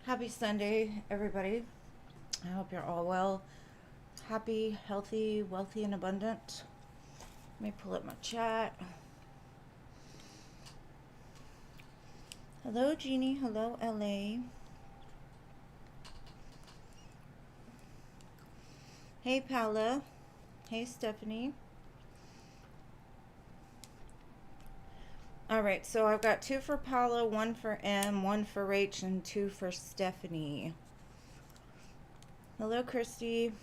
Happy Sunday, everybody. I hope you're all well, happy, healthy, wealthy, and abundant. Let me pull up my chat. Hello, Jeannie. Hello, LA. Hey, Paula. Hey, Stephanie. All right, so I've got 2 for Paula, 1 for M, 1 for Rach, and 2 for Stephanie. Hello, Christy.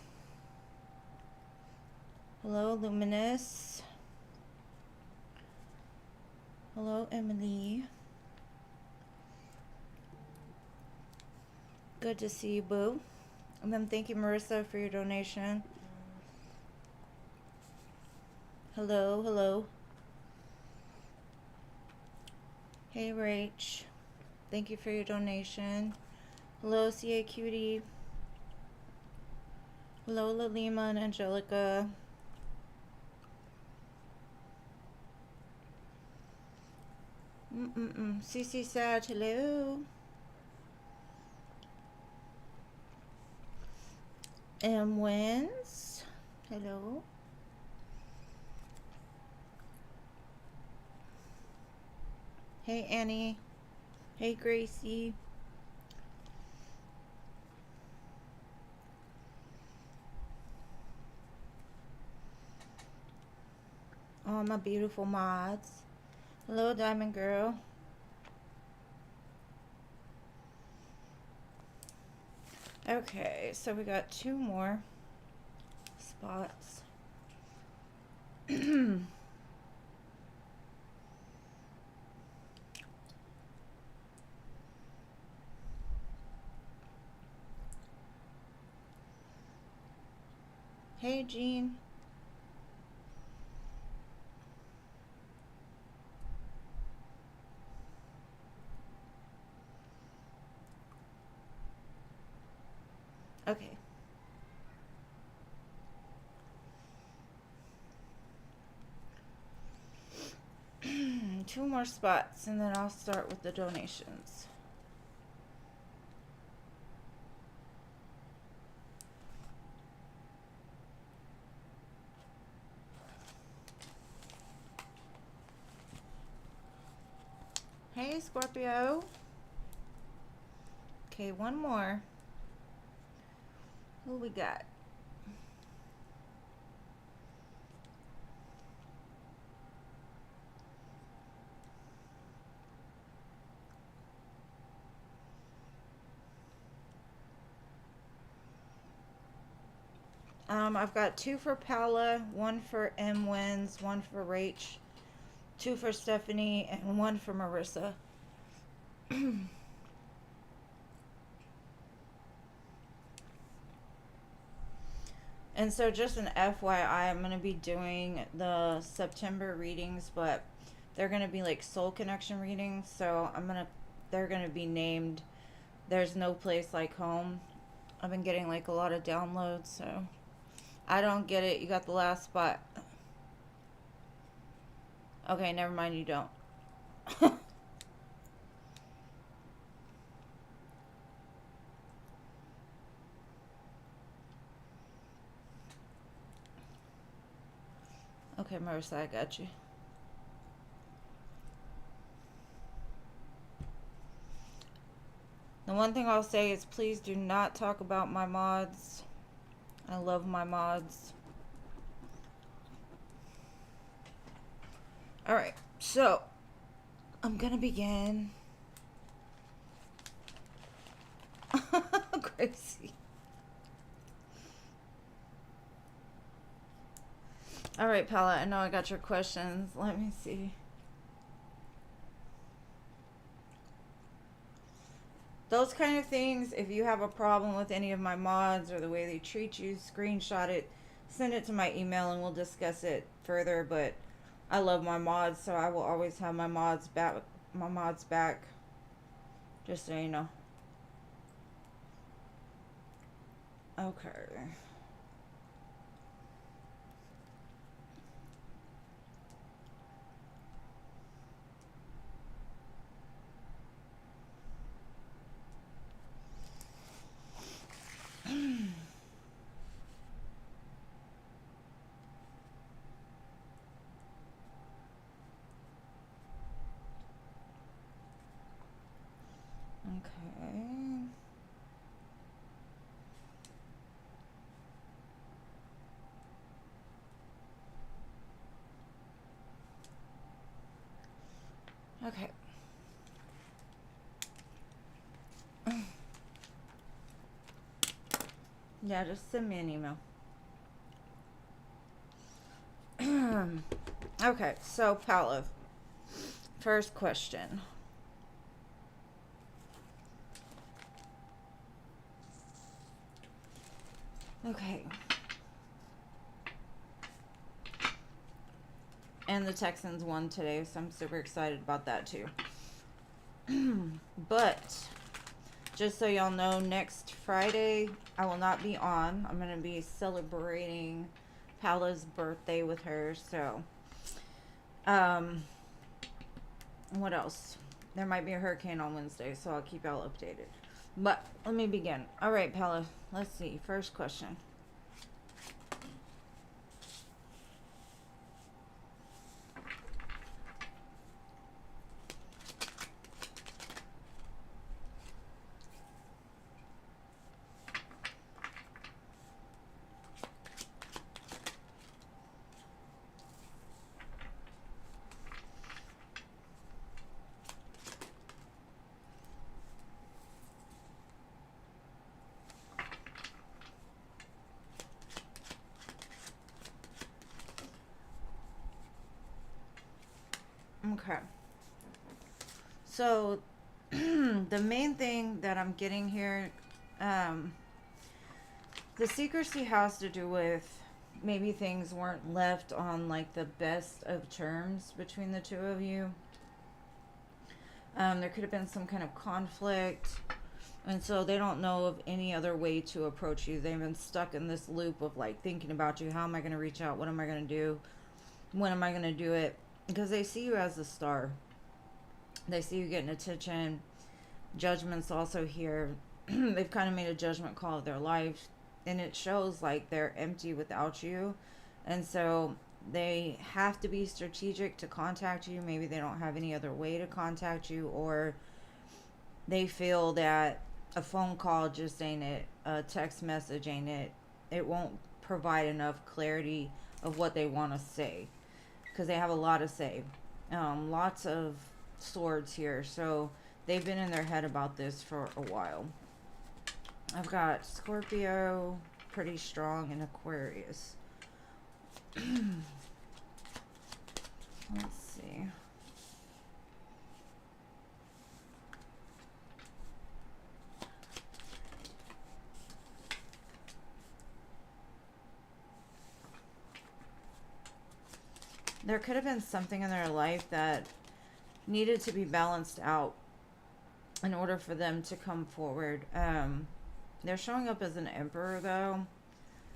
Hello, Luminous. Hello, Emily. Good to see you, boo. And then thank you, Marissa, for your donation. Hello, hello. Hey, Rach. Thank you for your donation. Hello, CA Cutie. Hello, Lalima and Angelica. CC Sag, hello. M Wins, hello. Hey, Annie. Hey, Gracie. All my beautiful mods. Hello, Diamond Girl. Okay, so we got 2 more spots. Hey, Jean. Okay. Two more spots, and then I'll start with the donations. Hey, Scorpio. Okay, 1 more. Who we got? I've got 2 for Paula, 1 for M Wins, 1 for Rach, 2 for Stephanie, and 1 for Marissa. And so just an FYI, I'm going to be doing the September readings, but they're going to be like soul connection readings. So they're going to be named There's No Place Like Home. I've been getting like a lot of downloads, so I don't get it. You got the last spot. Okay, never mind, you don't. Okay, Marissa, I got you. The one thing I'll say is please do not talk about my mods. I love my mods. Alright, so I'm gonna begin. Crazy. Alright, Paula, I know I got your questions. Let me see. Those kind of things, if you have a problem with any of my mods or the way they treat you, screenshot it, send it to my email, and we'll discuss it further. But I love my mods, so I will always have my mods back. Just so you know. Okay. Okay. Okay. Yeah, just send me an email. Okay, so Paolo, first question. Okay. And the Texans won today, so I'm super excited about that too. But just so y'all know, next Friday I will not be on. I'm going to be celebrating Paola's birthday with her. So, what else? There might be a hurricane on Wednesday, so I'll keep y'all updated. But let me begin. All right, Paola. Let's see. First question. Okay. So, the main thing that I'm getting here, um, the secrecy has to do with maybe things weren't left on like the best of terms between the two of you. There could have been some kind of conflict, and so they don't know of any other way to approach you. They've been stuck in this loop of like thinking about you. How am I going to reach out? What am I going to do? When am I going to do it? Because they see you as the star. They see you getting attention. Judgment's also here. They've kind of made a judgment call of their life, and it shows like they're empty without you. And so they have to be strategic to contact you. Maybe they don't have any other way to contact you, or they feel that a phone call just ain't it, a text message ain't it. It won't provide enough clarity of what they want to say, because they have a lot to say. Lots of swords here, so they've been in their head about this for a while. I've got Scorpio, pretty strong, and Aquarius. Let's see. There could have been something in their life that needed to be balanced out in order for them to come forward. They're showing up as an emperor though,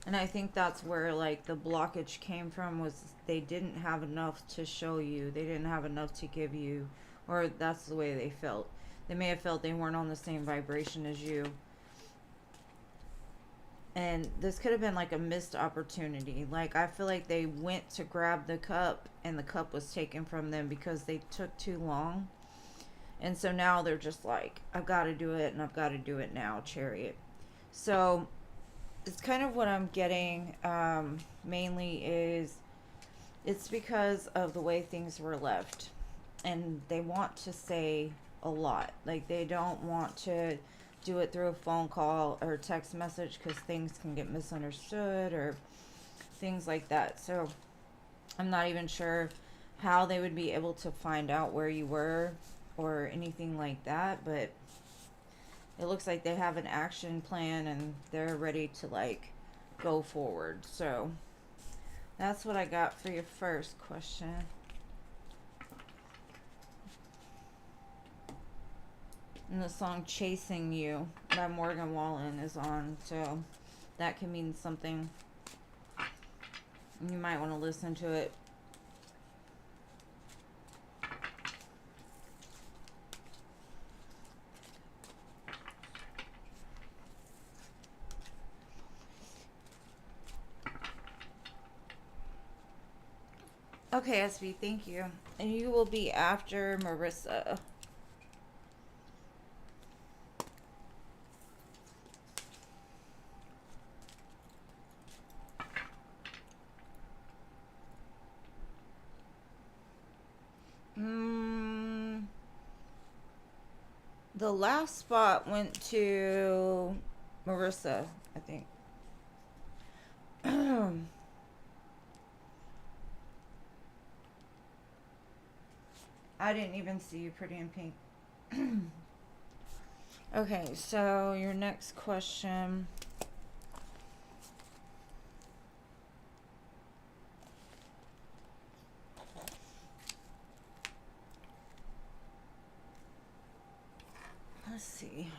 and I think that's where like the blockage came from, was they didn't have enough to show you. They didn't have enough to give you, or that's the way they felt. They may have felt they weren't on the same vibration as you. And this could have been like a missed opportunity. Like, I feel like they went to grab the cup and the cup was taken from them because they took too long. And so now they're just like, I've got to do it, and I've got to do it now, Chariot. So it's kind of what I'm getting, mainly is it's because of the way things were left. And they want to say a lot. Like, they don't want to do it through a phone call or text message, because things can get misunderstood or things like that. So I'm not even sure how they would be able to find out where you were or anything like that, but it looks like they have an action plan and they're ready to like go forward. So that's what I got for your first question. And the song Chasing You by Morgan Wallen is on, so that can mean something. You might want to listen to it. Okay, SB, thank you. And you will be after Marissa. The last spot went to Marissa, I think. I didn't even see you, Pretty in Pink. Okay, so your next question. Let's see.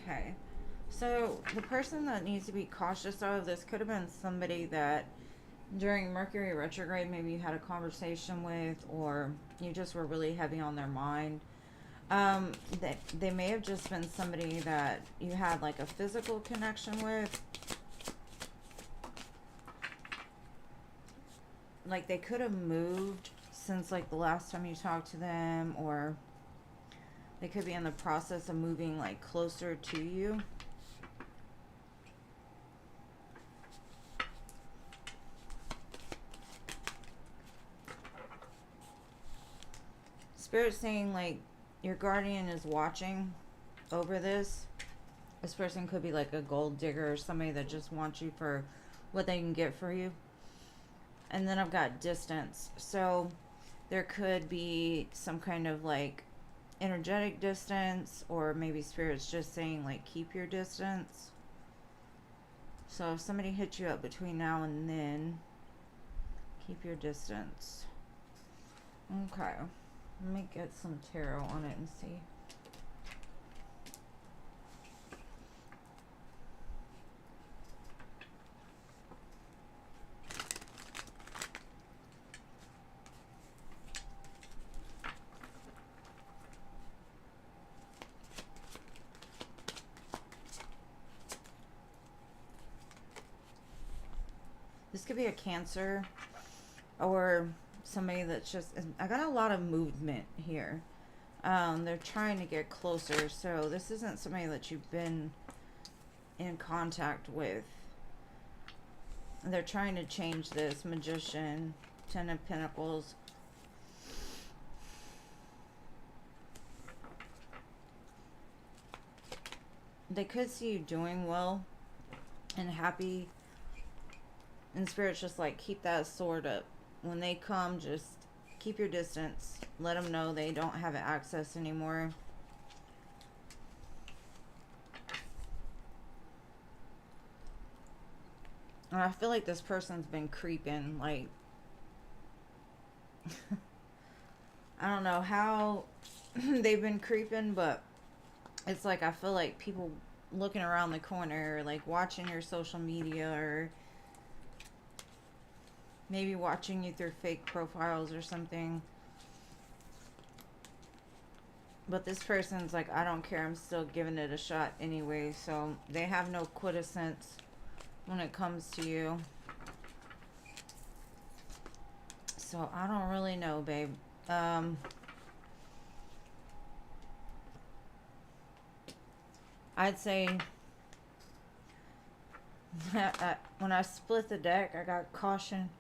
Okay. So the person that needs to be cautious of, this could have been somebody that during Mercury retrograde maybe you had a conversation with, or you just were really heavy on their mind. They may have just been somebody that you had like a physical connection with. Like they could have moved since like the last time you talked to them, or they could be in the process of moving like closer to you. Spirit saying like your guardian is watching over this. This person could be like a gold digger or somebody that just wants you for what they can get for you. And then I've got distance. So there could be some kind of like energetic distance, or maybe Spirit's just saying like keep your distance. So if somebody hits you up between now and then, keep your distance. Okay. Let me get some tarot on it and see. This could be a Cancer or somebody that's just, I got a lot of movement here. They're trying to get closer, so this isn't somebody that you've been in contact with. They're trying to change this. Magician, Ten of Pentacles. They could see you doing well and happy. And Spirit's just like, keep that sword up. When they come, just keep your distance. Let them know they don't have access anymore. And I feel like this person's been creeping, like, I don't know how they've been creeping, but it's like I feel like people looking around the corner, or like watching your social media, or maybe watching you through fake profiles or something. But this person's like, I don't care, I'm still giving it a shot anyway. So they have no quiescence when it comes to you. So I don't really know, babe. I'd say when I split the deck, I got caution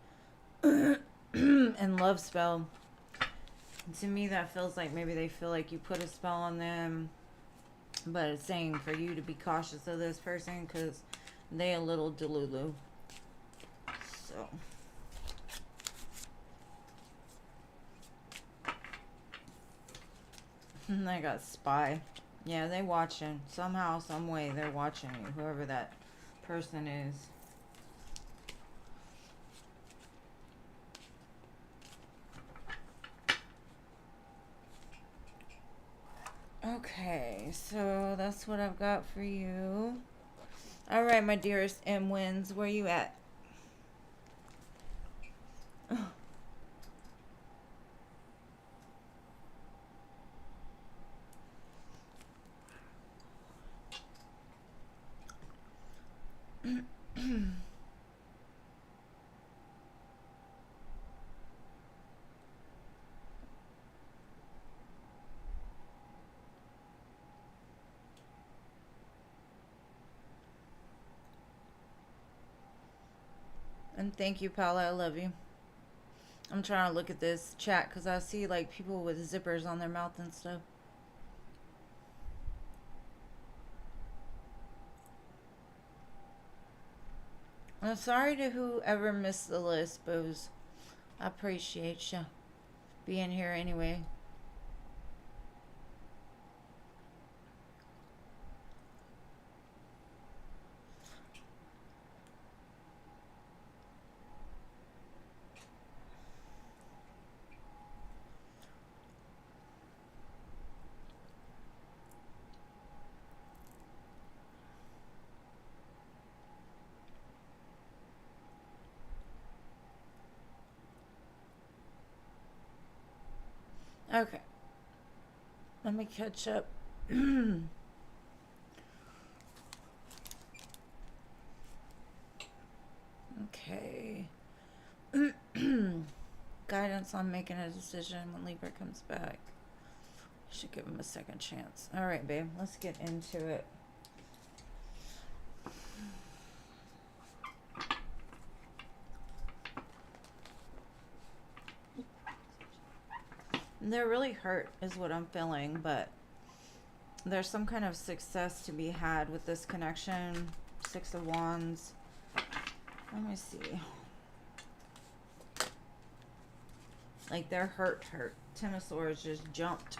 and love spell. To me, that feels like maybe they feel like you put a spell on them, but it's saying for you to be cautious of this person because they a little delulu. So and I got spy. Yeah, they watching. Somehow, some way, they're watching you, whoever that person is. Okay, so that's what I've got for you. All right, my dearest M Wins, where you at? Thank you, Paula. I love you. I'm trying to look at this chat because I see like people with zippers on their mouth and stuff. I'm sorry to whoever missed the list, Booze. I appreciate you being here anyway. Okay, let me catch up. Okay. Guidance on making a decision when Libra comes back. Should give him a second chance. All right, babe. Let's get into it. They're really hurt, is what I'm feeling, but there's some kind of success to be had with this connection. Six of Wands. Let me see. Like they're hurt. Ten of Swords just jumped.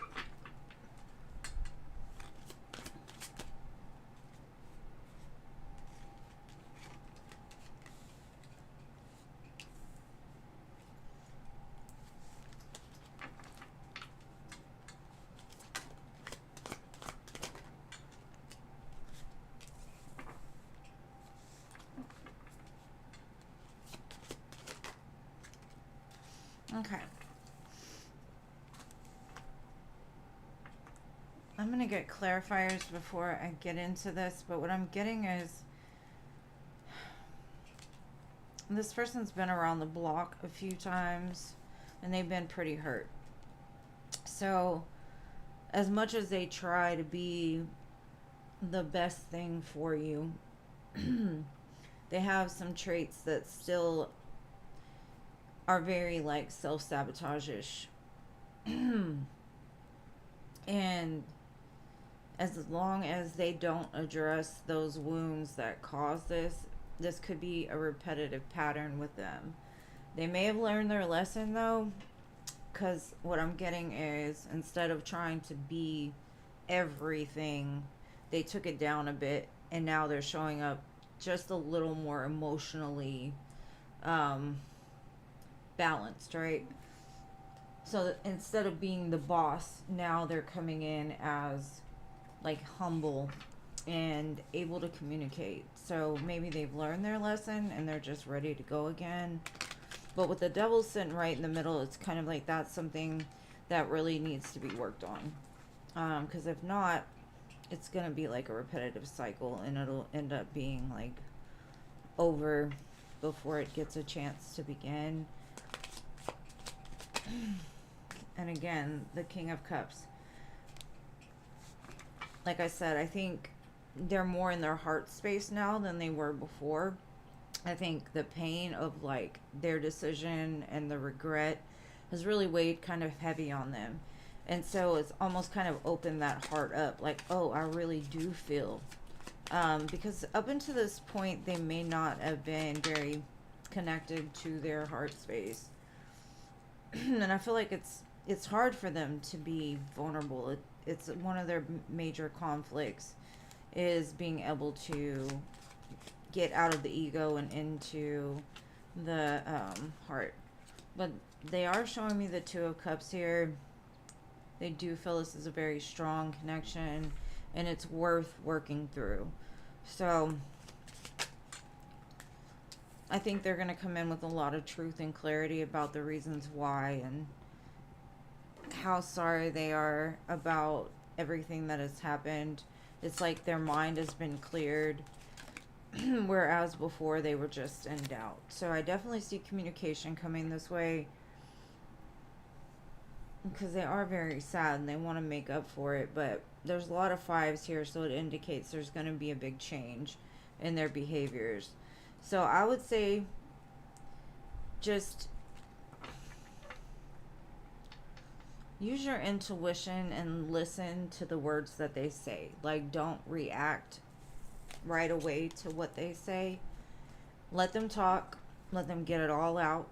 Okay. I'm going to get clarifiers before I get into this, but what I'm getting is this person's been around the block a few times and they've been pretty hurt. So, as much as they try to be the best thing for you, they have some traits that still are very like self-sabotage-ish. And as long as they don't address those wounds that cause this could be a repetitive pattern with them. They may have learned their lesson though, because what I'm getting is instead of trying to be everything, they took it down a bit and now they're showing up just a little more emotionally balanced, right? So instead of being the boss, now they're coming in as like humble and able to communicate. So maybe they've learned their lesson and they're just ready to go again. But with the Devil sitting right in the middle, it's kind of like that's something that really needs to be worked on. Because if not, it's going to be like a repetitive cycle and it'll end up being like over before it gets a chance to begin. And again, the King of Cups. Like I said, I think they're more in their heart space now than they were before. I think the pain of like their decision and the regret has really weighed kind of heavy on them. And so it's almost kind of opened that heart up. Like, oh, I really do feel. Because up until this point, they may not have been very connected to their heart space. And I feel like it's hard for them to be vulnerable. It's one of their major conflicts is being able to get out of the ego and into the heart. But they are showing me the Two of Cups here. They do feel this is a very strong connection and it's worth working through. So I think they're going to come in with a lot of truth and clarity about the reasons why and how sorry they are about everything that has happened. It's like their mind has been cleared, whereas before they were just in doubt. So I definitely see communication coming this way because they are very sad and they want to make up for it, but there's a lot of fives here, so it indicates there's going to be a big change in their behaviors. So I would say just use your intuition and listen to the words that they say. Like, don't react right away to what they say. Let them talk, let them get it all out,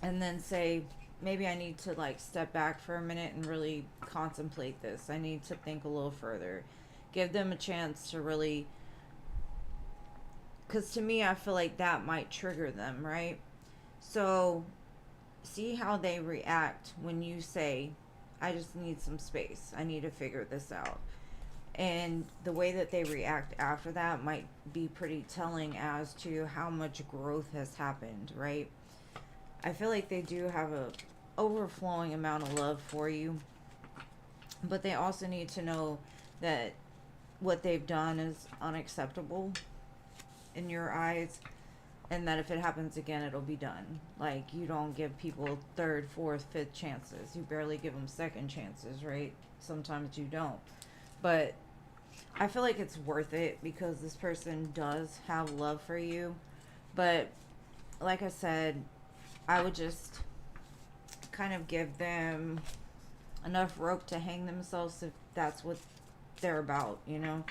and then say, maybe I need to like step back for a minute and really contemplate this. I need to think a little further. Give them a chance to really, because to me, I feel like that might trigger them, right? So see how they react when you say, I just need some space. I need to figure this out. And the way that they react after that might be pretty telling as to how much growth has happened, right? I feel like they do have a overflowing amount of love for you, but they also need to know that what they've done is unacceptable in your eyes, and that if it happens again, it'll be done. Like, you don't give people third, fourth, fifth chances. You barely give them second chances, right? Sometimes you don't. But I feel like it's worth it because this person does have love for you. But like I said, I would just kind of give them enough rope to hang themselves if that's what they're about, you know?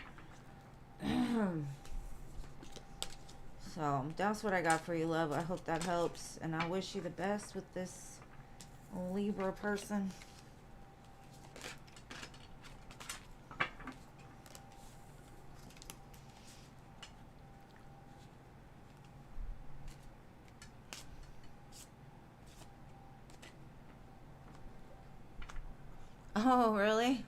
So that's what I got for you, love. I hope that helps, and I wish you the best with this Libra person. Oh, really?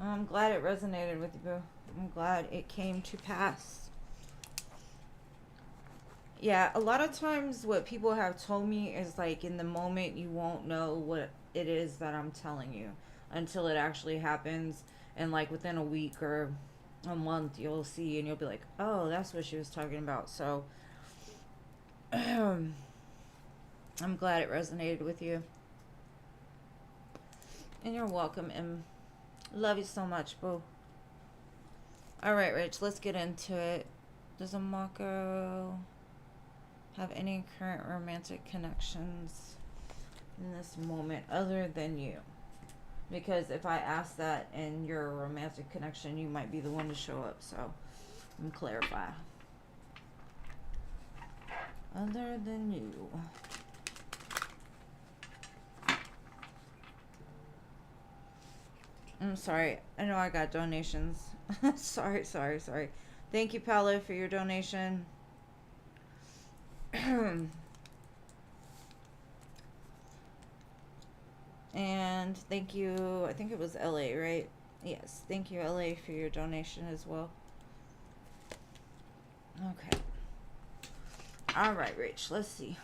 I'm glad it resonated with you, boo. I'm glad it came to pass. Yeah, a lot of times what people have told me is like in the moment you won't know what it is that I'm telling you until it actually happens. And like within a week or a month, you'll see and you'll be like, oh, that's what she was talking about. So I'm glad it resonated with you. And you're welcome, and love you so much, boo. All right, Rich, let's get into it. Does a Mako have any current romantic connections in this moment other than you? Because if I ask that and you're a romantic connection, you might be the one to show up. So let me clarify. Other than you. I'm sorry. I know I got donations. sorry. Thank you, Paolo, for your donation. And thank you. I think it was LA, right? Yes. Thank you, LA, for your donation as well. Okay. All right, Rich. Let's see.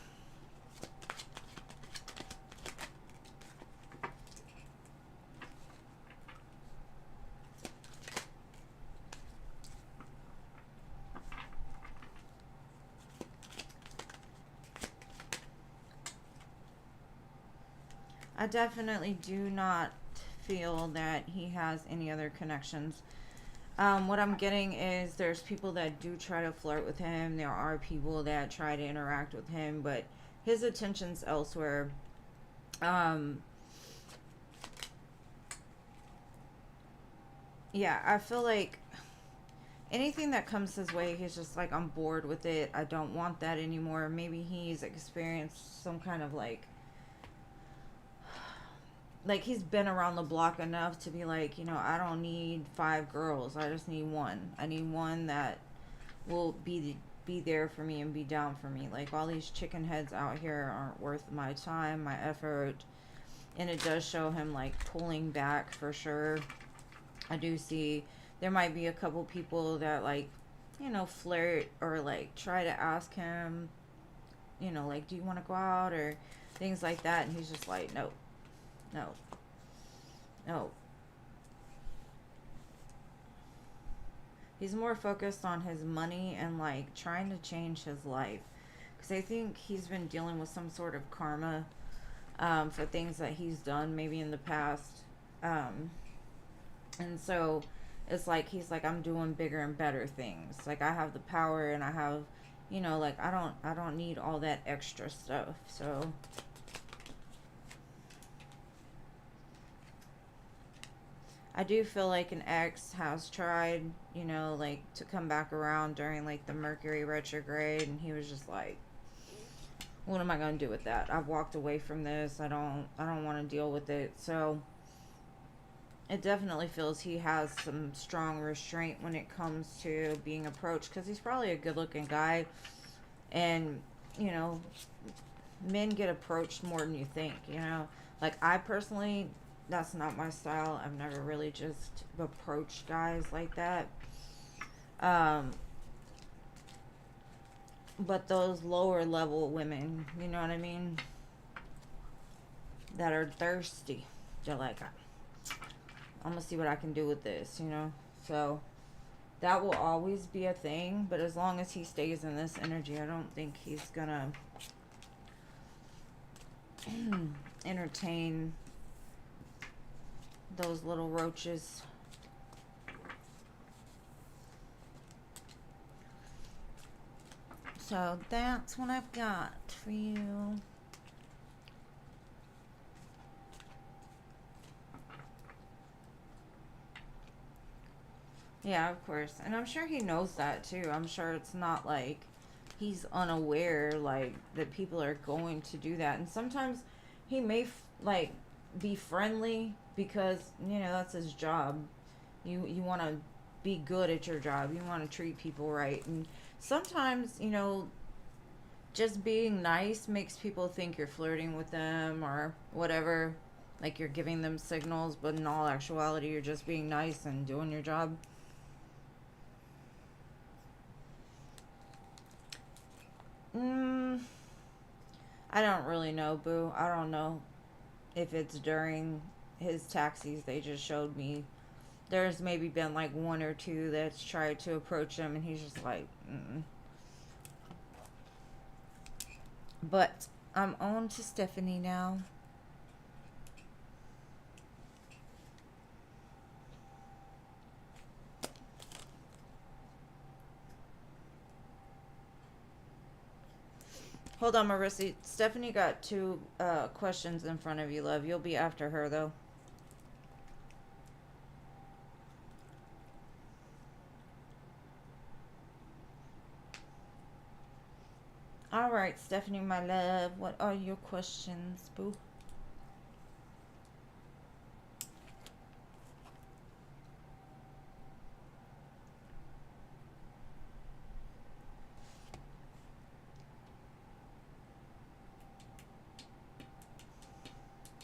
I definitely do not feel that he has any other connections. What I'm getting is there's people that do try to flirt with him. There are people that try to interact with him, but his attention's elsewhere. Yeah, I feel like anything that comes his way, he's just like, I'm bored with it. I don't want that anymore. Maybe he's experienced some kind of like he's been around the block enough to be like, you know, I don't need 5 girls. I just need one. I need one that will be there for me and be down for me. Like, all these chicken heads out here aren't worth my time, my effort. And it does show him like pulling back for sure. I do see there might be a couple people that like, you know, flirt or like try to ask him, you know, like, do you want to go out or things like that, and he's just like, no. He's more focused on his money and like trying to change his life, because I think he's been dealing with some sort of karma for things that he's done maybe in the past, and so it's like he's like, I'm doing bigger and better things. Like, I have the power and I have, You know, like I don't need all that extra stuff. So I do feel like an ex has tried, you know, like to come back around during like the Mercury retrograde, and he was just like, what am I going to do with that? I've walked away from this. I don't want to deal with it. So it definitely feels he has some strong restraint when it comes to being approached, because he's probably a good looking guy, and you know, men get approached more than you think, you know. Like I personally, that's not my style. I've never really just approached guys like that. Um, but those lower level women, you know what I mean, that are thirsty, they're like, I'm gonna see what I can do with this, you know. So that will always be a thing, but as long as he stays in this energy, I don't think he's gonna entertain those little roaches. So that's what I've got for you. Yeah, of course. And I'm sure he knows that too. I'm sure it's not like he's unaware like that people are going to do that. And sometimes he may like be friendly because, you know, that's his job. You want to be good at your job. You want to treat people right. And sometimes, you know, just being nice makes people think you're flirting with them or whatever. Like you're giving them signals, but in all actuality, you're just being nice and doing your job. Mm, I don't really know, Boo. I don't know if it's during his taxis. They just showed me. There's maybe been like one or two that's tried to approach him, and he's just like, mm. But I'm on to Stephanie now. Hold on, Marissa. Stephanie got two questions in front of you, love. You'll be after her, though. All right, Stephanie, my love. What are your questions, boo?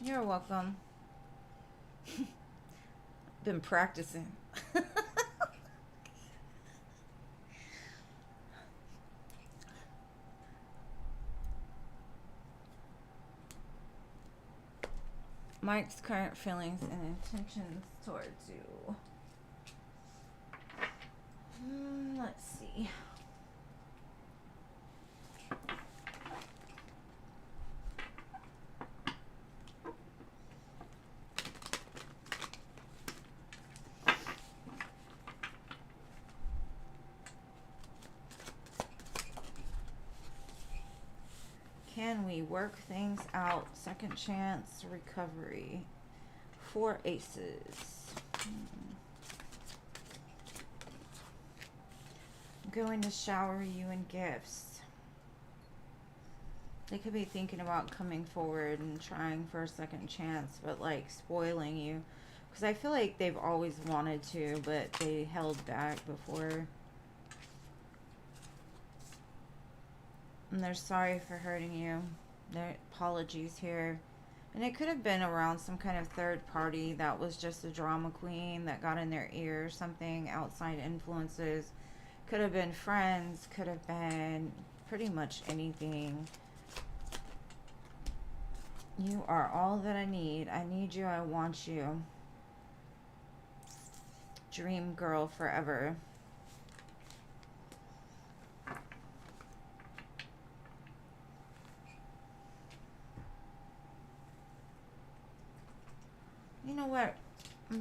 You're welcome. Been practicing. Mike's current feelings and intentions towards you. Let's see. Can we work things out? Second chance recovery. 4 aces. I'm going to shower you in gifts. They could be thinking about coming forward and trying for a second chance, but like spoiling you. Because I feel like they've always wanted to, but they held back before. And they're sorry for hurting you. Their apologies here. And it could have been around some kind of third party that was just a drama queen that got in their ear or something, outside influences. Could have been friends, could have been pretty much anything. You are all that I need. I need you, I want you. Dream girl forever. You know what? No.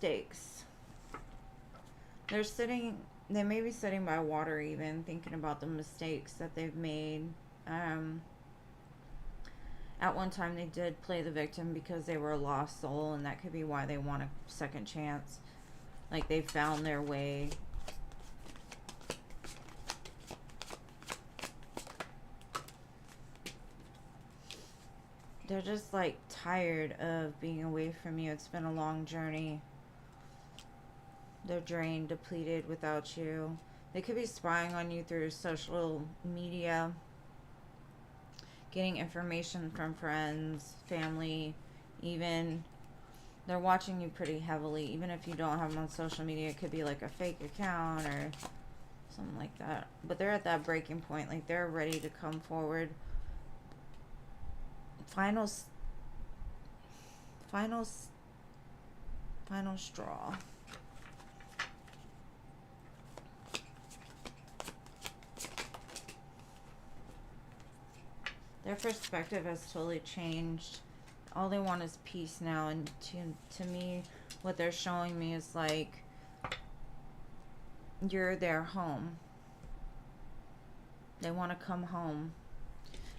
mistakes. They may be sitting by water even, thinking about the mistakes that they've made. At one time they did play the victim because they were a lost soul, and that could be why they want a second chance. Like they found their way. They're just like tired of being away from you. It's been a long journey. They're drained, depleted without you. They could be spying on you through social media, getting information from friends, family, even. They're watching you pretty heavily, even if you don't have them on social media. It could be like a fake account or something like that. But they're at that breaking point. Like they're ready to come forward. Final straw. Their perspective has totally changed. All they want is peace now, and to me, what they're showing me is like you're their home. They want to come home.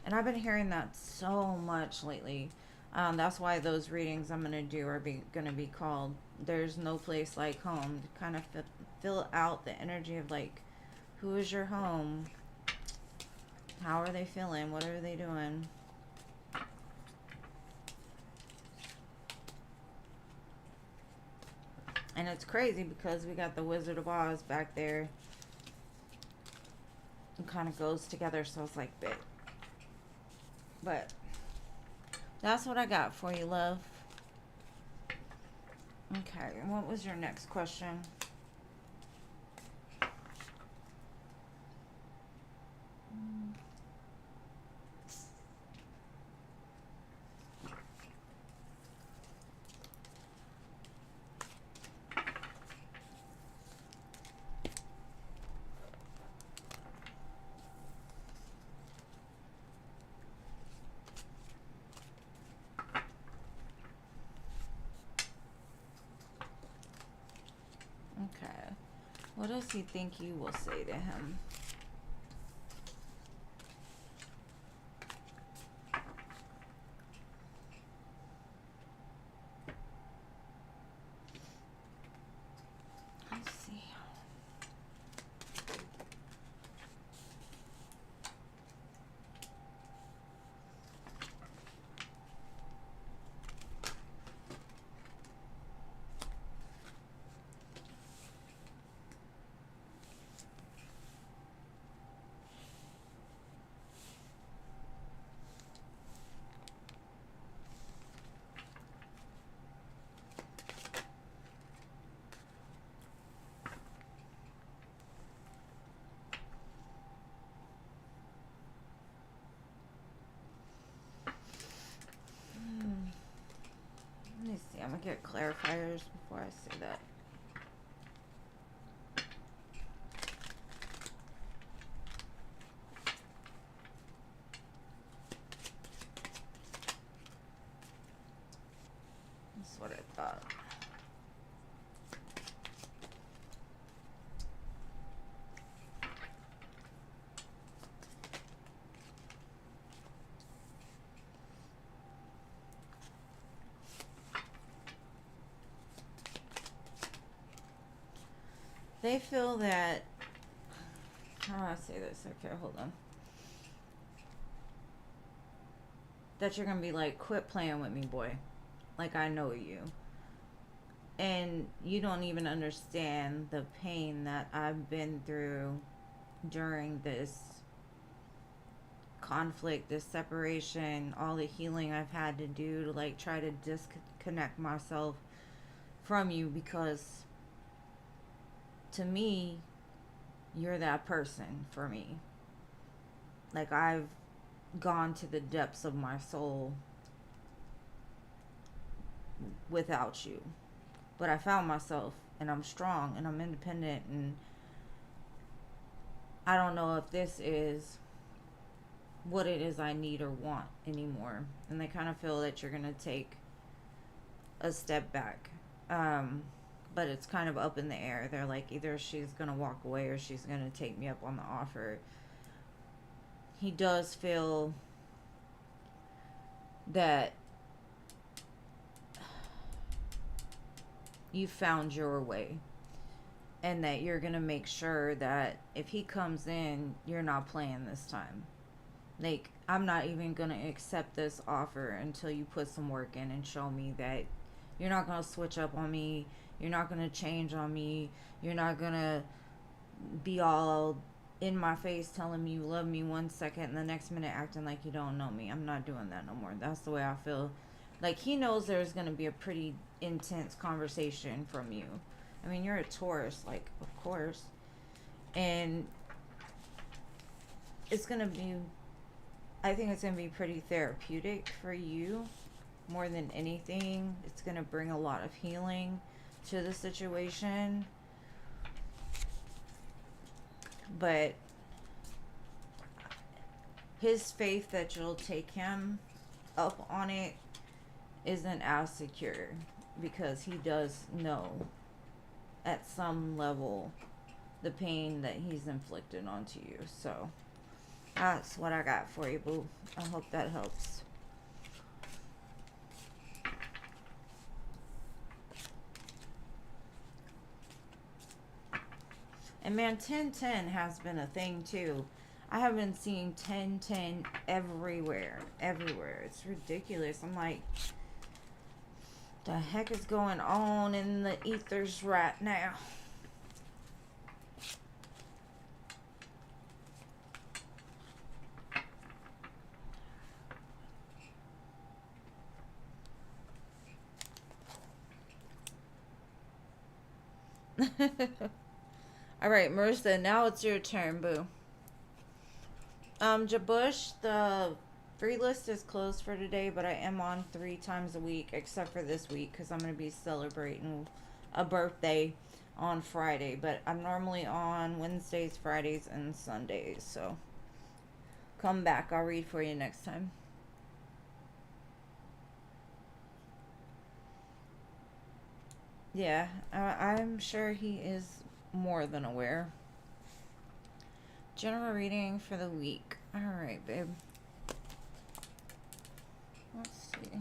And I've been hearing that so much lately. That's why those readings I'm going to do are going to be called There's No Place Like Home. To kind of fill out the energy of like, who is your home? How are they feeling? What are they doing? And it's crazy because we got the Wizard of Oz back there. It kind of goes together, so it's like bit. But that's what I got for you, love. Okay, and what was your next question? Okay. What does he think you will say to him? Let's see. Let me see. I'm going to get clarifiers before I say that. That's what I thought. They feel that, how do I say this? Okay, hold on. That you're going to be like, quit playing with me, boy. Like, I know you. And you don't even understand the pain that I've been through during this conflict, this separation, all the healing I've had to do to like try to disconnect myself from you, because to me, you're that person for me. Like, I've gone to the depths of my soul without you. But I found myself, and I'm strong, and I'm independent, and I don't know if this is what it is I need or want anymore. And they kind of feel that you're going to take a step back. but it's kind of up in the air. They're like, either she's gonna walk away or she's gonna take me up on the offer. He does feel that you found your way, and that you're gonna make sure that if he comes in, you're not playing this time. Like, I'm not even gonna accept this offer until you put some work in and show me that you're not gonna switch up on me, you're not gonna change on me, you're not gonna be all in my face telling me you love me 1 second and the next minute acting like you don't know me. I'm not doing that no more. That's the way I feel. Like, he knows there's gonna be a pretty intense conversation from you. I mean, you're a Taurus, like, of course. And it's gonna be, I think it's gonna be pretty therapeutic for you more than anything. It's gonna bring a lot of healing to the situation. But his faith that you'll take him up on it isn't as secure, because he does know at some level the pain that he's inflicted onto you. So that's what I got for you, boo. I hope that helps. And man, 1010 has been a thing too. I have been seeing 1010 everywhere. Everywhere. It's ridiculous. I'm like, the heck is going on in the ethers right now? Alright, Marissa, now it's your turn, boo. Jabush, the free list is closed for today, but I am on 3 times a week, except for this week, because I'm going to be celebrating a birthday on Friday. But I'm normally on Wednesdays, Fridays, and Sundays, so come back. I'll read for you next time. Yeah, I'm sure he is more than aware. General reading for the week. Alright, babe. Let's see.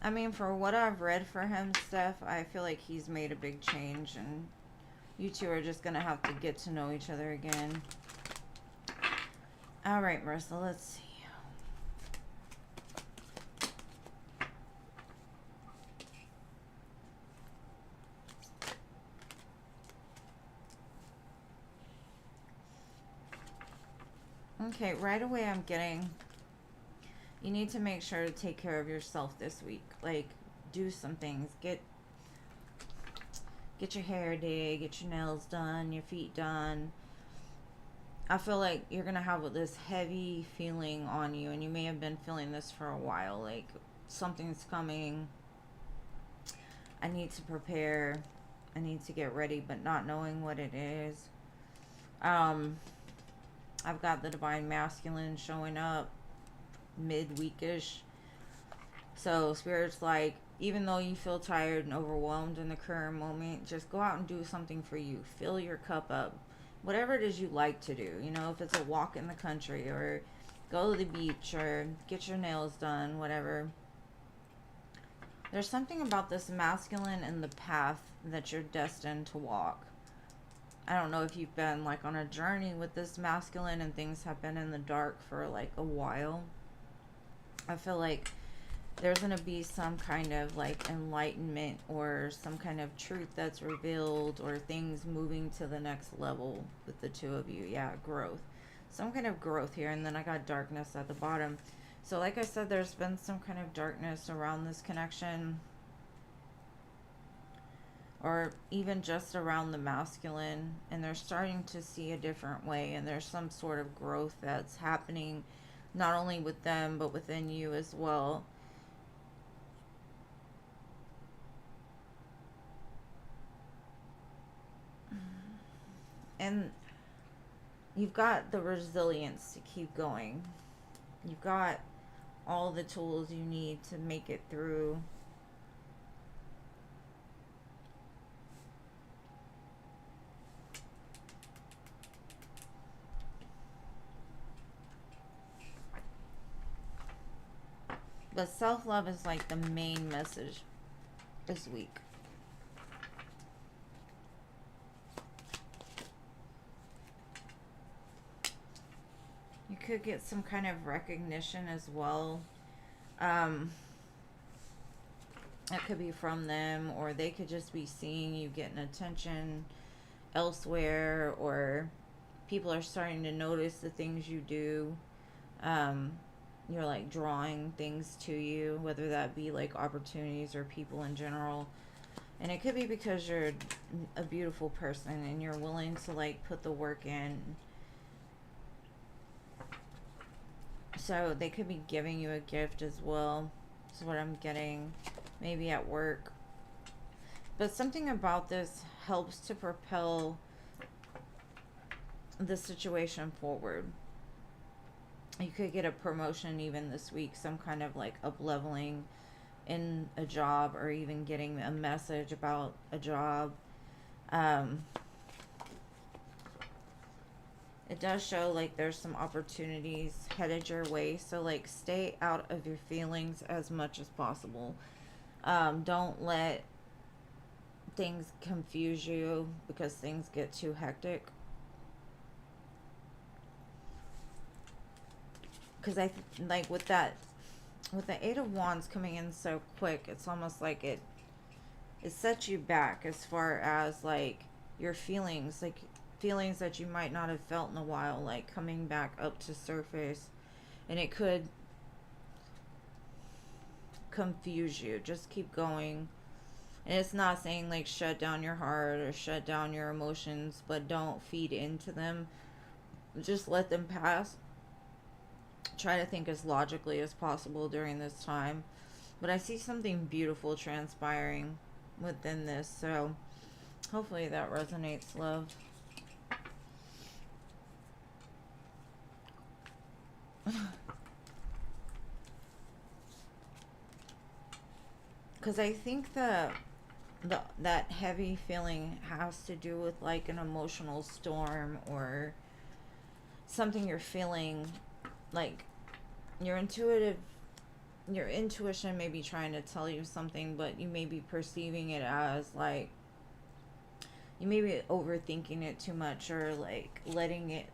I mean, for what I've read for him, Steph, I feel like he's made a big change, and you two are just gonna have to get to know each other again. Alright, Marissa, let's see. Okay, right away I'm getting, you need to make sure to take care of yourself this week. Like, do some things. Get your hair did, get your nails done, your feet done. I feel like you're gonna have this heavy feeling on you, and you may have been feeling this for a while. Like, something's coming. I need to prepare. I need to get ready, but not knowing what it is. I've got the divine masculine showing up midweekish. So Spirit's like, even though you feel tired and overwhelmed in the current moment, just go out and do something for you. Fill your cup up. Whatever it is you like to do. You know, if it's a walk in the country, or go to the beach, or get your nails done, whatever. There's something about this masculine and the path that you're destined to walk. I don't know if you've been like on a journey with this masculine and things have been in the dark for like a while. I feel like there's going to be some kind of like enlightenment, or some kind of truth that's revealed, or things moving to the next level with the two of you. Yeah, growth. Some kind of growth here. And then I got darkness at the bottom. So like I said, there's been some kind of darkness around this connection, or even just around the masculine, and they're starting to see a different way, and there's some sort of growth that's happening, not only with them but within you as well. And you've got the resilience to keep going. You've got all the tools you need to make it through. But self-love is like the main message this week. You could get some kind of recognition as well. It could be from them, or they could just be seeing you getting attention elsewhere, or people are starting to notice the things you do. Um, you're like drawing things to you, whether that be like opportunities or people in general. And it could be because you're a beautiful person and you're willing to like put the work in. So they could be giving you a gift as well. Is what I'm getting. Maybe at work. But something about this helps to propel the situation forward. You could get a promotion even this week, some kind of like up leveling in a job, or even getting a message about a job. It does show like there's some opportunities headed your way, so like stay out of your feelings as much as possible. Don't let things confuse you because things get too hectic. Because like with the Eight of Wands coming in so quick, it's almost like it sets you back as far as like your feelings, like feelings that you might not have felt in a while, like coming back up to surface, and it could confuse you. Just keep going. And it's not saying like shut down your heart or shut down your emotions, but don't feed into them. Just let them pass. Try to think as logically as possible during this time. But I see something beautiful transpiring within this, so hopefully that resonates, love. Because I think that heavy feeling has to do with like an emotional storm, or something you're feeling, like your intuition may be trying to tell you something, but you may be perceiving it as like you may be overthinking it too much, or like letting it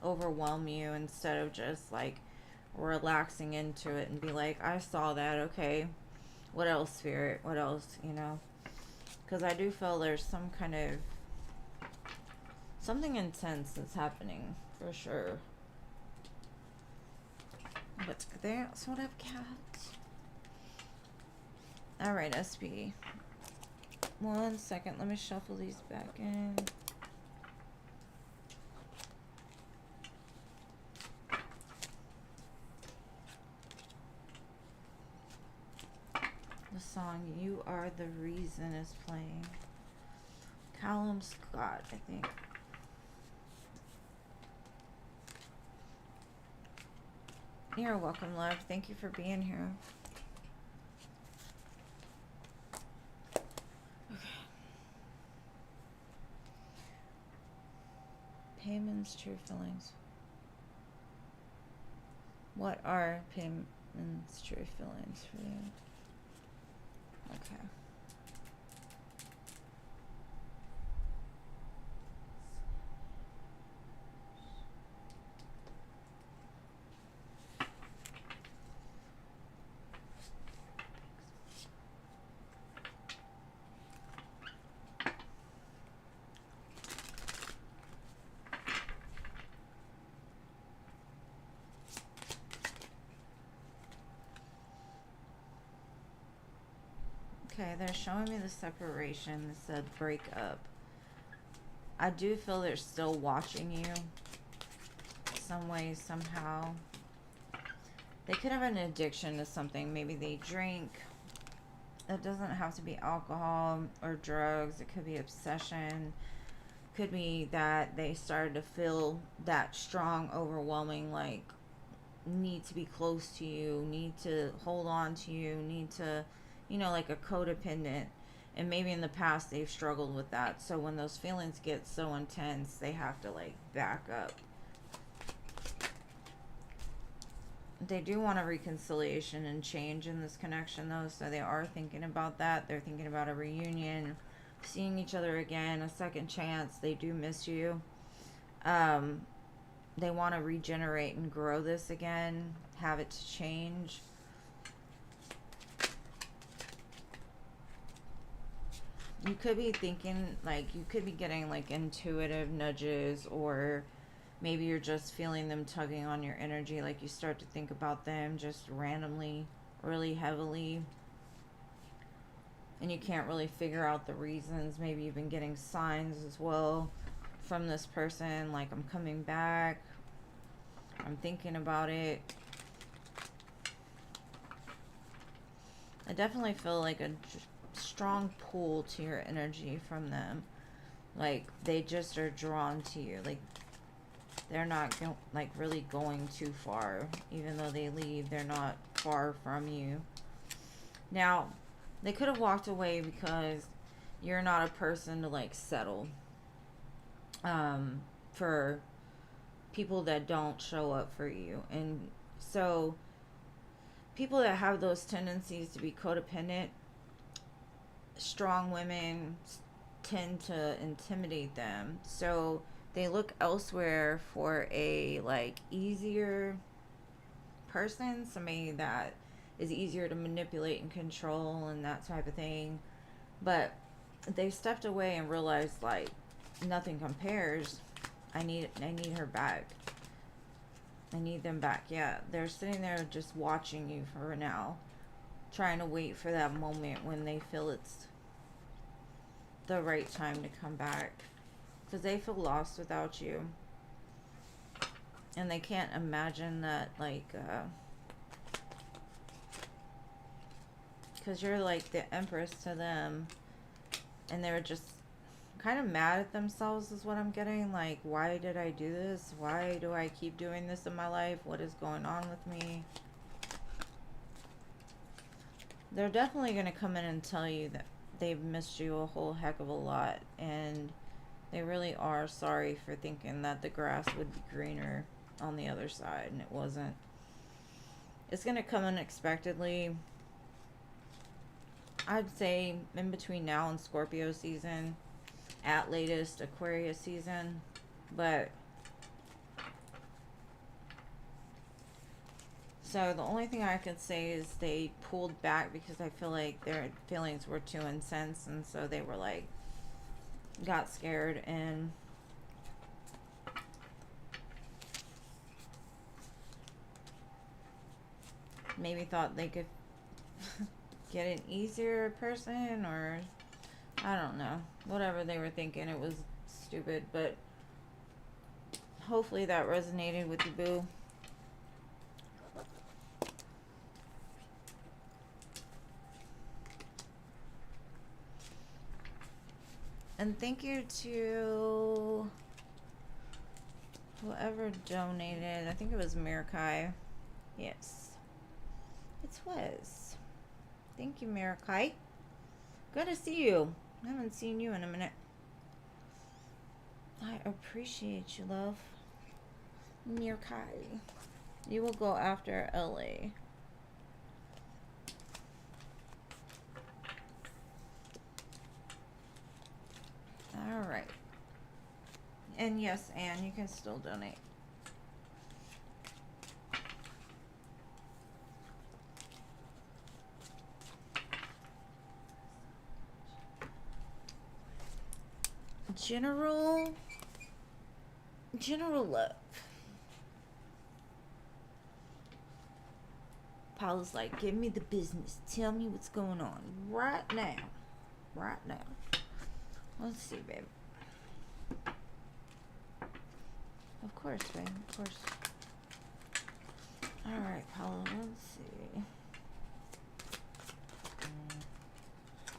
overwhelm you instead of just like relaxing into it and be like, I saw that, okay, what else, spirit, what else, because I do feel there's some kind of something intense that's happening for sure. But that's what I've got. Alright, SB. 1 second, let me shuffle these back in. The song You Are the Reason is playing. Callum Scott, I think. You're welcome, love. Thank you for being here. Okay. Payment's true feelings. What are payment's true feelings for you? Okay. Okay, they're showing me the separation. They said break up. I do feel they're still watching you some way, somehow. They could have an addiction to something. Maybe they drink. It doesn't have to be alcohol or drugs. It could be obsession. Could be that they started to feel that strong, overwhelming, like need to be close to you, need to hold on to you, need to, you know, like a codependent. And maybe in the past they've struggled with that. So when those feelings get so intense, they have to like back up. They do want a reconciliation and change in this connection though, so they are thinking about that. They're thinking about a reunion, seeing each other again, a second chance. They do miss you. They want to regenerate and grow this again, have it to change. You could be thinking, like, you could be getting like intuitive nudges, or maybe you're just feeling them tugging on your energy, like you start to think about them just randomly, really heavily, and you can't really figure out the reasons. Maybe you've been getting signs as well from this person, like, I'm coming back, I'm thinking about it. I definitely feel like a strong pull to your energy from them. Like, they just are drawn to you. Like, they're not like really going too far. Even though they leave, they're not far from you. Now, they could have walked away because you're not a person to like settle for people that don't show up for you. And so people that have those tendencies to be codependent, strong women tend to intimidate them. So they look elsewhere for a like easier person, somebody that is easier to manipulate and control and that type of thing. But they stepped away and realized like nothing compares. I need her back. I need them back. Yeah, they're sitting there just watching you for now, trying to wait for that moment when they feel it's the right time to come back, because they feel lost without you, and they can't imagine that, like, because you're like the empress to them, and they're just kind of mad at themselves is what I'm getting. Like, why did I do this? Why do I keep doing this in my life? What is going on with me? They're definitely going to come in and tell you that they've missed you a whole heck of a lot, and they really are sorry for thinking that the grass would be greener on the other side, and it wasn't. It's going to come unexpectedly. I'd say in between now and Scorpio season, at latest Aquarius season. But so the only thing I could say is they pulled back because I feel like their feelings were too intense, and so they were like, got scared and maybe thought they could get an easier person, or I don't know, whatever they were thinking. It was stupid, but hopefully that resonated with you, boo. And thank you to whoever donated. I think it was Mirakai. Yes, it was. Thank you, Mirakai. Good to see you. I haven't seen you in a minute. I appreciate you, love. Mirakai. You will go after LA. Alright. And yes, Anne, you can still donate. General love. Paula's like, give me the business. Tell me what's going on right now. Right now. Let's see, babe. Of course, babe. Of course. Alright, Paula. Let's see.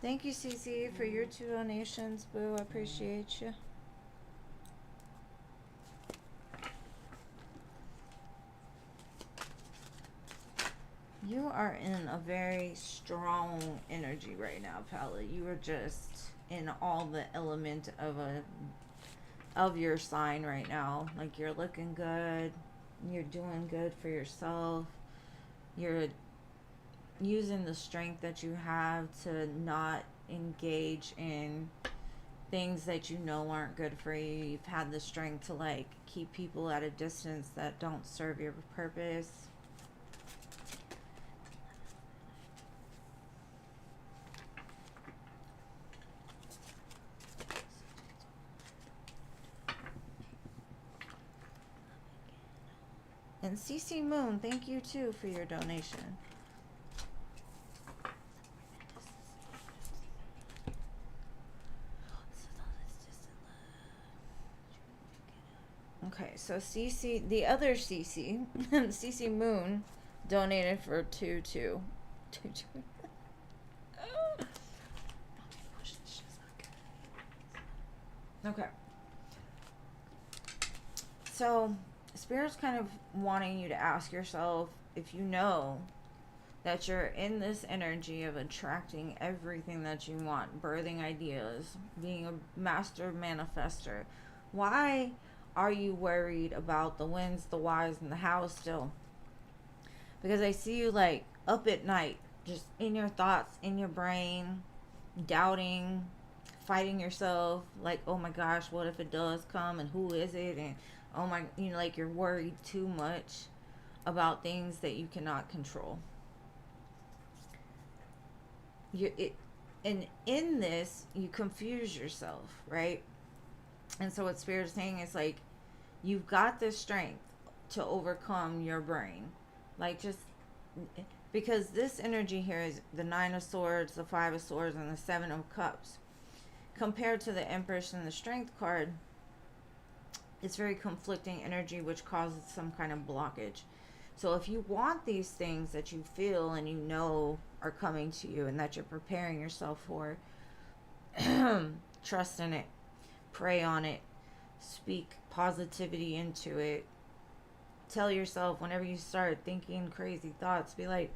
Thank you, Cece, for your 2 donations, boo. I appreciate you. are in a very strong energy right now, Pally. You are just in all the element of your sign right now. Like, you're looking good, you're doing good for yourself, you're using the strength that you have to not engage in things that you know aren't good for you. You've had the strength to like keep people at a distance that don't serve your purpose. And CC Moon, thank you too for your donation. Okay, so CC, the other CC, CC Moon, donated for 2-2. 2-2. Okay. So, Spirit's kind of wanting you to ask yourself if you know that you're in this energy of attracting everything that you want, birthing ideas, being a master manifester. Why are you worried about the whens, the whys, and the hows still? Because I see you like up at night, just in your thoughts, in your brain, doubting, fighting yourself, like, oh my gosh, what if it does come, and who is it, and oh my, you know, like you're worried too much about things that you cannot control. And in this, you confuse yourself, right? And so what Spirit is saying is like, you've got this strength to overcome your brain. Like, just because this energy here is the 9 of Swords, the 5 of Swords, and the 7 of Cups. Compared to the Empress and the Strength card, it's very conflicting energy, which causes some kind of blockage. So if you want these things that you feel and you know are coming to you and that you're preparing yourself for, trust in it, pray on it, speak positivity into it. Tell yourself whenever you start thinking crazy thoughts, be like,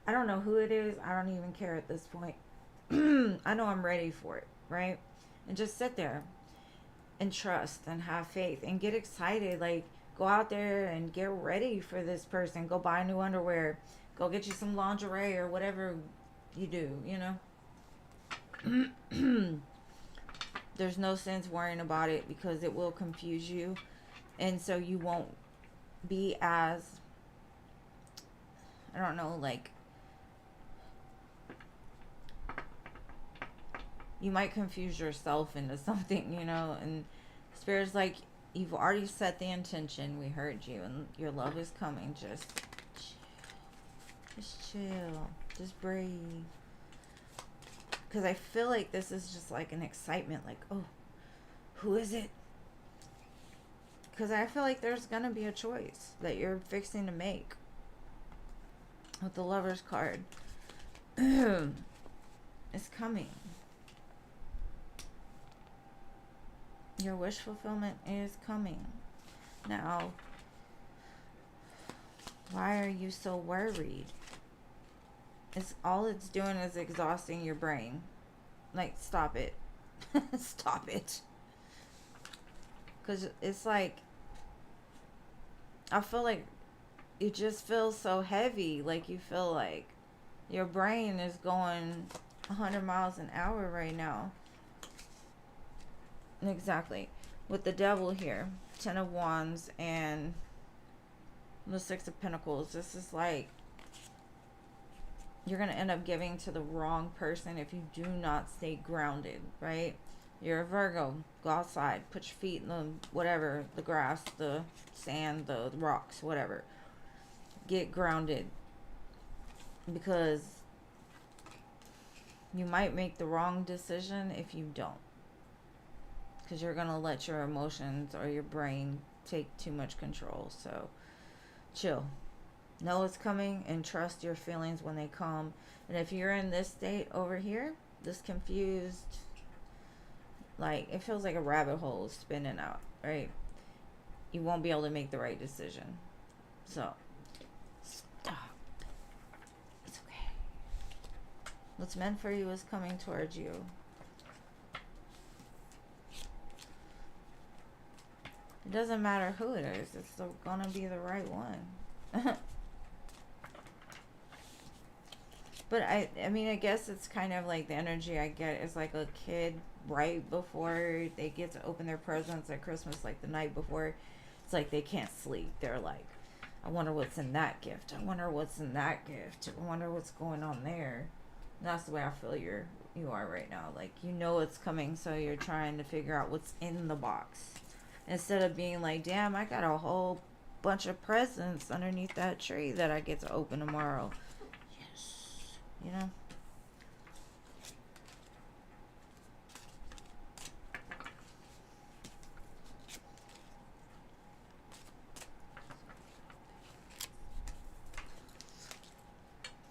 I don't know who it is, I don't even care at this point. I know I'm ready for it, right? And just sit there and trust and have faith and get excited. Like, go out there and get ready for this person. Go buy new underwear. Go get you some lingerie or whatever you do, you know? There's no sense worrying about it because it will confuse you. And so you won't be as, I don't know, like, you might confuse yourself into something, you know? And Spirit's like, you've already set the intention. We heard you, and your love is coming. Just chill. Just chill. Just breathe. Because I feel like this is just like an excitement. Like, oh, who is it? Because I feel like there's going to be a choice that you're fixing to make. With the Lover's card. It's coming. Your wish fulfillment is coming. Now, why are you so worried? All it's doing is exhausting your brain. Like, stop it. Stop it. Because it's like, I feel like you just feel so heavy. Like, you feel like your brain is going 100 miles an hour right now. Exactly. With the Devil here, 10 of Wands and the 6 of Pentacles, this is like, you're going to end up giving to the wrong person if you do not stay grounded, right? You're a Virgo. Go outside. Put your feet in the whatever, the grass, the sand, the rocks, whatever. Get grounded. Because you might make the wrong decision if you don't. Because you're going to let your emotions or your brain take too much control. So, chill. Know it's coming and trust your feelings when they come. And if you're in this state over here, this confused, like, it feels like a rabbit hole spinning out, right? You won't be able to make the right decision. So, stop. What's meant for you is coming towards you. It doesn't matter who it is. It's still gonna be the right one. But I mean, I guess it's kind of like the energy I get is like a kid right before they get to open their presents at Christmas, like the night before. It's like they can't sleep. They're like, I wonder what's in that gift. I wonder what's in that gift. I wonder what's going on there. And that's the way I feel you are right now. Like, you know it's coming, so you're trying to figure out what's in the box. Instead of being like, damn, I got a whole bunch of presents underneath that tree that I get to open tomorrow. Yes. You know?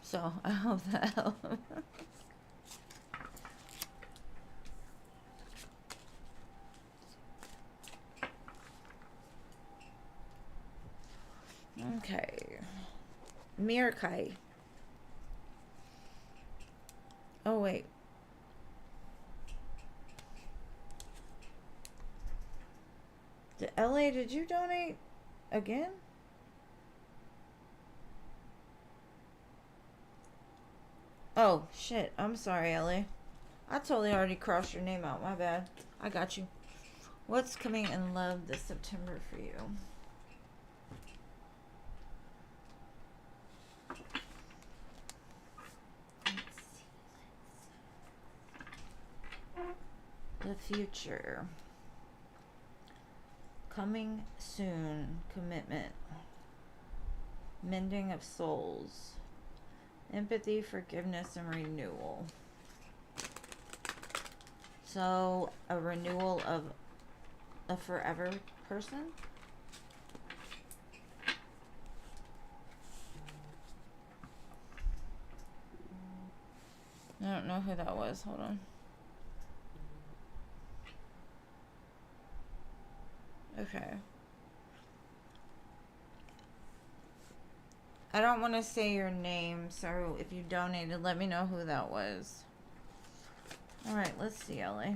So, I hope that helps. Okay. Mirakai. Oh, wait. LA, did you donate again? Oh, shit. I'm sorry, LA. I totally already crossed your name out. My bad. I got you. What's coming in love this September for you? The future. Coming soon. Commitment. Mending of souls. Empathy, forgiveness, and renewal. So, a renewal of a forever person? I don't know who that was. Hold on. Okay. I don't want to say your name, so if you donated, let me know who that was. Alright, let's see, LA.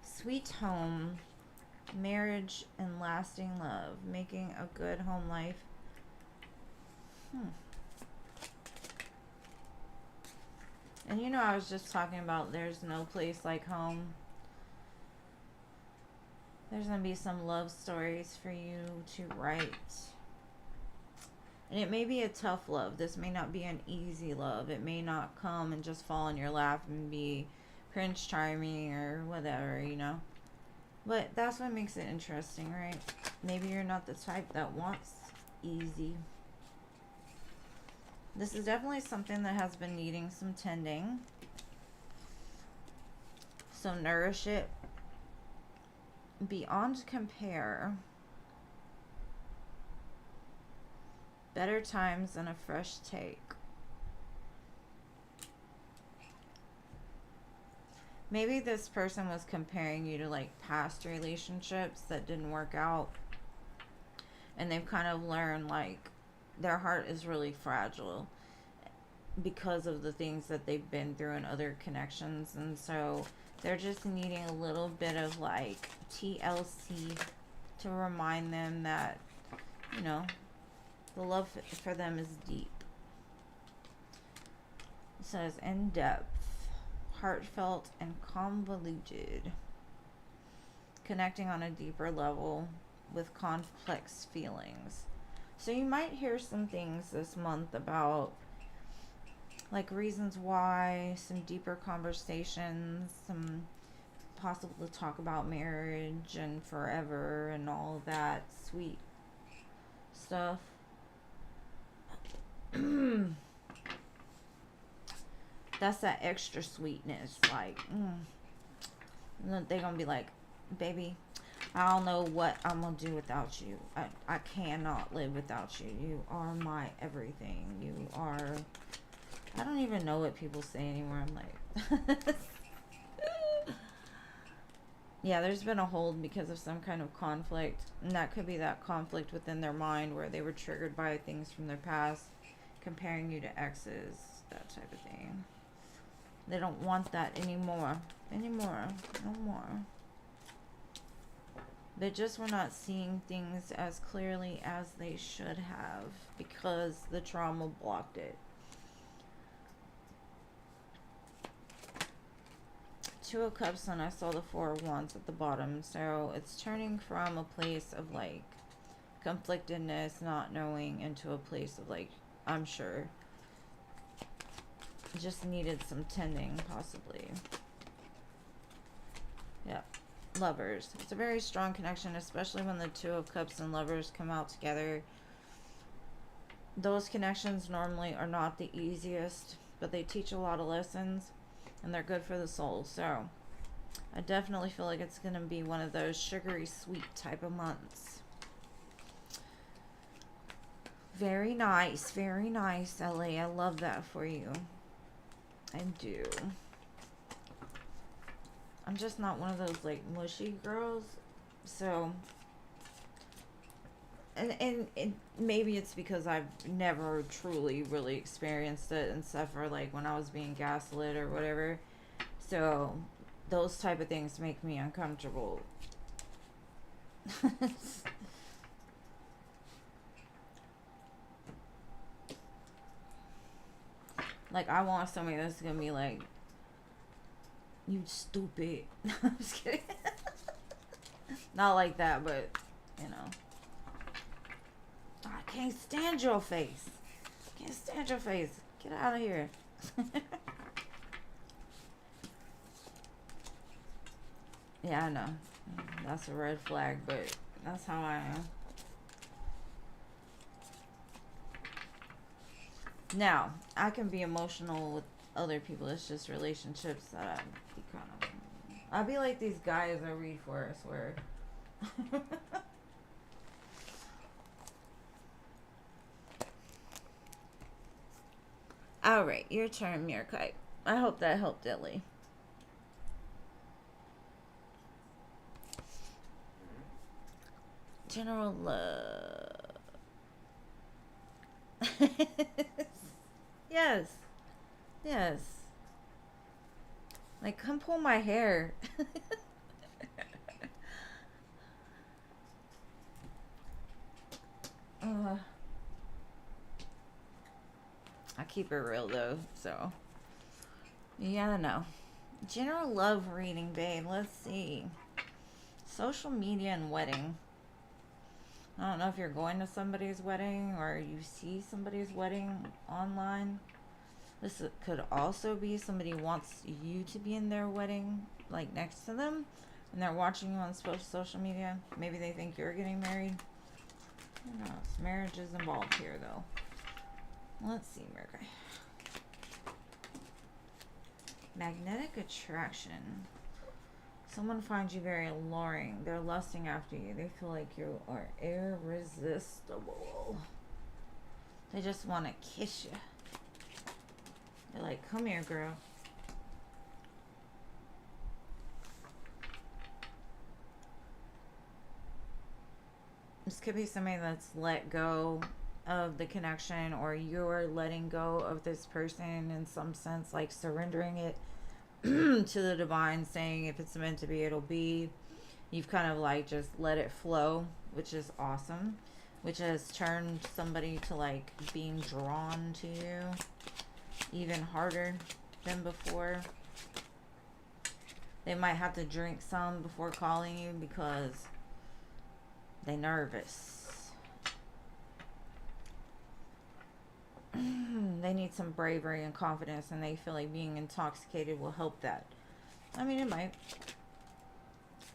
Sweet home, marriage, and lasting love. Making a good home life. And you know, I was just talking about there's no place like home. There's going to be some love stories for you to write. And it may be a tough love. This may not be an easy love. It may not come and just fall in your lap and be Prince Charming or whatever, you know. But that's what makes it interesting, right? Maybe you're not the type that wants easy. This is definitely something that has been needing some tending. So nourish it. Beyond compare. Better times and a fresh take. Maybe this person was comparing you to like past relationships that didn't work out. And they've kind of learned like their heart is really fragile because of the things that they've been through in other connections. And so they're just needing a little bit of like TLC to remind them that, you know, the love for them is deep. It says in depth, heartfelt, and convoluted. Connecting on a deeper level with complex feelings. So you might hear some things this month about like reasons why, some deeper conversations, some possible to talk about marriage and forever and all of that sweet stuff. That's that extra sweetness, like they're gonna be like, baby, I don't know what I'm gonna do without you. I cannot live without you. You are my everything. You are, I don't even know what people say anymore. I'm like yeah, there's been a hold because of some kind of conflict, and that could be that conflict within their mind where they were triggered by things from their past, comparing you to exes, that type of thing. They don't want that anymore. No more. They just were not seeing things as clearly as they should have because the trauma blocked it. Two of Cups, and I saw the Four of Wands at the bottom. So it's turning from a place of like conflictedness, not knowing, into a place of like, I'm sure. Just needed some tending, possibly. Yeah. Lovers. It's a very strong connection, especially when the Two of Cups and Lovers come out together. Those connections normally are not the easiest, but they teach a lot of lessons, and they're good for the soul. So I definitely feel like it's going to be one of those sugary sweet type of months. Very nice, LA. I love that for you. I do. I'm just not one of those like mushy girls. So and maybe it's because I've never truly really experienced it and suffer like when I was being gaslit or whatever. So those type of things make me uncomfortable. Like, I want somebody that's gonna be like, you stupid. I'm just kidding. Not like that, but, you know. I can't stand your face. Can't stand your face. Get out of here. Yeah, I know. That's a red flag, but that's how I am. Now, I can be emotional with other people. It's just relationships that I'd be kind of... I'll be like these guys I read for, I swear. Alright, your turn, Meerkite. I hope that helped, Ellie. General love. Yes. Yes. Like, come pull my hair. I keep it real though, so. Yeah, I know. General love reading, babe. Let's see. Social media and wedding. I don't know if you're going to somebody's wedding or you see somebody's wedding online. This could also be somebody wants you to be in their wedding, like next to them, and they're watching you on social media. Maybe they think you're getting married. Who knows? Marriage is involved here, though. Let's see, Mercury. Magnetic attraction. Someone finds you very alluring. They're lusting after you. They feel like you are irresistible. They just want to kiss you. They're like, come here, girl. This could be somebody that's let go of the connection, or you're letting go of this person in some sense, like surrendering it to the divine, saying if it's meant to be, it'll be. You've kind of like just let it flow, which is awesome, which has turned somebody to like being drawn to you even harder than before. They might have to drink some before calling you because they're nervous. They need some bravery and confidence, and they feel like being intoxicated will help that. I mean, it might.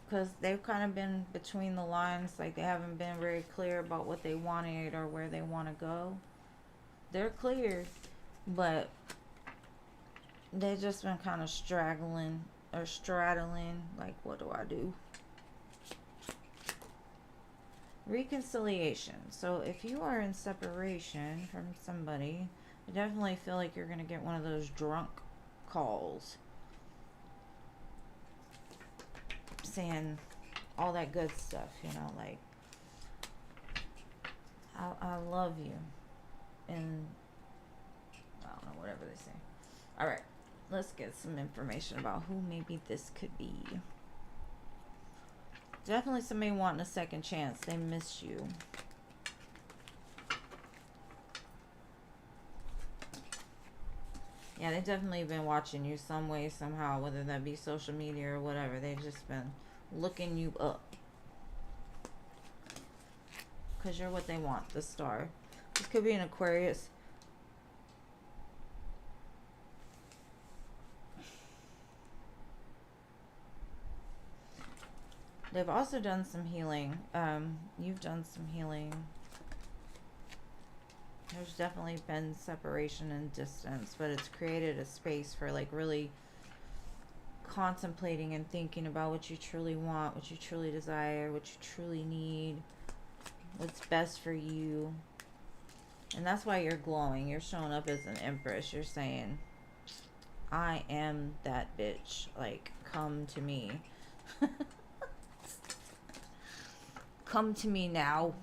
Because they've kind of been between the lines, like they haven't been very clear about what they wanted or where they want to go. They're clear, but they've just been kind of straddling, like, what do I do? Reconciliation. So if you are in separation from somebody, I definitely feel like you're going to get one of those drunk calls saying all that good stuff, you know, like, I love you, and I don't know, whatever they say. All right. Let's get some information about who maybe this could be. Definitely somebody wanting a second chance. They miss you. Yeah, they definitely been watching you some way, somehow, whether that be social media or whatever. They've just been looking you up. Because you're what they want, the star. This could be an Aquarius. They've also done some healing. You've done some healing. There's definitely been separation and distance, but it's created a space for like really contemplating and thinking about what you truly want, what you truly desire, what you truly need, what's best for you. And that's why you're glowing. You're showing up as an empress. You're saying, I am that bitch. Like, come to me. Come to me now.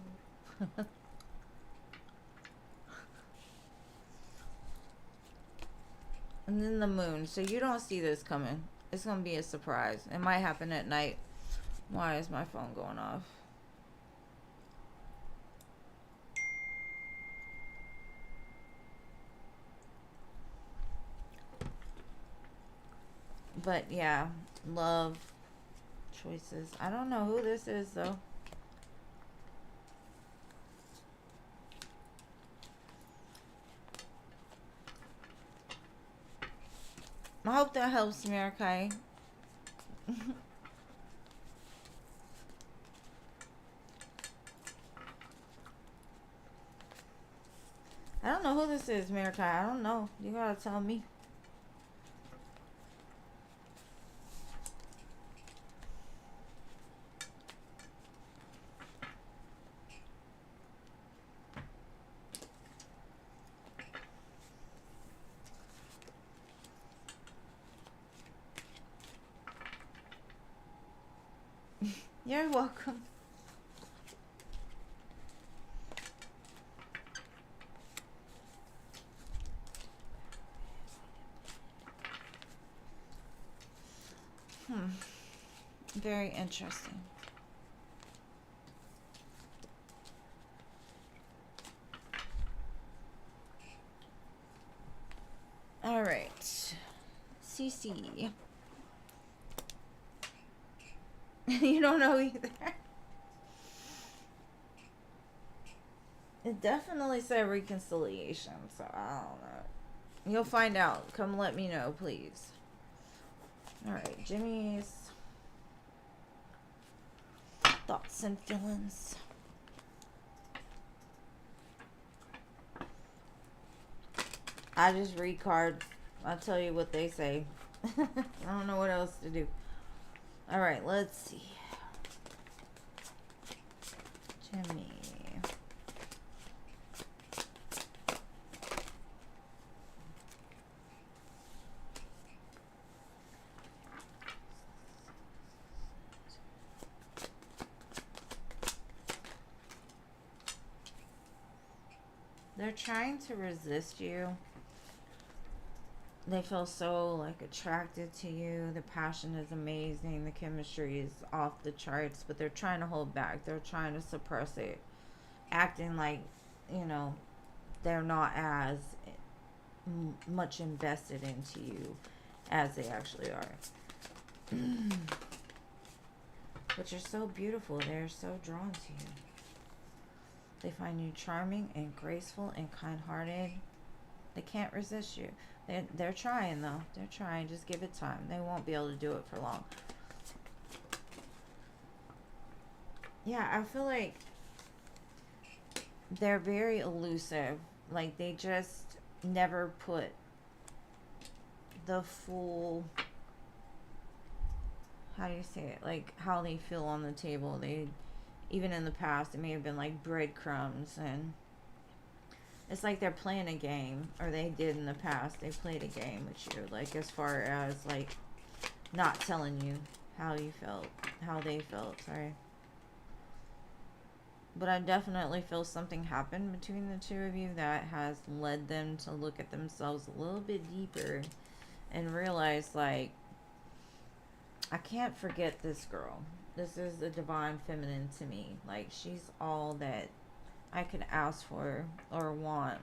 And then the moon. So you don't see this coming. It's going to be a surprise. It might happen at night. Why is my phone going off? But yeah, love, choices. I don't know who this is though. I hope that helps, Mirakai. I don't know who this is, Mirakai. I don't know. You gotta tell me. You're welcome. Very interesting. All right. CC. You don't know either. It definitely said reconciliation, so I don't know. You'll find out. Come let me know, please. Alright, Jimmy's thoughts and feelings. I just read cards. I'll tell you what they say. I don't know what else to do. Alright, let's see. Jimmy. They're trying to resist you. They feel so like attracted to you. The passion is amazing. The chemistry is off the charts, but they're trying to hold back. They're trying to suppress it, acting like, you know, they're not as much invested into you as they actually are. But you're so beautiful. They're so drawn to you. They find you charming and graceful and kind-hearted. They can't resist you. They're trying, though. They're trying. Just give it time. They won't be able to do it for long. Yeah, I feel like they're very elusive. Like, they just never put the full... How do you say it? Like, how they feel on the table. They... Even in the past, it may have been like breadcrumbs, and it's like they're playing a game, or they did in the past. They played a game with you, like as far as like not telling you how you felt, how they felt. Sorry, but I definitely feel something happened between the two of you that has led them to look at themselves a little bit deeper and realize, like, I can't forget this girl. This is the divine feminine to me. Like, she's all that I could ask for or want.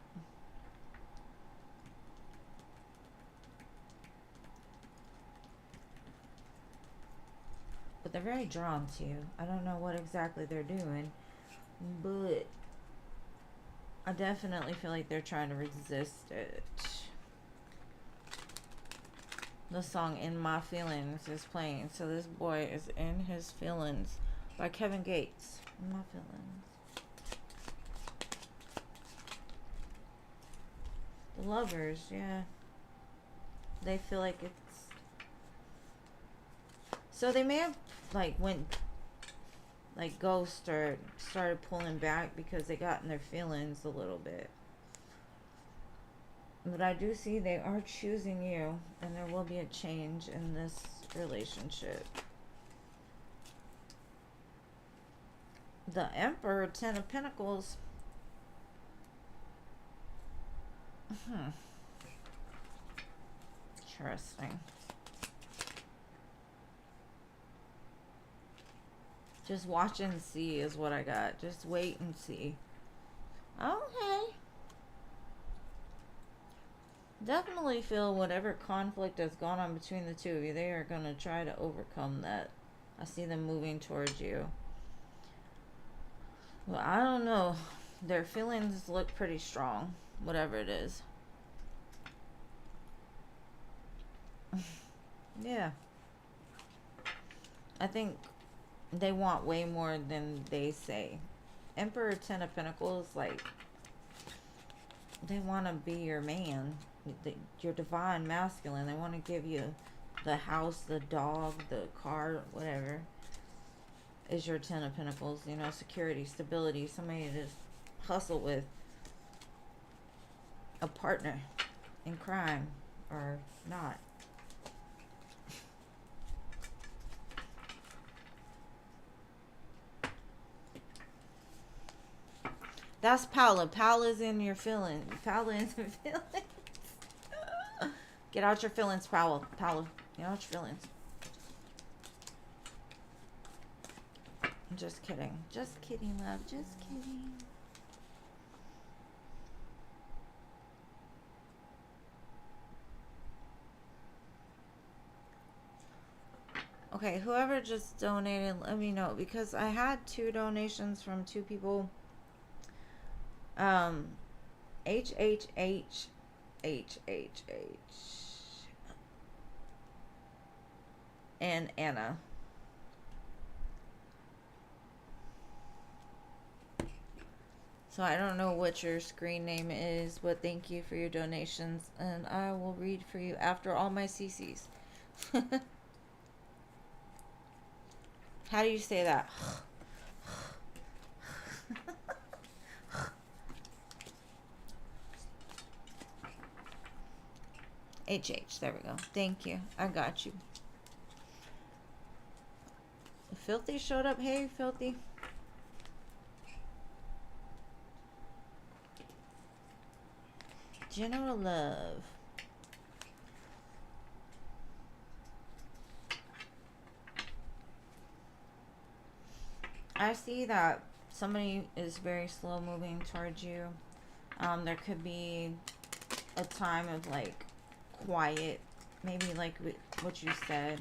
But they're very drawn to you. I don't know what exactly they're doing, but I definitely feel like they're trying to resist it. The song In My Feelings is playing. So this boy is in his feelings by Kevin Gates. In My Feelings. The Lovers, yeah. They feel like it's... So they may have, like, went, like, ghost or started pulling back because they got in their feelings a little bit. But I do see they are choosing you, and there will be a change in this relationship. The Emperor, Ten of Pentacles. Interesting. Just watch and see is what I got. Just wait and see. Okay. Definitely feel whatever conflict has gone on between the two of you, they are going to try to overcome that. I see them moving towards you. Well, I don't know. Their feelings look pretty strong, whatever it is. Yeah. I think they want way more than they say. Emperor, Ten of Pentacles, like, they want to be your man. Your divine masculine. They want to give you the house, the dog, the car, whatever is your Ten of Pentacles. You know, security, stability, somebody to just hustle with. A partner in crime or not. That's Paula. Paula's in your feelings. Paula is in feelings. Get out your feelings, Paula. Paula, get out your feelings. I'm just kidding. Just kidding, love. Just kidding. Okay, whoever just donated, let me know. Because I had 2 donations from 2 people. HHH. And Anna. So I don't know what your screen name is, but thank you for your donations. And I will read for you after all my CCs. How do you say that? HH, there we go. Thank you. I got you. Filthy showed up. Hey, Filthy. General love. I see that somebody is very slow moving towards you. There could be a time of, like, quiet. Maybe like what you said.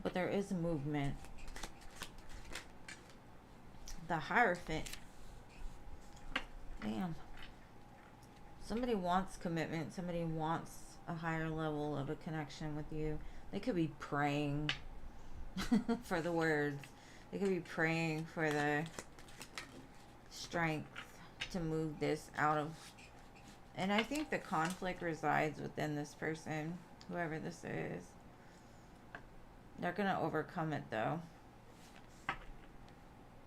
But there is movement. The Hierophant. Damn. Somebody wants commitment. Somebody wants a higher level of a connection with you. They could be praying for the words. They could be praying for the strength to move this out of... And I think the conflict resides within this person, whoever this is. They're going to overcome it, though.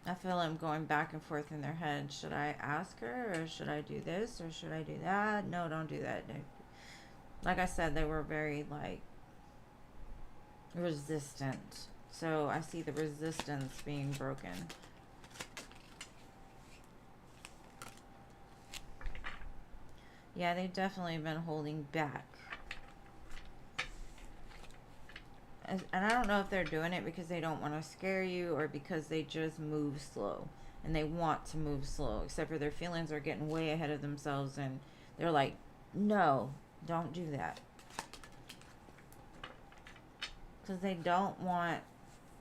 I feel I'm going back and forth in their head. Should I ask her, or should I do this, or should I do that? No, don't do that. Like I said, they were very, like, resistant. So I see the resistance being broken. Yeah, they've definitely been holding back. And I don't know if they're doing it because they don't want to scare you or because they just move slow and they want to move slow, except for their feelings are getting way ahead of themselves and they're like, no, don't do that. Because they don't want,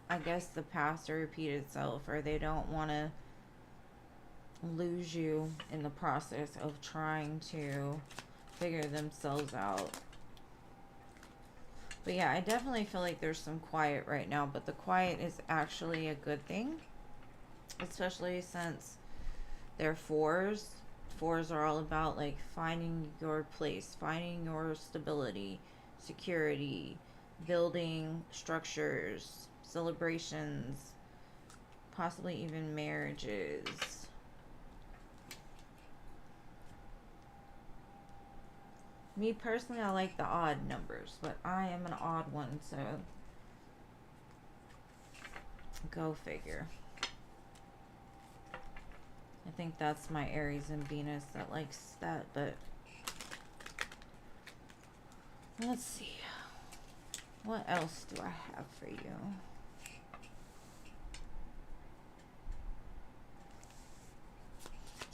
I guess, the past to repeat itself, or they don't want to lose you in the process of trying to figure themselves out. But yeah, I definitely feel like there's some quiet right now, but the quiet is actually a good thing, especially since they're fours. Fours are all about like finding your place, finding your stability, security, building structures, celebrations, possibly even marriages. Me personally, I like the odd numbers, but I am an odd one, so go figure. I think that's my Aries and Venus that likes that, but let's see. What else do I have for you?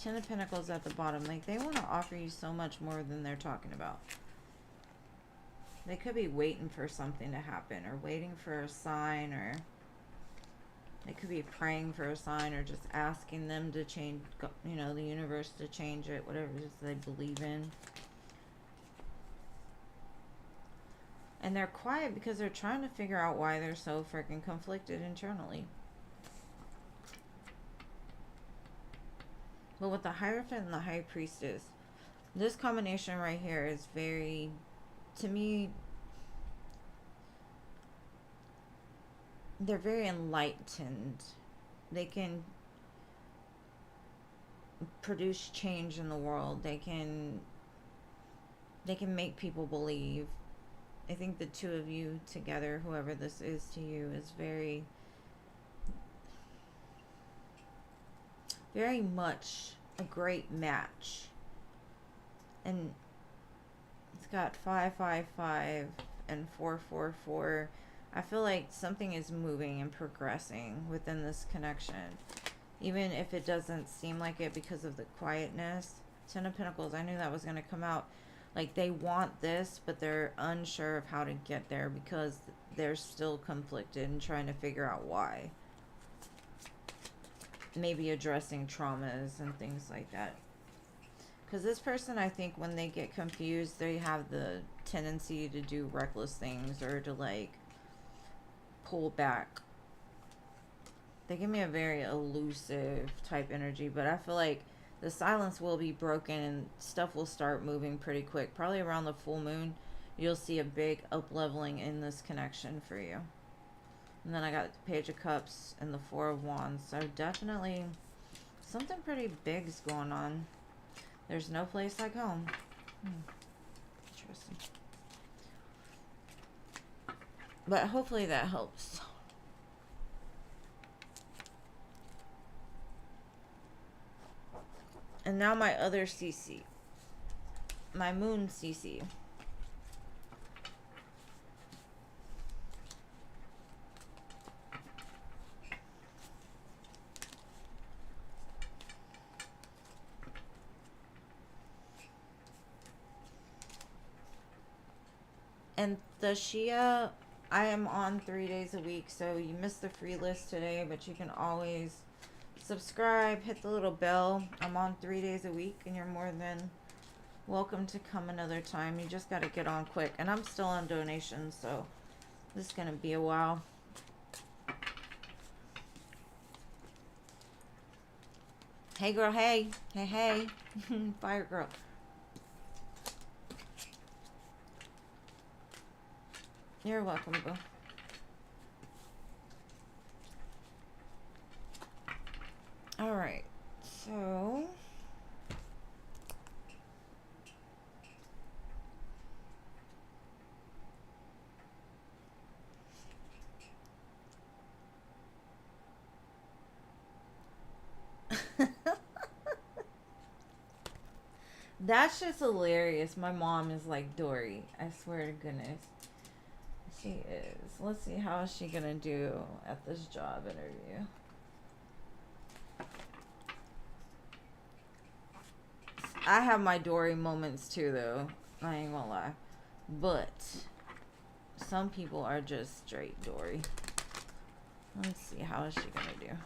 Ten of Pentacles at the bottom. Like, they want to offer you so much more than they're talking about. They could be waiting for something to happen, or waiting for a sign, or they could be praying for a sign, or just asking them to change, you know, the universe to change it, whatever it is they believe in. And they're quiet because they're trying to figure out why they're so freaking conflicted internally. But with the Hierophant and the High Priestess, this combination right here is very, to me, they're very enlightened. They can produce change in the world. They can make people believe. I think the two of you together, whoever this is to you, is very, very much a great match. And it's got 555 and 444. I feel like something is moving and progressing within this connection, even if it doesn't seem like it because of the quietness. Ten of Pentacles, I knew that was going to come out. Like, they want this, but they're unsure of how to get there because they're still conflicted and trying to figure out why. Maybe addressing traumas and things like that. Because this person, I think, when they get confused, they have the tendency to do reckless things or to, like, pull back. They give me a very elusive type energy, but I feel like the silence will be broken and stuff will start moving pretty quick. Probably around the full moon, you'll see a big up-leveling in this connection for you. And then I got the Page of Cups and the Four of Wands. So definitely something pretty big's going on. There's no place like home. Interesting. But hopefully that helps. And now my other CC. My moon CC. And the Shia, I am on 3 days a week, so you missed the free list today, but you can always subscribe, hit the little bell. I'm on 3 days a week, and you're more than welcome to come another time. You just got to get on quick. And I'm still on donations, so this is going to be a while. Hey, girl, hey. Hey, hey. Fire girl. You're welcome, boo. All right, so That's just hilarious. My mom is like Dory. I swear to goodness. She is. Let's see, how is she gonna do at this job interview? I have my Dory moments too, though. I ain't gonna lie. But some people are just straight Dory. Let's see, how is she gonna do?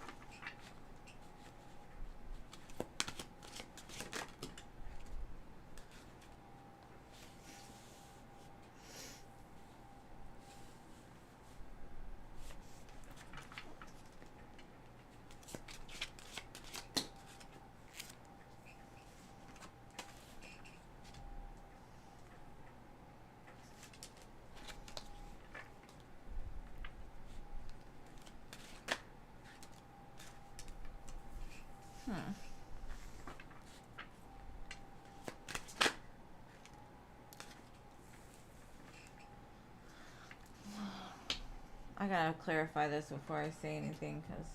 I gotta clarify this before I say anything because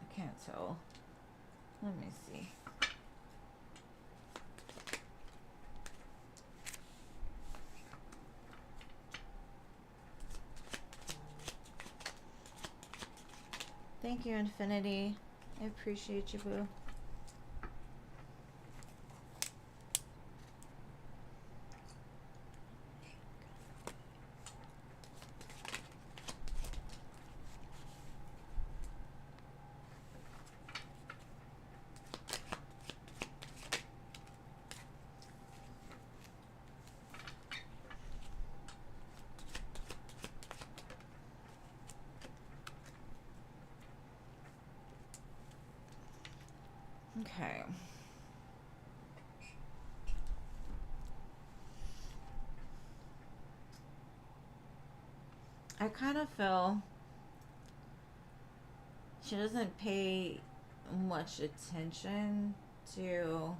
I can't tell. Let me see. Thank you, Infinity. I appreciate you, boo. Okay. I kind of feel she doesn't pay much attention to,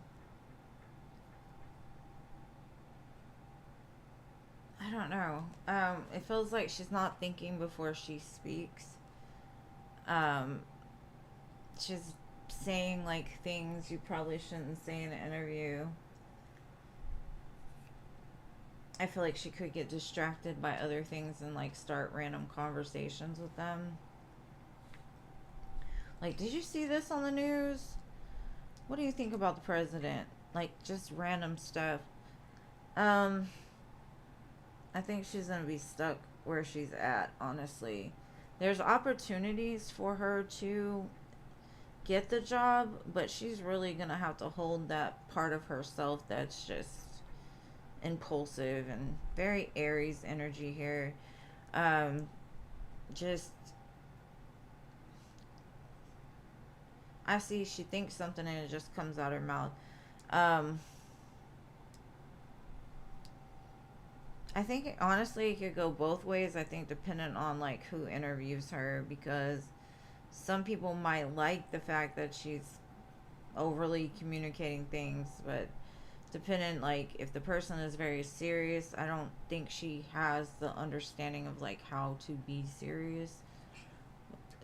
I don't know. It feels like she's not thinking before she speaks. She's saying like things you probably shouldn't say in an interview. I feel like she could get distracted by other things and like start random conversations with them. Like, did you see this on the news? What do you think about the president? Like, just random stuff. I think she's gonna be stuck where she's at, honestly. There's opportunities for her to get the job, but she's really gonna have to hold that part of herself that's just impulsive and very Aries energy here. Just, I see she thinks something and it just comes out her mouth. I think honestly it could go both ways. I think depending on like who interviews her, because some people might like the fact that she's overly communicating things, but depending, like, if the person is very serious, I don't think she has the understanding of like how to be serious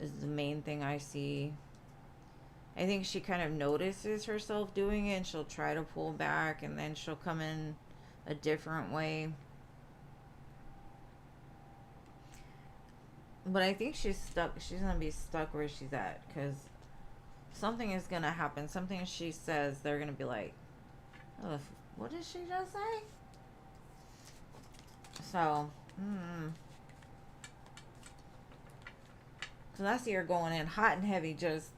is the main thing I see. I think she kind of notices herself doing it and she'll try to pull back and then she'll come in a different way. But I think she's stuck. She's going to be stuck where she's at because something is going to happen. Something she says, they're going to be like, oh, what did she just say? So, So I see her going in hot and heavy, just,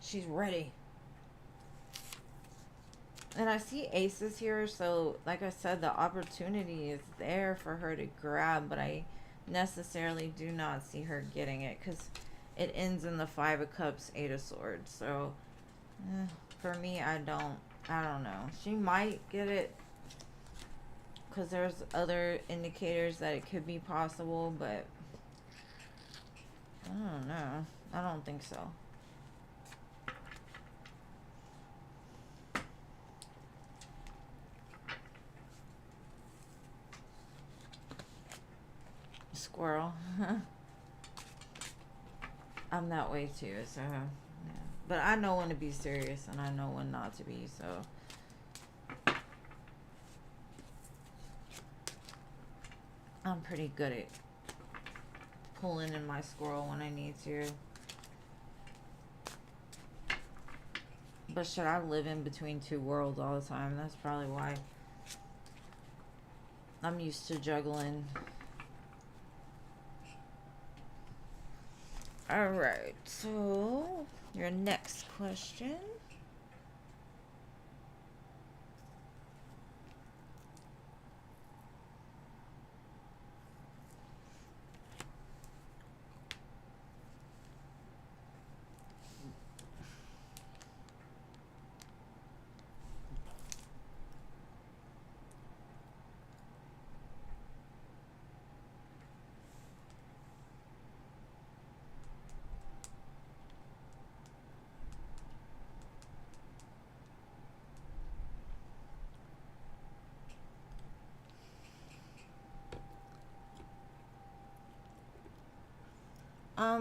she's ready. And I see aces here, so like I said, the opportunity is there for her to grab, but I necessarily do not see her getting it because it ends in the 5 of Cups, 8 of Swords. So for me, I don't know. She might get it because there's other indicators that it could be possible, but I don't know. I don't think so. Squirrel. I'm that way too, so yeah. But I know when to be serious and I know when not to be, so I'm pretty good at pulling in my squirrel when I need to. But should I live in between two worlds all the time? That's probably why I'm used to juggling. Alright, so your next question.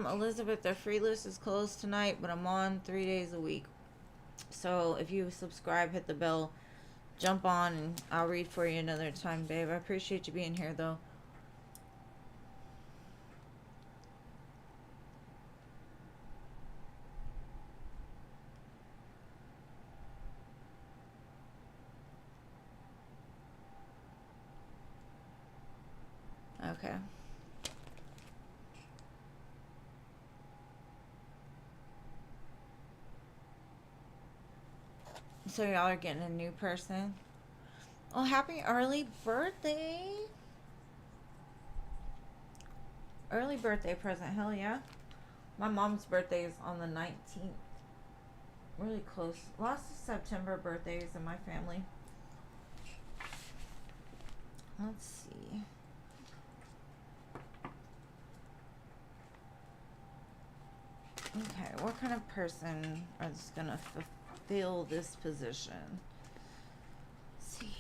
Elizabeth, the free list is closed tonight, but I'm on 3 days a week. So if you subscribe, hit the bell, jump on, and I'll read for you another time, babe. I appreciate you being here, though. Okay. So y'all are getting a new person. Oh, happy early birthday. Early birthday present. Hell yeah. My mom's birthday is on the 19th. Really close. Lots of September birthdays in my family. Let's see. Okay, what kind of person is going to fulfill this position? Let's see.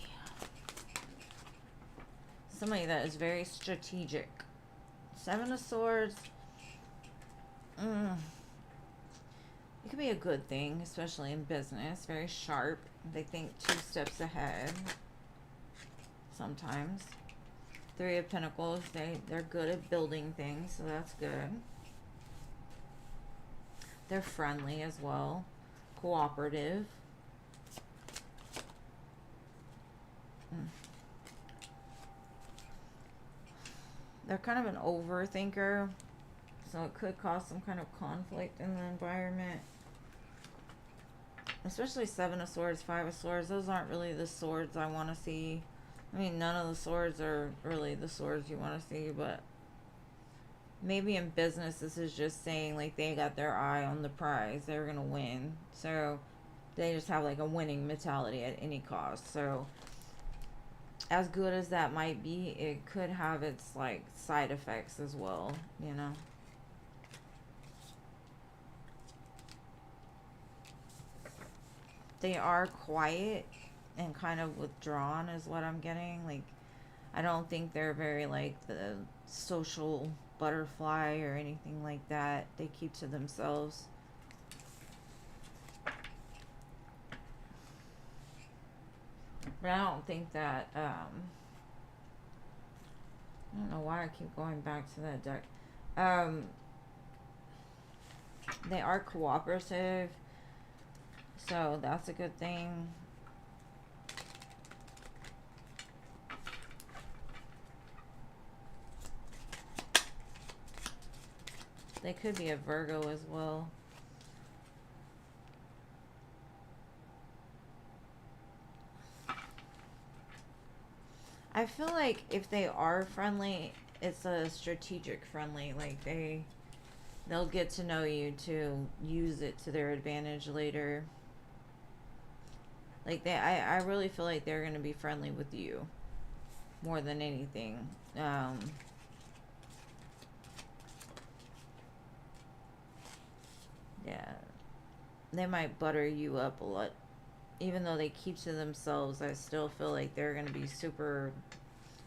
Somebody that is very strategic. Seven of Swords. It could be a good thing, especially in business. Very sharp. They think 2 steps ahead. Sometimes. Three of Pentacles. They're good at building things, so that's good. They're friendly as well. Cooperative. They're kind of an overthinker, so it could cause some kind of conflict in the environment. Especially Seven of Swords, Five of Swords. Those aren't really the swords I want to see. I mean, none of the swords are really the swords you want to see, but maybe in business this is just saying like they got their eye on the prize. They're going to win. So they just have like a winning mentality at any cost. So as good as that might be, it could have its like side effects as well, you know. They are quiet and kind of withdrawn is what I'm getting. Like, I don't think they're very like the social butterfly or anything like that. They keep to themselves. But I don't think that I don't know why I keep going back to that deck. They are cooperative, so that's a good thing. They could be a Virgo as well. I feel like if they are friendly, it's a strategic friendly. Like they'll get to know you to use it to their advantage later. Like I really feel like they're gonna be friendly with you more than anything. Yeah, they might butter you up a lot. Even though they keep to themselves, I still feel like they're gonna be super.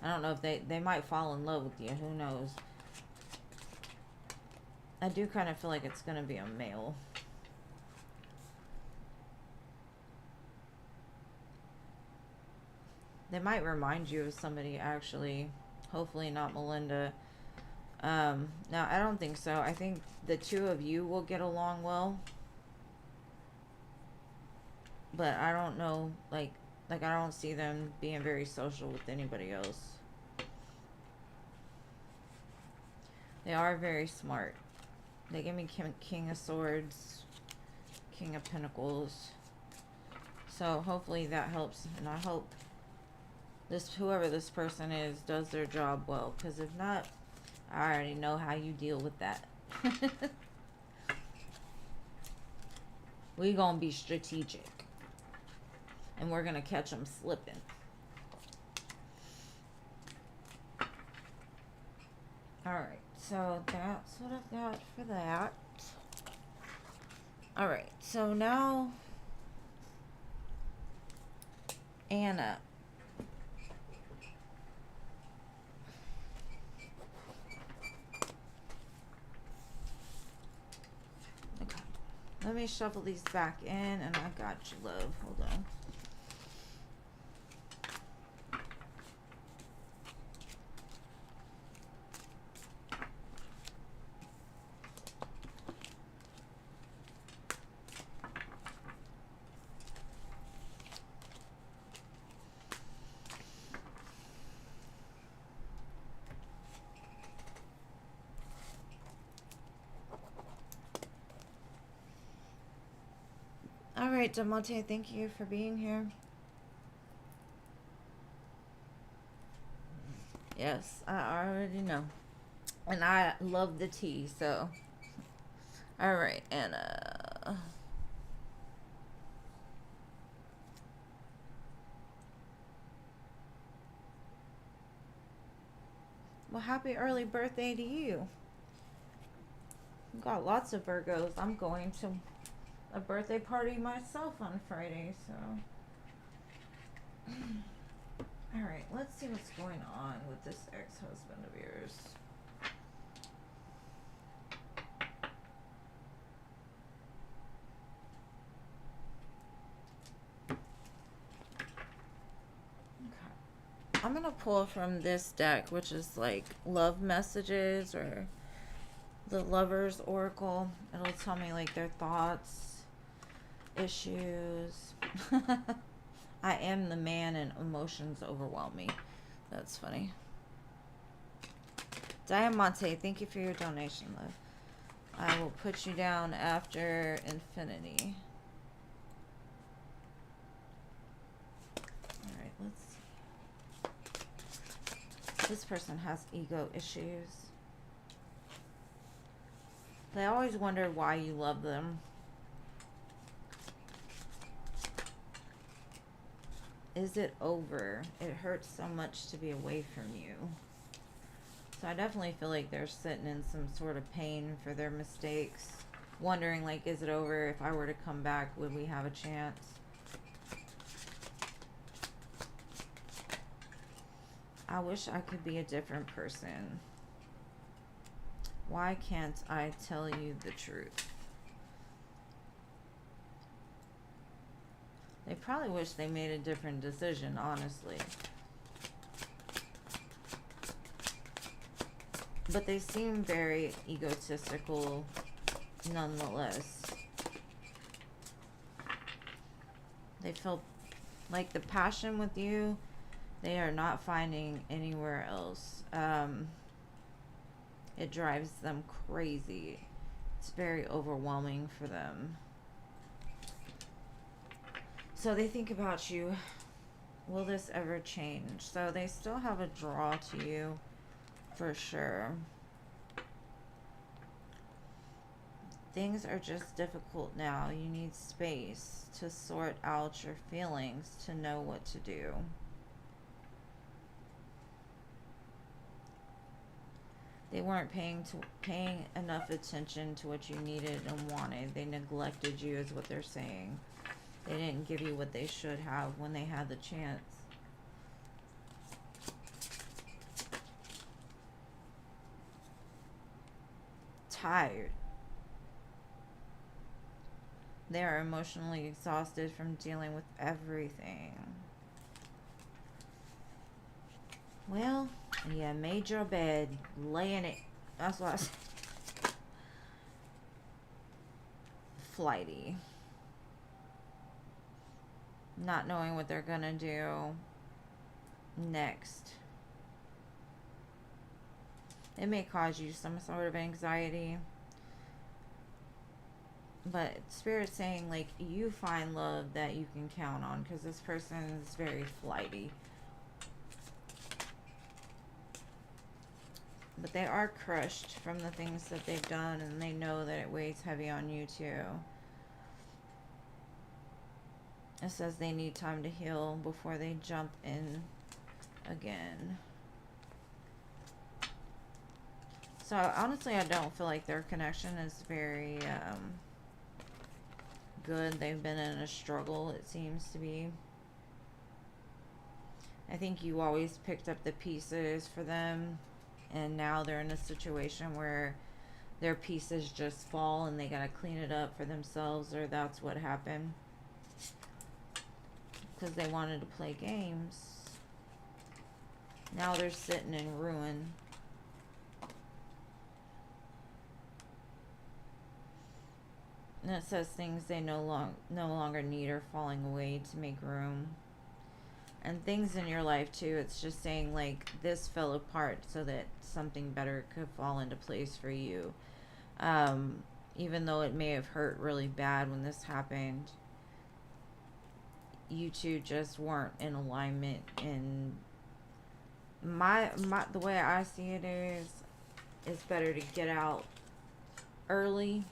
I don't know if they might fall in love with you. Who knows? I do kind of feel like it's gonna be a male. They might remind you of somebody, actually. Hopefully not Melinda. Now I don't think so. I think the two of you will get along well. But I don't know, like I don't see them being very social with anybody else. They are very smart. They give me King of Swords, King of Pentacles. So hopefully that helps, and I hope whoever this person is does their job well, because if not, I already know how you deal with that. We gonna be strategic, and we're gonna catch them slipping. Alright, so that's what I've got for that. Alright, so now Anna. Okay, let me shuffle these back in, and I got you, love. Hold on. Alright, Demonte, thank you for being here. Yes, I already know. And I love the tea, so. Alright, Anna. Well, happy early birthday to you. We've got lots of Virgos. I'm going to a birthday party myself on Friday, so. Alright, let's see what's going on with this ex-husband of yours. Okay. I'm going to pull from this deck, which is like love messages or the Lover's Oracle. It'll tell me like their thoughts, issues. I am the man and emotions overwhelm me. That's funny. Diamante, thank you for your donation, love. I will put you down after infinity. Alright, let's see. This person has ego issues. They always wonder why you love them. Is it over? It hurts so much to be away from you. So I definitely feel like they're sitting in some sort of pain for their mistakes. Wondering, like, is it over? If I were to come back, would we have a chance? I wish I could be a different person. Why can't I tell you the truth? They probably wish they made a different decision, honestly. But they seem very egotistical nonetheless. They feel like the passion with you, they are not finding anywhere else. It drives them crazy. It's very overwhelming for them. So they think about you. Will this ever change? So they still have a draw to you, for sure. Things are just difficult now. You need space to sort out your feelings, to know what to do. They weren't paying enough attention to what you needed and wanted. They neglected you, is what they're saying. They didn't give you what they should have when they had the chance. Tired. They are emotionally exhausted from dealing with everything. Well, Yeah, made your bed, lay in it. That's what I said. Flighty. Not knowing what they're gonna do next. It may cause you some sort of anxiety. But Spirit's saying, like, you find love that you can count on, because this person is very flighty. But they are crushed from the things that they've done, and they know that it weighs heavy on you too. It says they need time to heal before they jump in again. So honestly, I don't feel like their connection is very good. They've been in a struggle, it seems to be. I think you always picked up the pieces for them, and now they're in a situation where their pieces just fall and they gotta clean it up for themselves, or that's what happened. Because they wanted to play games. Now they're sitting in ruin. And it says things they no longer need are falling away to make room. And things in your life too, it's just saying like this fell apart so that something better could fall into place for you. Even though it may have hurt really bad when this happened, you two just weren't in alignment. And the way I see it is, it's better to get out early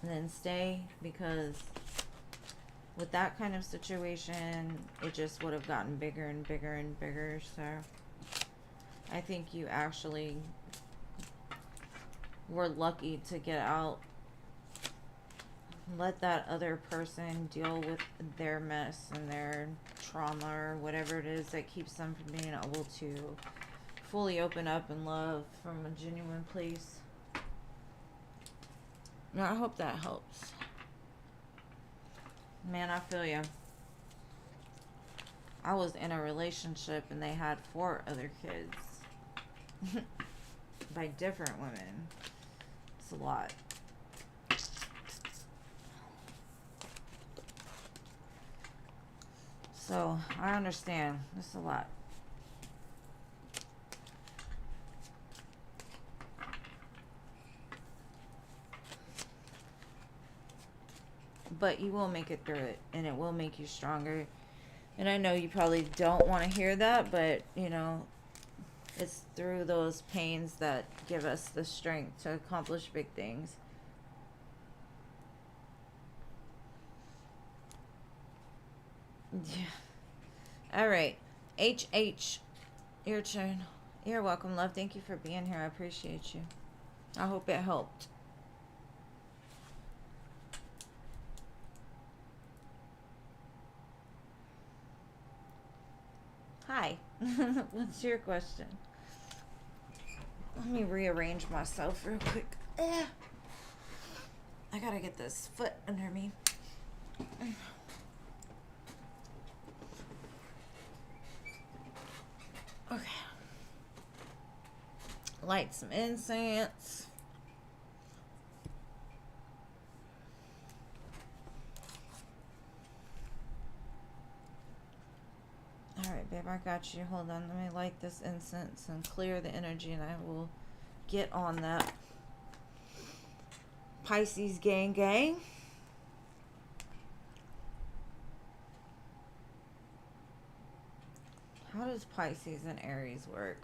and then stay, because with that kind of situation, it just would have gotten bigger and bigger and bigger. So I think you actually were lucky to get out. Let that other person deal with their mess and their trauma or whatever it is that keeps them from being able to fully open up and love from a genuine place. Now, I hope that helps. Man, I feel you. I was in a relationship and they had 4 other kids by different women. It's a lot. So, I understand. It's a lot. But you will make it through it, and it will make you stronger. And I know you probably don't want to hear that, but, you know, it's through those pains that give us the strength to accomplish big things. Yeah. All right. HH, your turn. You're welcome, love. Thank you for being here. I appreciate you. I hope it helped. Hi. What's your question? Let me rearrange myself real quick. I gotta get this foot under me. Okay. Light some incense. Alright, babe, I got you. Hold on. Let me light this incense and clear the energy, and I will get on that. Pisces gang gang. How does Pisces and Aries work?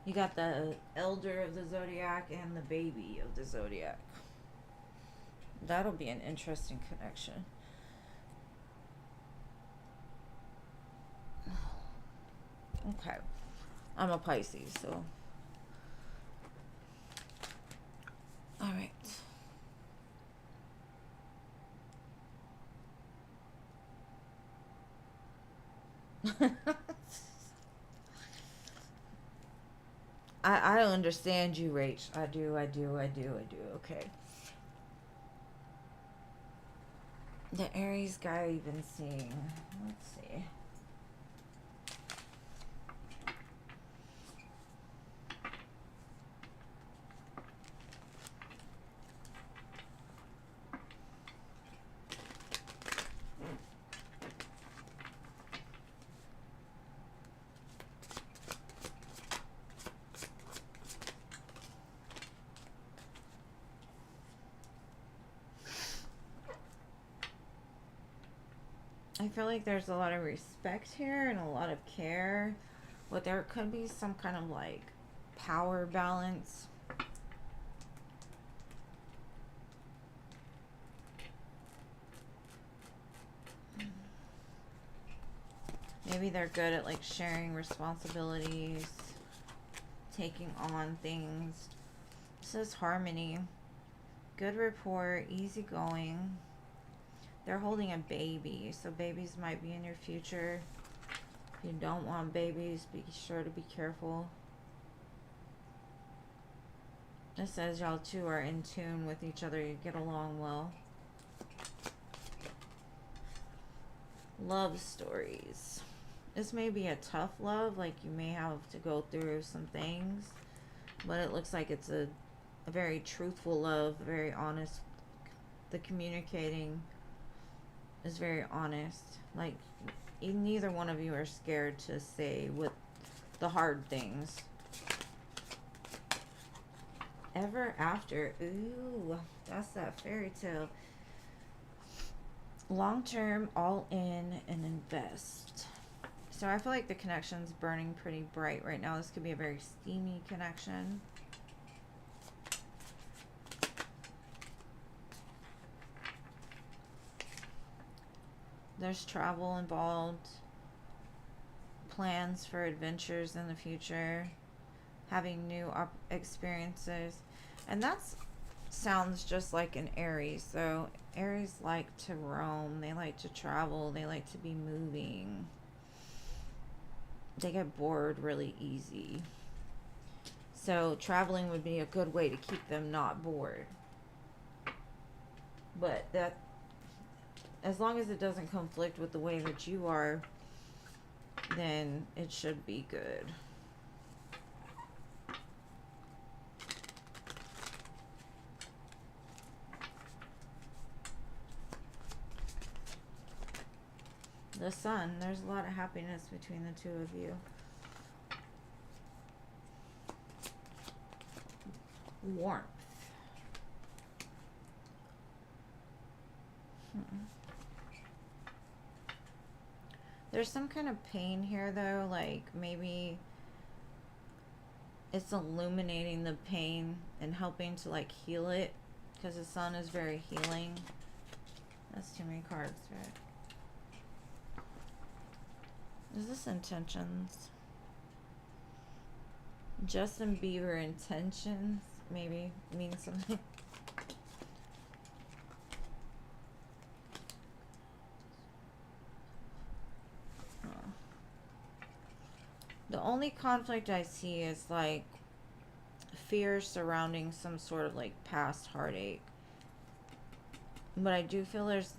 You got the elder of the zodiac and the baby of the zodiac. That'll be an interesting connection. Okay. I'm a Pisces, so. Alright. I understand you, Rach. I do. Okay. The Aries guy you've been seeing. Let's see. I feel like there's a lot of respect here and a lot of care, but there could be some kind of like power balance. Maybe they're good at like sharing responsibilities, taking on things. This is harmony. Good rapport, easygoing. They're holding a baby, so babies might be in your future. If you don't want babies, be sure to be careful. It says y'all two are in tune with each other. You get along well. Love stories. This may be a tough love, like you may have to go through some things, but it looks like it's a very truthful love, very honest. The communicating is very honest. Like, neither one of you are scared to say with the hard things. Ever after. Ooh, that's that fairy tale. Long term, all in, and invest. So I feel like the connection's burning pretty bright right now. This could be a very steamy connection. There's travel involved, plans for adventures in the future, having new experiences, and that sounds just like an Aries. So Aries like to roam, they like to travel, they like to be moving. They get bored really easy. So traveling would be a good way to keep them not bored. But that, as long as it doesn't conflict with the way that you are, then it should be good. The sun, there's a lot of happiness between the two of you. Warmth. There's some kind of pain here though, like maybe it's illuminating the pain and helping to like heal it, because the sun is very healing. That's too many cards, right? Is this intentions? Justin Bieber intentions maybe means something. The only conflict I see is like fear surrounding some sort of like past heartache. But I do feel there's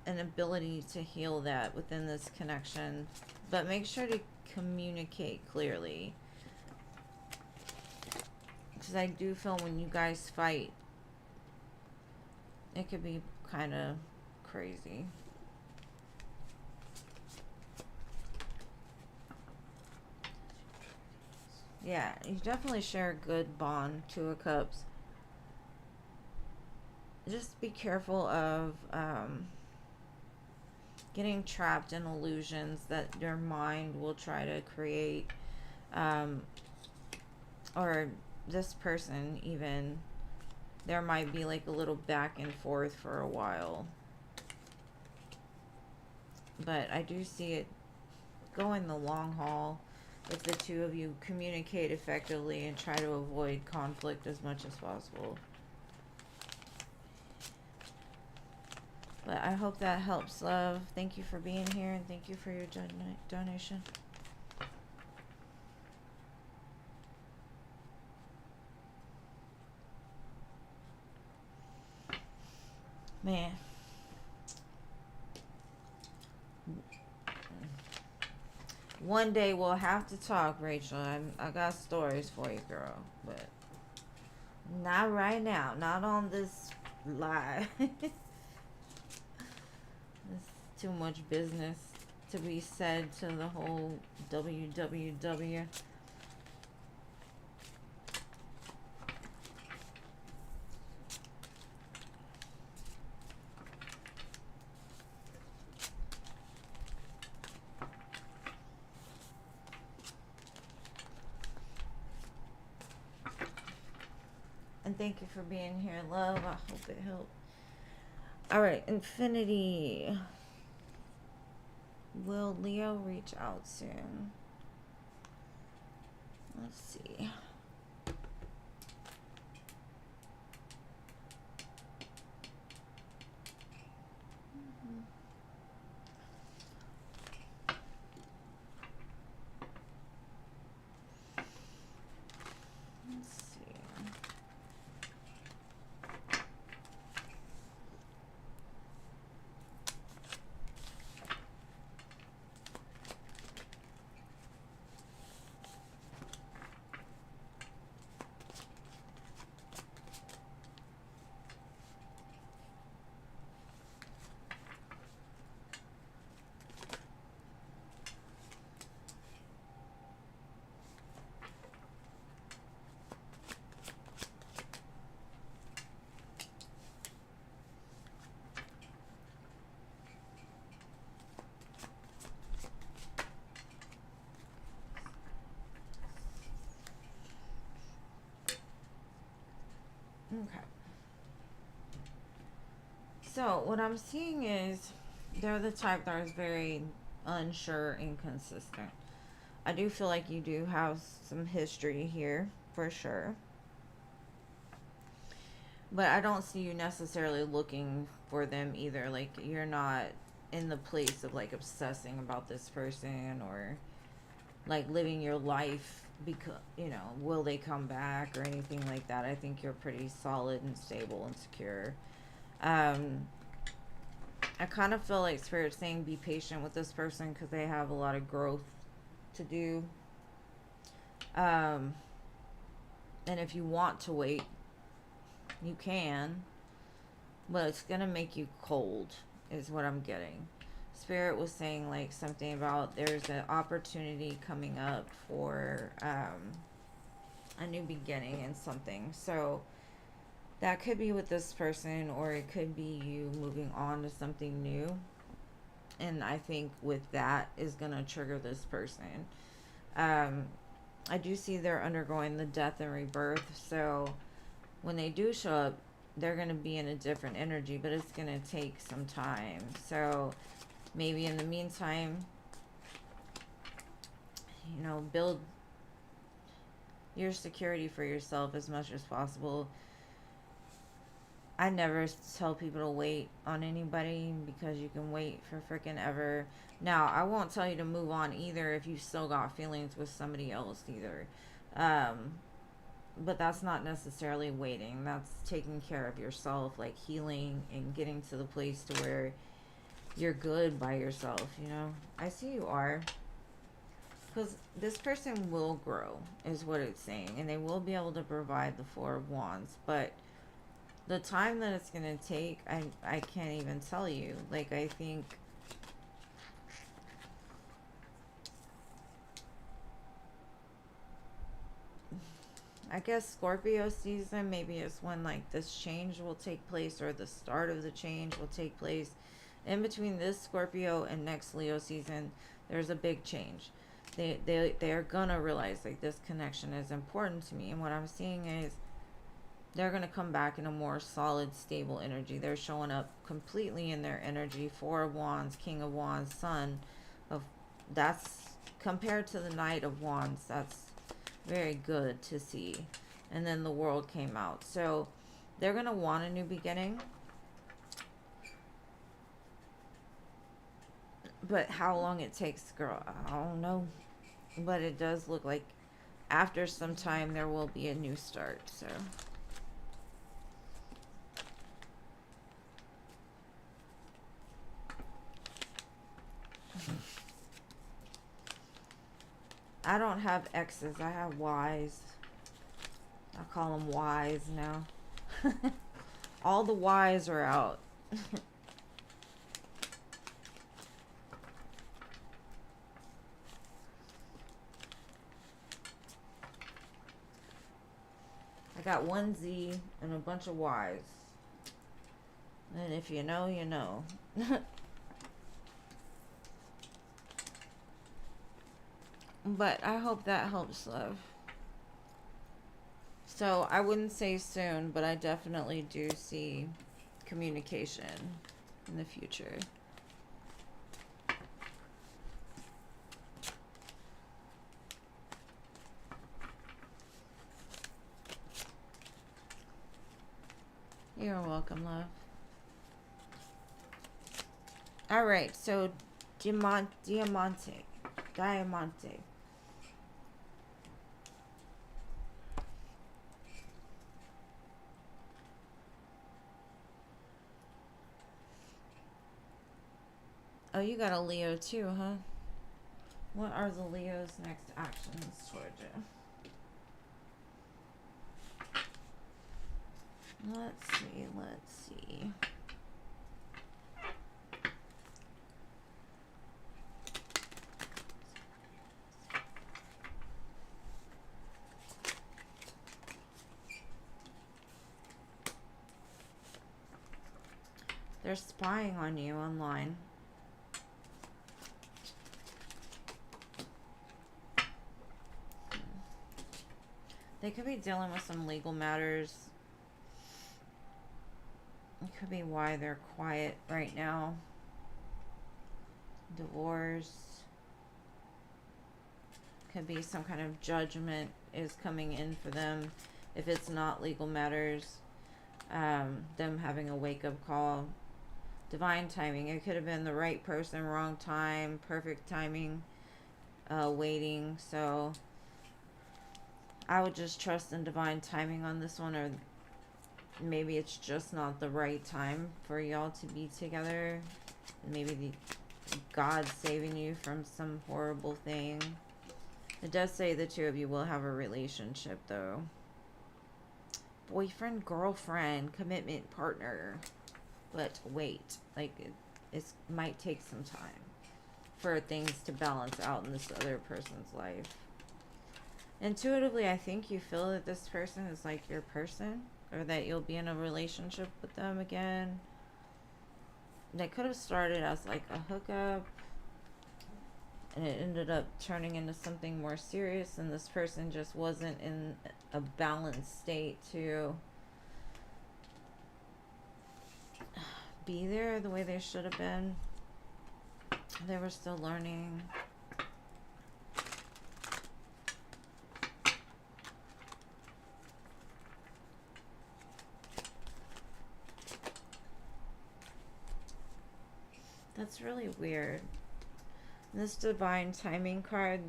an ability to heal that within this connection. But make sure to communicate clearly. Because I do feel when you guys fight, it could be kind of crazy. Yeah, you definitely share a good bond, Two of Cups. Just be careful of getting trapped in illusions that your mind will try to create. Or this person even, there might be like a little back and forth for a while. But I do see it going the long haul if the two of you communicate effectively and try to avoid conflict as much as possible. But I hope that helps, love. Thank you for being here, and thank you for your donation. Man. One day we'll have to talk, Rachel. I got stories for you, girl. But not right now. Not on this live. There's too much business to be said to the whole WWW. Thank you for being here, love. I hope it helped. Alright, Infinity. Will Leo reach out soon? Let's see. Let's see. Okay. So, what I'm seeing is they're the type that is very unsure, inconsistent. I do feel like you do have some history here, for sure. But I don't see you necessarily looking for them either. Like, you're not in the place of, like, obsessing about this person or, like, living your life because, you know, will they come back or anything like that. I think you're pretty solid and stable and secure. I kind of feel like Spirit's saying be patient with this person because they have a lot of growth to do. And if you want to wait, you can. But it's going to make you cold, is what I'm getting. Spirit was saying, like, something about there's an opportunity coming up for a new beginning in something. So that could be with this person, or it could be you moving on to something new. And I think with that is going to trigger this person. I do see they're undergoing the death and rebirth. So when they do show up, they're going to be in a different energy, but it's going to take some time. So maybe in the meantime, you know, build your security for yourself as much as possible. I never tell people to wait on anybody because you can wait for freaking ever. Now, I won't tell you to move on either if you still got feelings with somebody else either. But that's not necessarily waiting. That's taking care of yourself, like healing and getting to the place to where you're good by yourself, you know? I see you are. Because this person will grow, is what it's saying. And they will be able to provide the Four of Wands. But the time that it's going to take, I can't even tell you. Like, I think... I guess Scorpio season maybe is when, like, this change will take place, or the start of the change will take place. In between this Scorpio and next Leo season, there's a big change. They are gonna realize, like, this connection is important to me. And what I'm seeing is they're gonna come back in a more solid, stable energy. They're showing up completely in their energy. Four of Wands, King of Wands, Sun of... That's compared to the Knight of Wands. That's very good to see. And then the World came out. So they're going to want a new beginning. But how long it takes, girl, I don't know. But it does look like after some time there will be a new start. So I don't have X's. I have Y's. I call them Y's now. All the Y's are out. I got one Z and a bunch of Y's. And if you know, you know. But I hope that helps, love. So I wouldn't say soon, but I definitely do see communication in the future. You're welcome, love. All right, so Diamante. Oh, you got a Leo too, huh? What are the Leo's next actions toward you? Let's see. They're spying on you online. They could be dealing with some legal matters. It could be why they're quiet right now. Divorce. Could be some kind of judgment is coming in for them. If it's not legal matters, them having a wake-up call. Divine timing. It could have been the right person, wrong time, perfect timing, waiting. So I would just trust in divine timing on this one, or maybe it's just not the right time for y'all to be together. Maybe God's saving you from some horrible thing. It does say the two of you will have a relationship, though. Boyfriend, girlfriend, commitment, partner. But wait, like it might take some time for things to balance out in this other person's life. Intuitively, I think you feel that this person is like your person, or that you'll be in a relationship with them again. That could have started as like a hookup, and it ended up turning into something more serious, and this person just wasn't in a balanced state to be there the way they should have been. They were still learning. That's really weird. This divine timing card,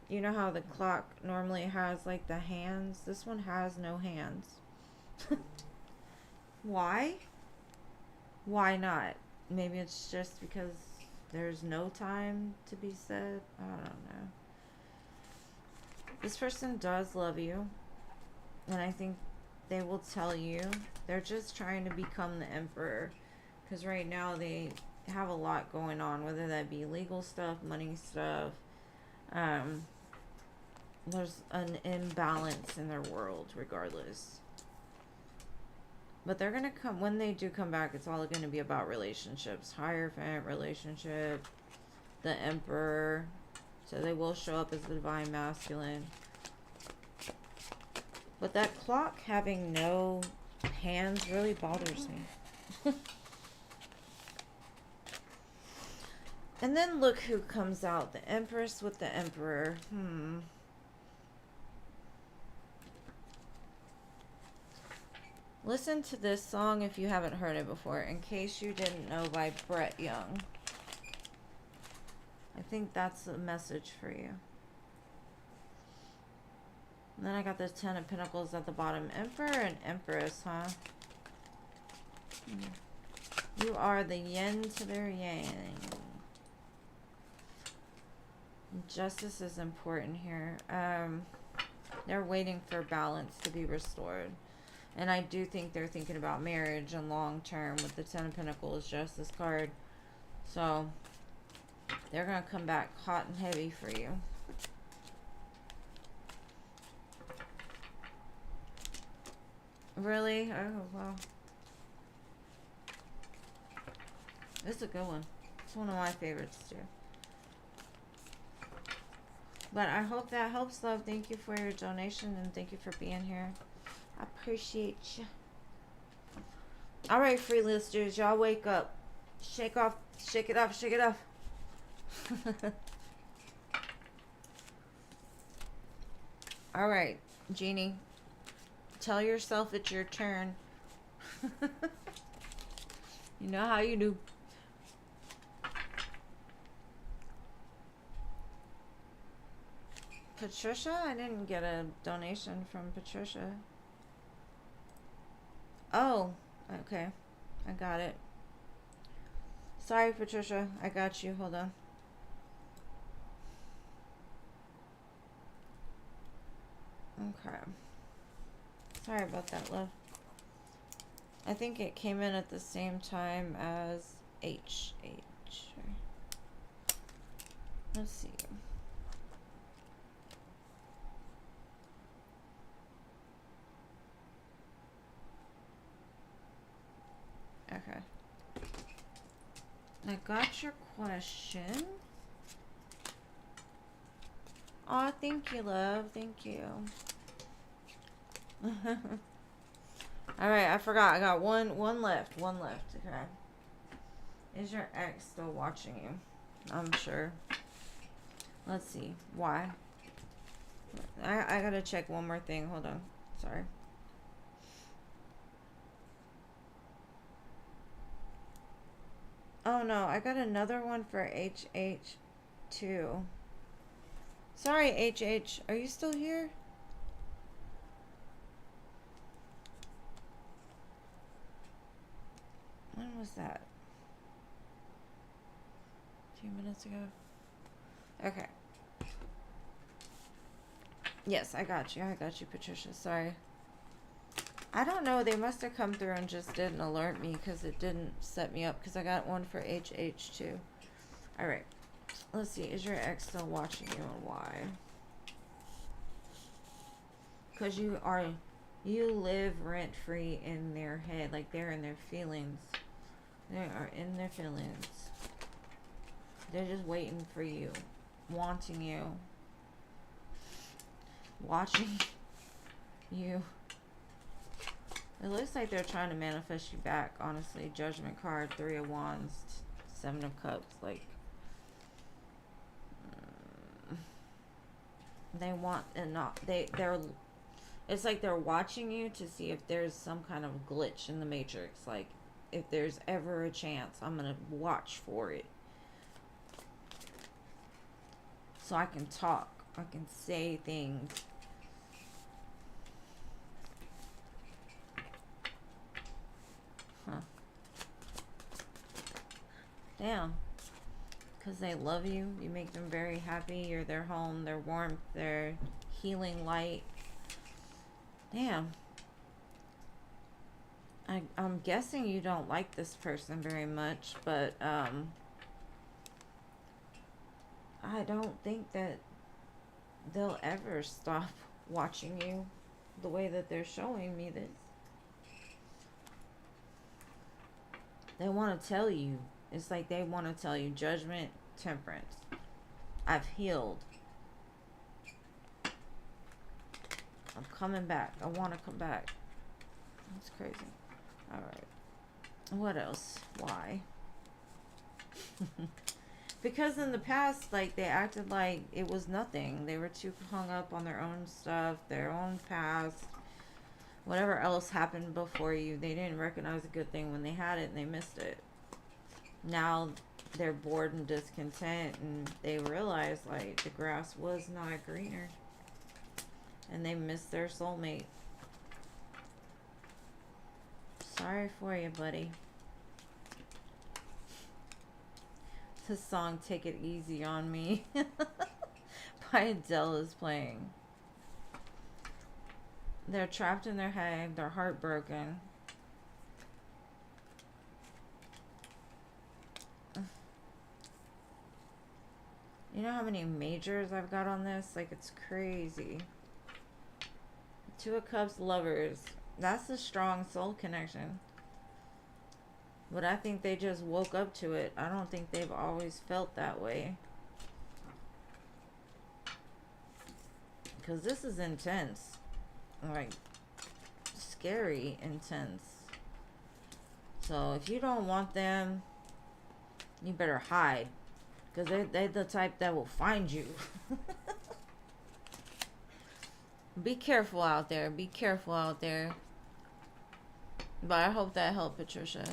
you know how the clock normally has like the hands? This one has no hands. Why? Why not? Maybe it's just because there's no time to be said. I don't know. This person does love you, and I think they will tell you. They're just trying to become the emperor, because right now they have a lot going on, whether that be legal stuff, money stuff. There's an imbalance in their world regardless. But they're going to come, when they do come back, it's all going to be about relationships. Hierophant relationship, the emperor. So they will show up as the divine masculine. But that clock having no hands really bothers me. And then look who comes out. The Empress with the Emperor. Listen to this song if you haven't heard it before, in case you didn't know, by Brett Young. I think that's a message for you. And then I got the Ten of Pentacles at the bottom. Emperor and Empress, huh? You are the yin to their yang. Justice is important here. They're waiting for balance to be restored. And I do think they're thinking about marriage and long term with the Ten of Pentacles Justice card. So they're going to come back hot and heavy for you. Really? Oh, wow. This is a good one. It's one of my favorites too. But I hope that helps, love. Thank you for your donation, and thank you for being here. I appreciate you. All right, free listers, y'all wake up. Shake off, shake it off, shake it off. All right, Jeannie, tell yourself it's your turn. You know how you do. Patricia? I didn't get a donation from Patricia. Oh, okay. I got it. Sorry, Patricia. I got you. Hold on. Okay. Sorry about that, love. I think it came in at the same time as H. Let's see. Okay. I got your question. Aw, thank you, love. Thank you. Alright, I forgot. I got one left. One left. Okay. Is your ex still watching you? I'm sure. Let's see. Why? I gotta check one more thing. Hold on. Sorry. Oh no, I got another one for HH too. Sorry, HH. Are you still here? When was that? A few minutes ago. Okay. Yes, I got you. I got you, Patricia. Sorry. I don't know. They must have come through and just didn't alert me because it didn't set me up because I got one for HH too. Alright. Let's see. Is your ex still watching you and why? Because you live rent free in their head. Like they're in their feelings. They are in their feelings. They're just waiting for you. Wanting you. Watching you. It looks like they're trying to manifest you back, honestly. Judgment card, 3 of Wands, 7 of Cups. Like, they want and not. They're. It's like they're watching you to see if there's some kind of glitch in the matrix. Like, if there's ever a chance, I'm gonna watch for it. So I can talk. I can say things. Huh. Damn. Because they love you. You make them very happy. You're their home, their warmth, their healing light. Damn. I'm guessing you don't like this person very much, but I don't think that they'll ever stop watching you the way that they're showing me this. They want to tell you. It's like they want to tell you. Judgment, Temperance. I've healed. I'm coming back. I want to come back. That's crazy. Alright. What else? Why? Because in the past, like, they acted like it was nothing. They were too hung up on their own stuff, their own past. Whatever else happened before you, they didn't recognize a good thing when they had it and they missed it. Now they're bored and discontent and they realize, like, the grass was not greener. And they missed their soulmate. Sorry for you, buddy. This song, Take It Easy on Me, by Adele is playing. They're trapped in their head. They're heartbroken. You know how many majors I've got on this? Like, it's crazy. 2 of Cups, Lovers. That's a strong soul connection. But I think they just woke up to it. I don't think they've always felt that way. Because this is intense. Like, scary, intense. So if you don't want them, you better hide. Because they're the type that will find you. Be careful out there. Be careful out there. But I hope that helped, Patricia.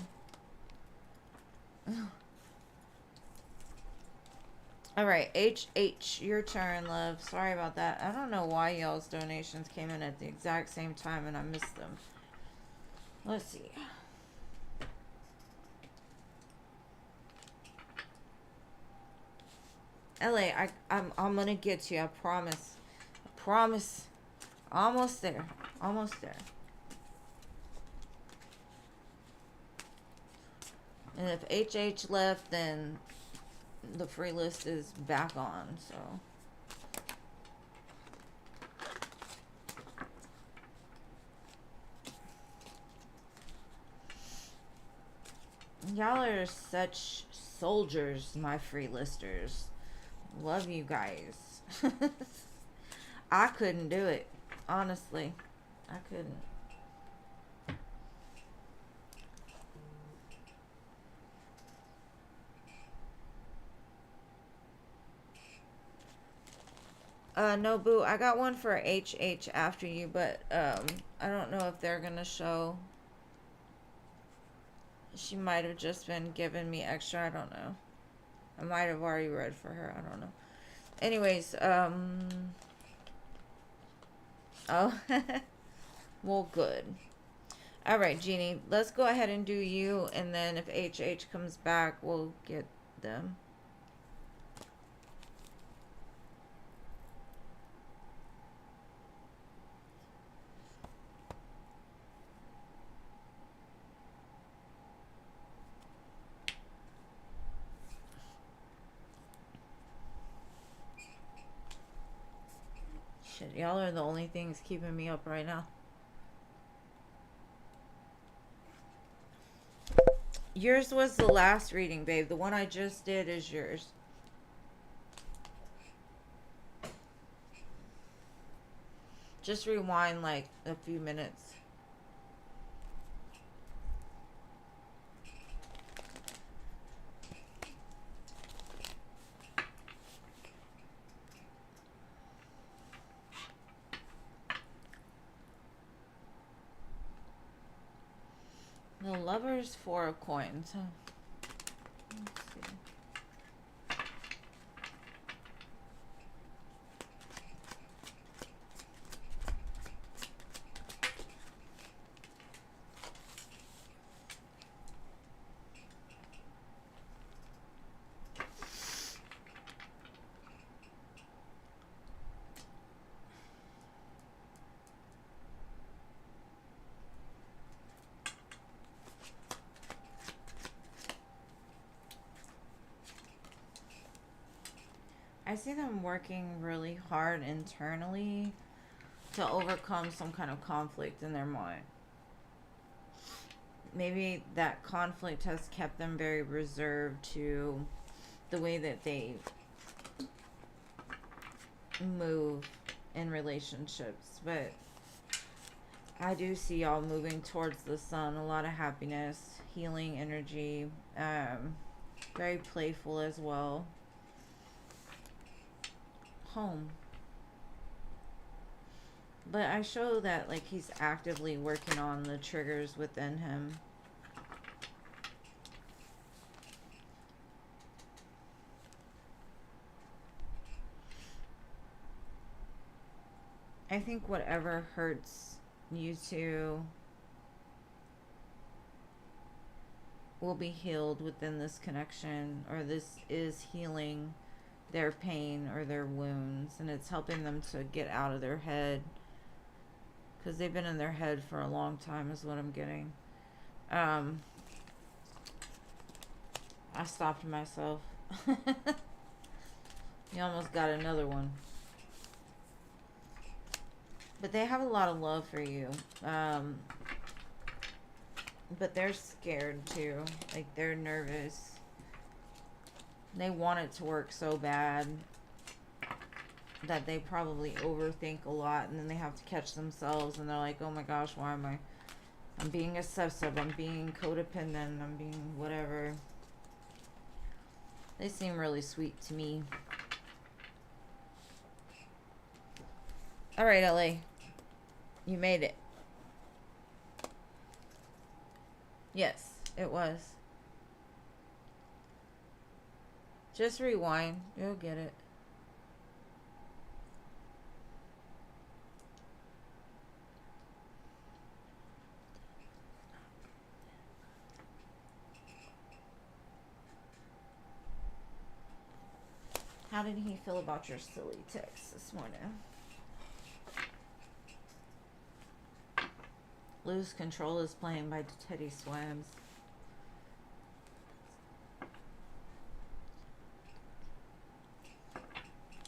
Alright, HH, your turn, love. Sorry about that. I don't know why y'all's donations came in at the exact same time and I missed them. Let's see. LA, I'm gonna get to you, I promise. I promise. Almost there. Almost there. And if HH left, then the free list is back on, so. Y'all are such soldiers, my free listers. Love you guys. I couldn't do it. Honestly. I couldn't. No, boo. I got one for HH after you, but I don't know if they're gonna show. She might have just been giving me extra. I don't know. I might have already read for her. I don't know. Anyways, oh, well, good. All right, Jeannie, let's go ahead and do you, and then if HH comes back, we'll get them. Shit, y'all are the only things keeping me up right now. Yours was the last reading, babe. The one I just did is yours. Just rewind like a few minutes. The Lover's 4 of Coins. Huh? Let's see. I see them working really hard internally to overcome some kind of conflict in their mind. Maybe that conflict has kept them very reserved to the way that they move in relationships. But I do see y'all moving towards the sun. A lot of happiness, healing energy, very playful as well. Home. But I show that like he's actively working on the triggers within him. I think whatever hurts you two will be healed within this connection, or this is healing their pain or their wounds, and it's helping them to get out of their head, because they've been in their head for a long time is what I'm getting. I stopped myself. You almost got another one. But they have a lot of love for you. But they're scared too. Like, they're nervous. They want it to work so bad that they probably overthink a lot, and then they have to catch themselves, and they're like, oh my gosh, why am I I'm being obsessive, I'm being codependent, I'm being whatever. They seem really sweet to me. Alright, LA. You made it. Yes, it was. Just rewind. You'll get it. How did he feel about your silly text this morning? Lose Control is playing by Teddy Swims.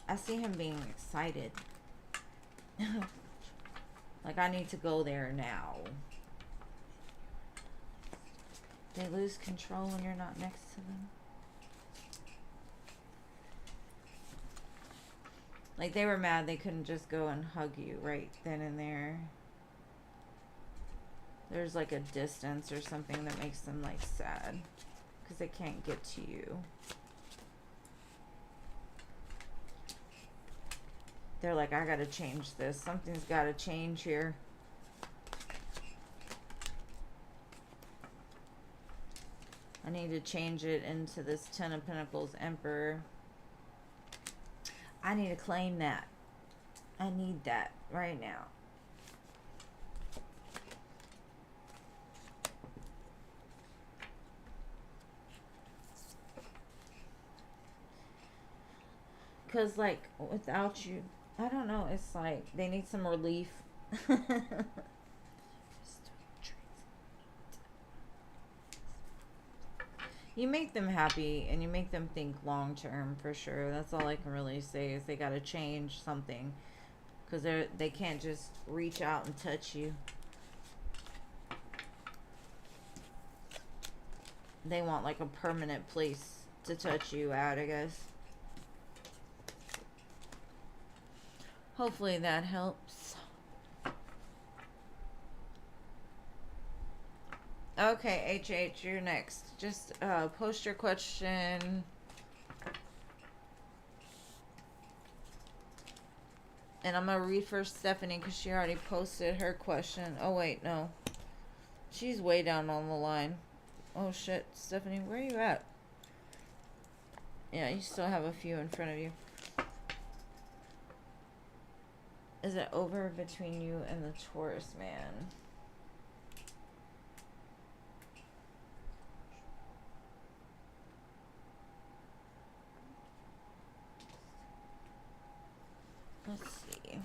I see him being excited. Like, I need to go there now. They lose control when you're not next to them. Like, they were mad they couldn't just go and hug you right then and there. There's like a distance or something that makes them like sad because they can't get to you. They're like, I gotta change this. Something's gotta change here. I need to change it into this Ten of Pentacles Emperor. I need to claim that. I need that right now. Because, like, without you, I don't know, it's like they need some relief. You make them happy and you make them think long term for sure. That's all I can really say is they got to change something because they can't just reach out and touch you. They want like a permanent place to touch you at, I guess. Hopefully that helps. Okay, HH, you're next. Just post your question. And I'm going to read for Stephanie because she already posted her question. Oh, wait, no. She's way down on the line. Oh, shit. Stephanie, where are you at? Yeah, you still have a few in front of you. Is it over between you and the Taurus man? Let's see.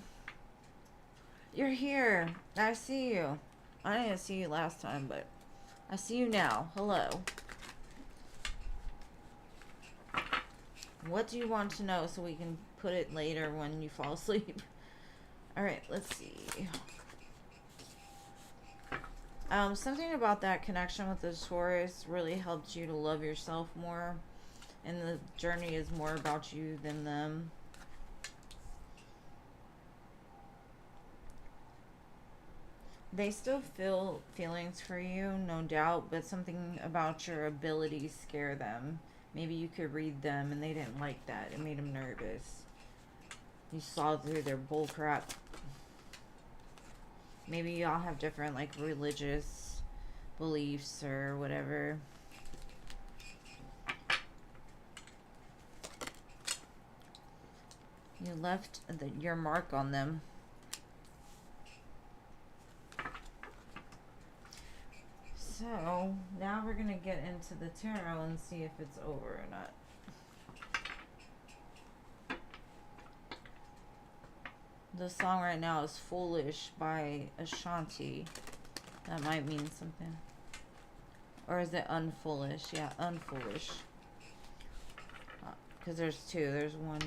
You're here. I see you. I didn't see you last time, but I see you now. Hello. What do you want to know so we can put it later when you fall asleep? Alright, let's see. Something about that connection with the Taurus really helped you to love yourself more. And the journey is more about you than them. They still feel feelings for you, no doubt, but something about your abilities scare them. Maybe you could read them and they didn't like that. It made them nervous. You saw through their bullcrap. Maybe y'all have different, like, religious beliefs or whatever. You left your mark on them. So, now we're going to get into the tarot and see if it's over or not. The song right now is Foolish by Ashanti. That might mean something. Or is it Unfoolish? Yeah, Unfoolish. Because there's two. There's one.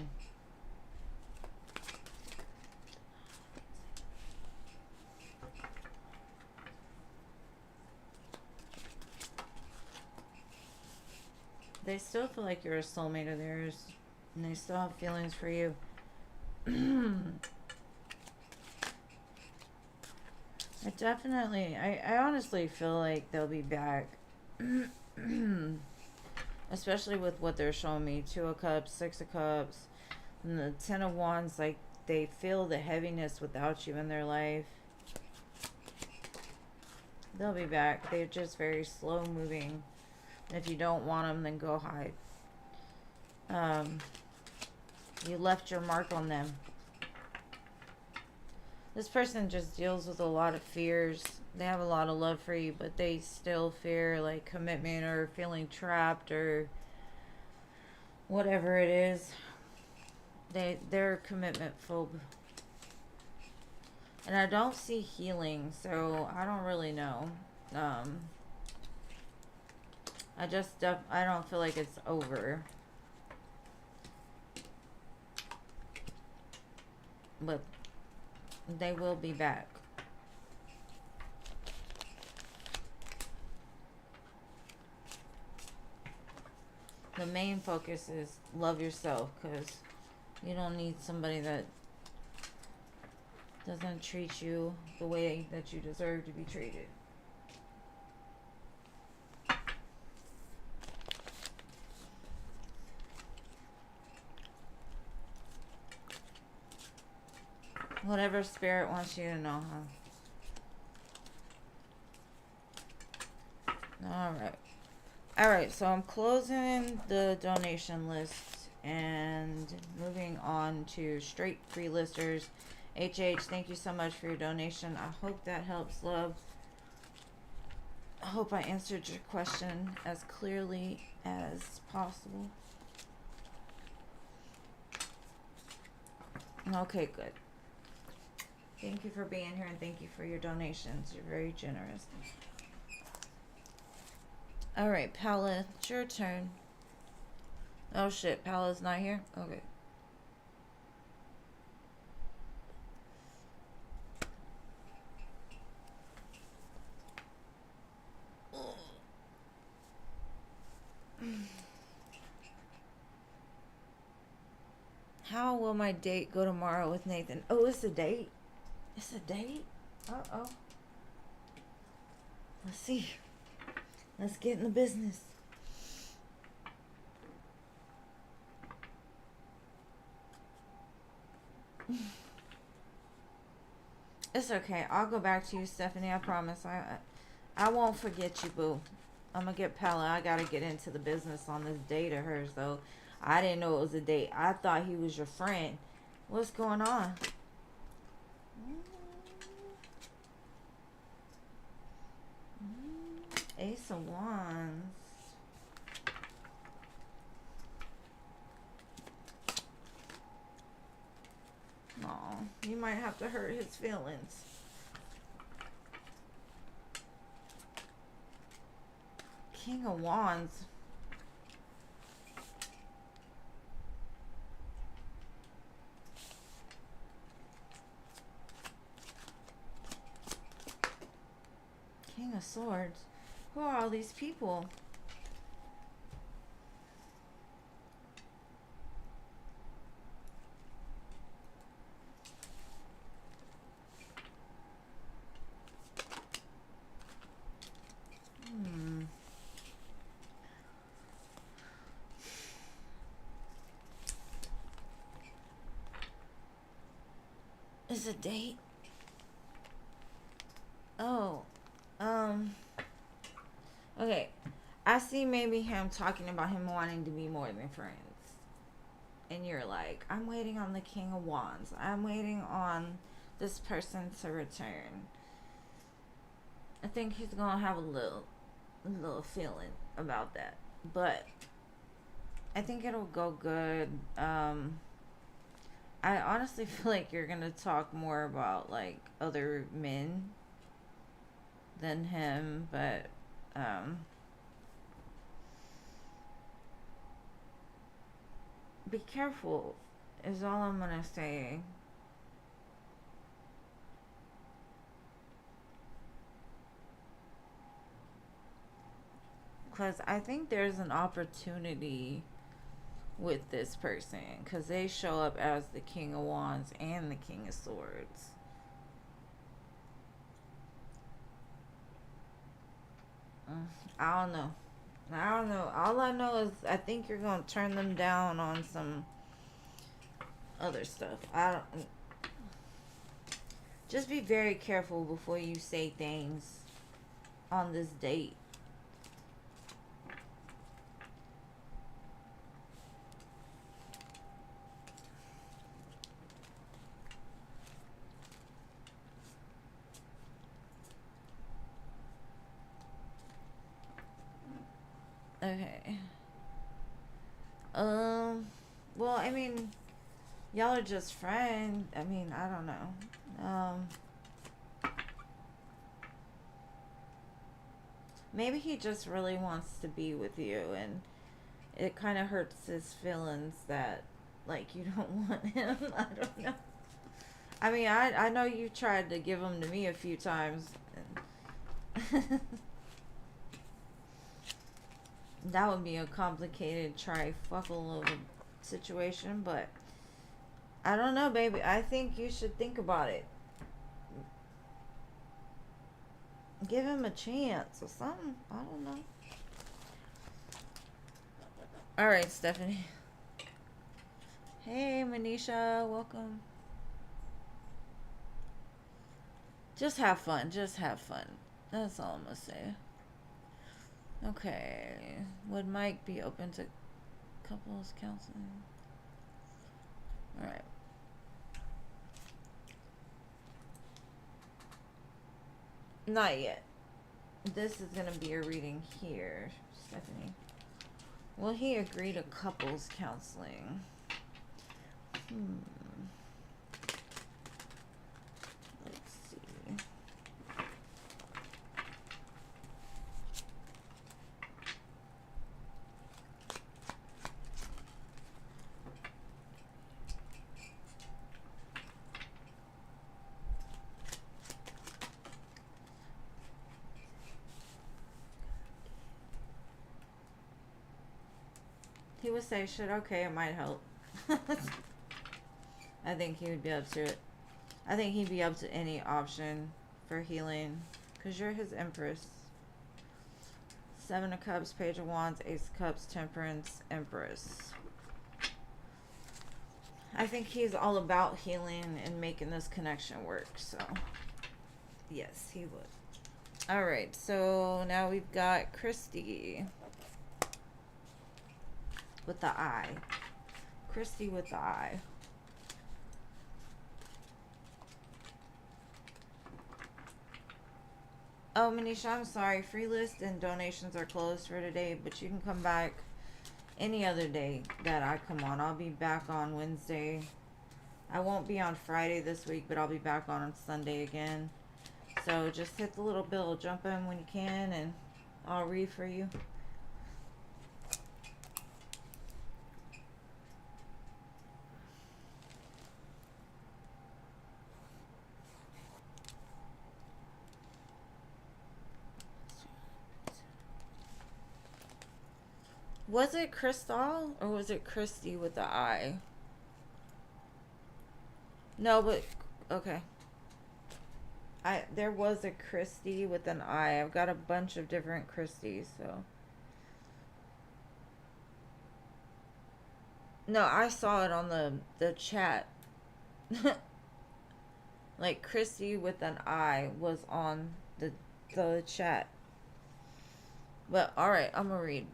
They still feel like you're a soulmate of theirs. And they still have feelings for you. I honestly feel like they'll be back. Especially with what they're showing me. Two of Cups, Six of Cups, and the Ten of Wands. Like, they feel the heaviness without you in their life. They'll be back. They're just very slow moving. And if you don't want them, then go hide. You left your mark on them. This person just deals with a lot of fears. They have a lot of love for you, but they still fear like commitment or feeling trapped or whatever it is. They're commitment phobe. And I don't see healing, so I don't really know. I don't feel like it's over. But they will be back. The main focus is love yourself, because you don't need somebody that doesn't treat you the way that you deserve to be treated. Whatever spirit wants you to know, huh? Alright, so I'm closing the donation list and moving on to straight free listers. HH, thank you so much for your donation. I hope that helps, love. I hope I answered your question as clearly as possible. Okay, good. Thank you for being here, and thank you for your donations. You're very generous. Alright, Paula, it's your turn. Oh shit, Paula's not here? Okay. How will my date go tomorrow with Nathan? Oh, it's a date? It's a date? Uh-oh. Let's see. Let's get in the business. It's okay. I'll go back to you, Stephanie. I promise. I won't forget you, boo. I'm gonna get Pella. I gotta get into the business on this date of hers, though. I didn't know it was a date. I thought he was your friend. What's going on? Ace of Wands. Aw, you might have to hurt his feelings. King of Wands. King of Swords. Who are all these people? Is a date? Oh, okay. I see maybe him talking about him wanting to be more than friends. And you're like, I'm waiting on the King of Wands. I'm waiting on this person to return. I think he's gonna have a little feeling about that. But I think it'll go good. I honestly feel like you're gonna talk more about like other men than him, but be careful is all I'm gonna say. Because I think there's an opportunity with this person, because they show up as the King of Wands and the King of Swords. I don't know. I don't know. All I know is I think you're gonna turn them down on some other stuff. I don't. Just be very careful before you say things on this date. Okay. Well, I mean, y'all are just friends. I mean, I don't know. Maybe he just really wants to be with you, and it kind of hurts his feelings that, like, you don't want him. I don't know. I mean, I know you tried to give him to me a few times. And that would be a complicated trifle of a situation, but I don't know, baby. I think you should think about it. Give him a chance or something. I don't know. All right, Stephanie. Hey, Manisha. Welcome. Just have fun. Just have fun. That's all I'm going to say. Okay. Would Mike be open to couples counseling? All right. Not yet. This is going to be a reading here, Stephanie. Will he agree to couples counseling? Let's see. He would say, shit, okay, it might help. I think he would be up to it. I think he'd be up to any option for healing. Because you're his empress. 7 of Cups, Page of Wands, Ace of Cups, Temperance, Empress. I think he's all about healing and making this connection work. So, yes, he would. Alright, so now we've got Christy. With the eye. Christy with the eye. Oh, Manisha, I'm sorry. Free list and donations are closed for today, but you can come back any other day that I come on. I'll be back on Wednesday. I won't be on Friday this week, but I'll be back on Sunday again. So just hit the little bell, jump in when you can, and I'll read for you. Was it Crystal or was it Christy with the eye? No, but okay. There was a Christy with an eye. I've got a bunch of different Christies, so. No, I saw it on the chat. Like Christy with an eye was on the chat. But alright, I'm gonna read.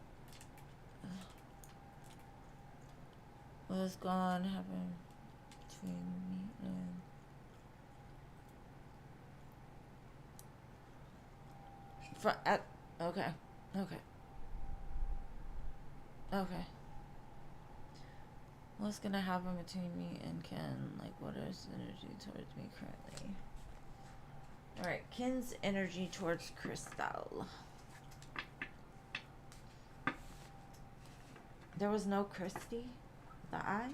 What has gone happened between me and okay. What's gonna happen between me and Ken? Like, what is energy towards me currently? Alright, Ken's energy towards Crystal. There was no Christy? The eye?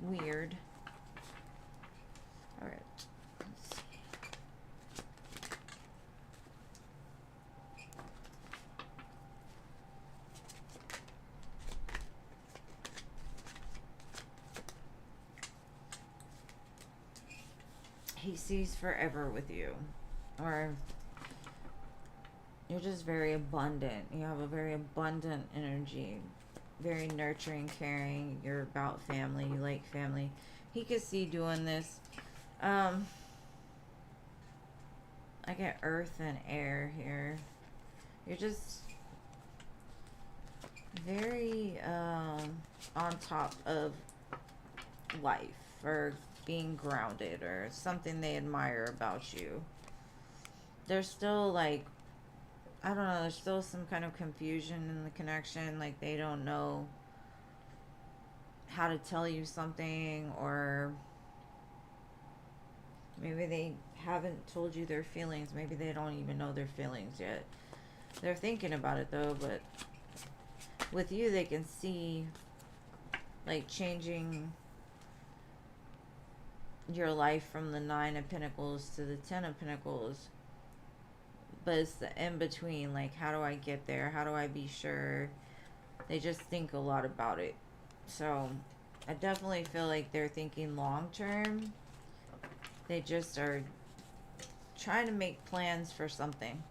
Weird. Alright. Let's see. he sees forever with you. Or you're just very abundant. You have a very abundant energy. Very nurturing, caring. You're about family. You like family. He could see doing this. I get earth and air here. You're just very on top of life, or being grounded, or something they admire about you. There's still like, I don't know, there's still some kind of confusion in the connection. Like they don't know how to tell you something, or maybe they haven't told you their feelings. Maybe they don't even know their feelings yet. They're thinking about it though, but with you they can see like changing your life from the 9 of Pentacles to the 10 of Pentacles. But it's the in between, like how do I get there? How do I be sure? They just think a lot about it. So I definitely feel like they're thinking long term. They just are trying to make plans for something.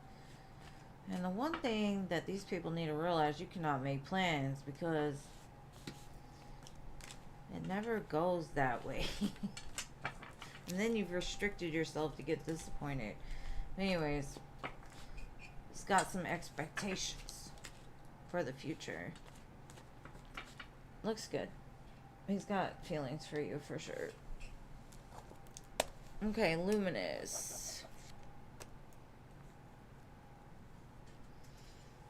And the one thing that these people need to realize, you cannot make plans because it never goes that way. And then you've restricted yourself to get disappointed. Anyways, he's got some expectations for the future. Looks good. He's got feelings for you for sure. Okay, Luminous.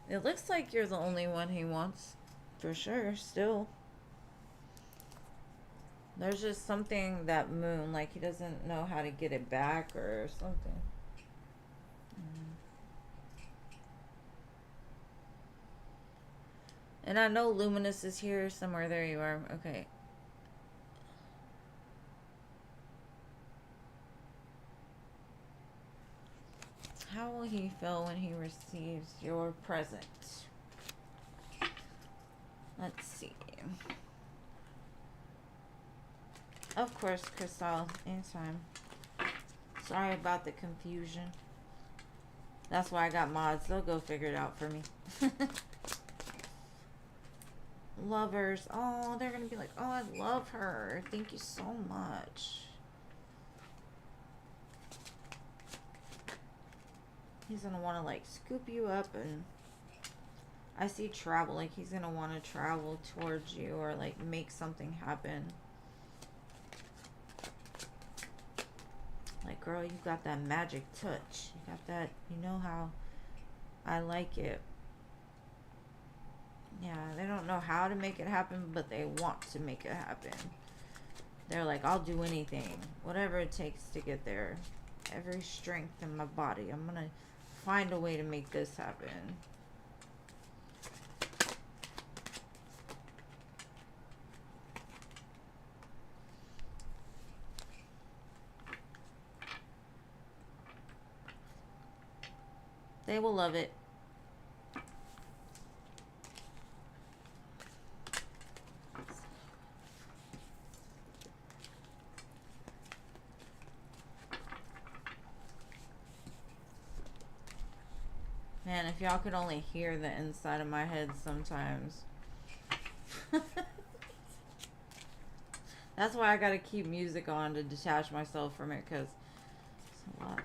It looks like you're the only one he wants. For sure, still. There's just something, that moon, like he doesn't know how to get it back or something. And I know Luminous is here somewhere. There you are. Okay. How will he feel when he receives your present? Let's see. Of course, Crystal. Anytime. Sorry about the confusion. That's why I got mods. They'll go figure it out for me. Lovers. Oh, they're going to be like, oh, I love her. Thank you so much. He's going to want to like scoop you up, and I see travel. Like he's going to want to travel towards you or like make something happen. Like, girl, you got that magic touch. You got that, you know how I like it. Yeah, they don't know how to make it happen, but they want to make it happen. They're like, I'll do anything. Whatever it takes to get there. Every strength in my body. I'm going to find a way to make this happen. They will love it. Man, if y'all could only hear the inside of my head sometimes. That's why I gotta keep music on to detach myself from it, because it's a lot.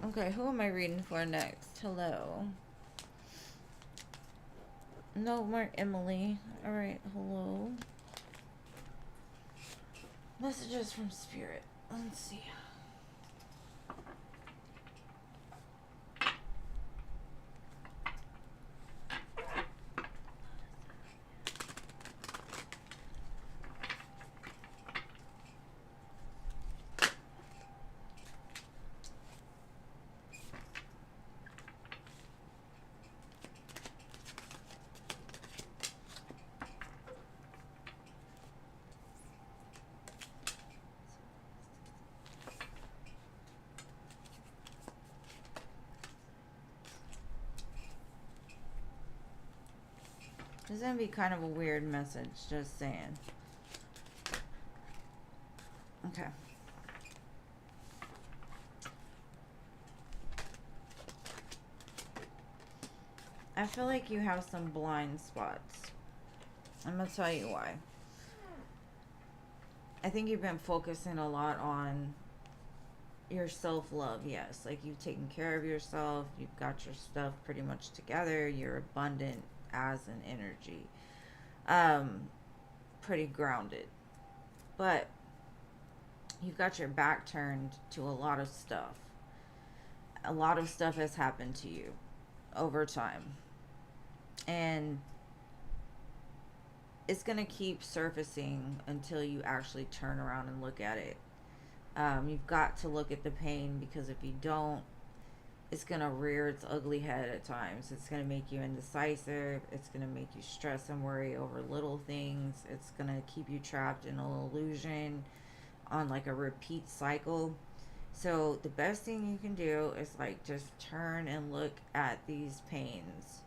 Okay, who am I reading for next? Hello. No more Emily. Alright, hello. Messages from Spirit. Let's see. It's gonna be kind of a weird message, just saying. Okay. I feel like you have some blind spots. I'm gonna tell you why. I think you've been focusing a lot on your self-love, yes. Like, you've taken care of yourself, you've got your stuff pretty much together, you're abundant as an energy. Pretty grounded. But you've got your back turned to a lot of stuff. A lot of stuff has happened to you over time. And it's going to keep surfacing until you actually turn around and look at it. You've got to look at the pain, because if you don't, it's going to rear its ugly head at times. It's going to make you indecisive. It's going to make you stress and worry over little things. It's going to keep you trapped in an illusion on like a repeat cycle. So the best thing you can do is like just turn and look at these pains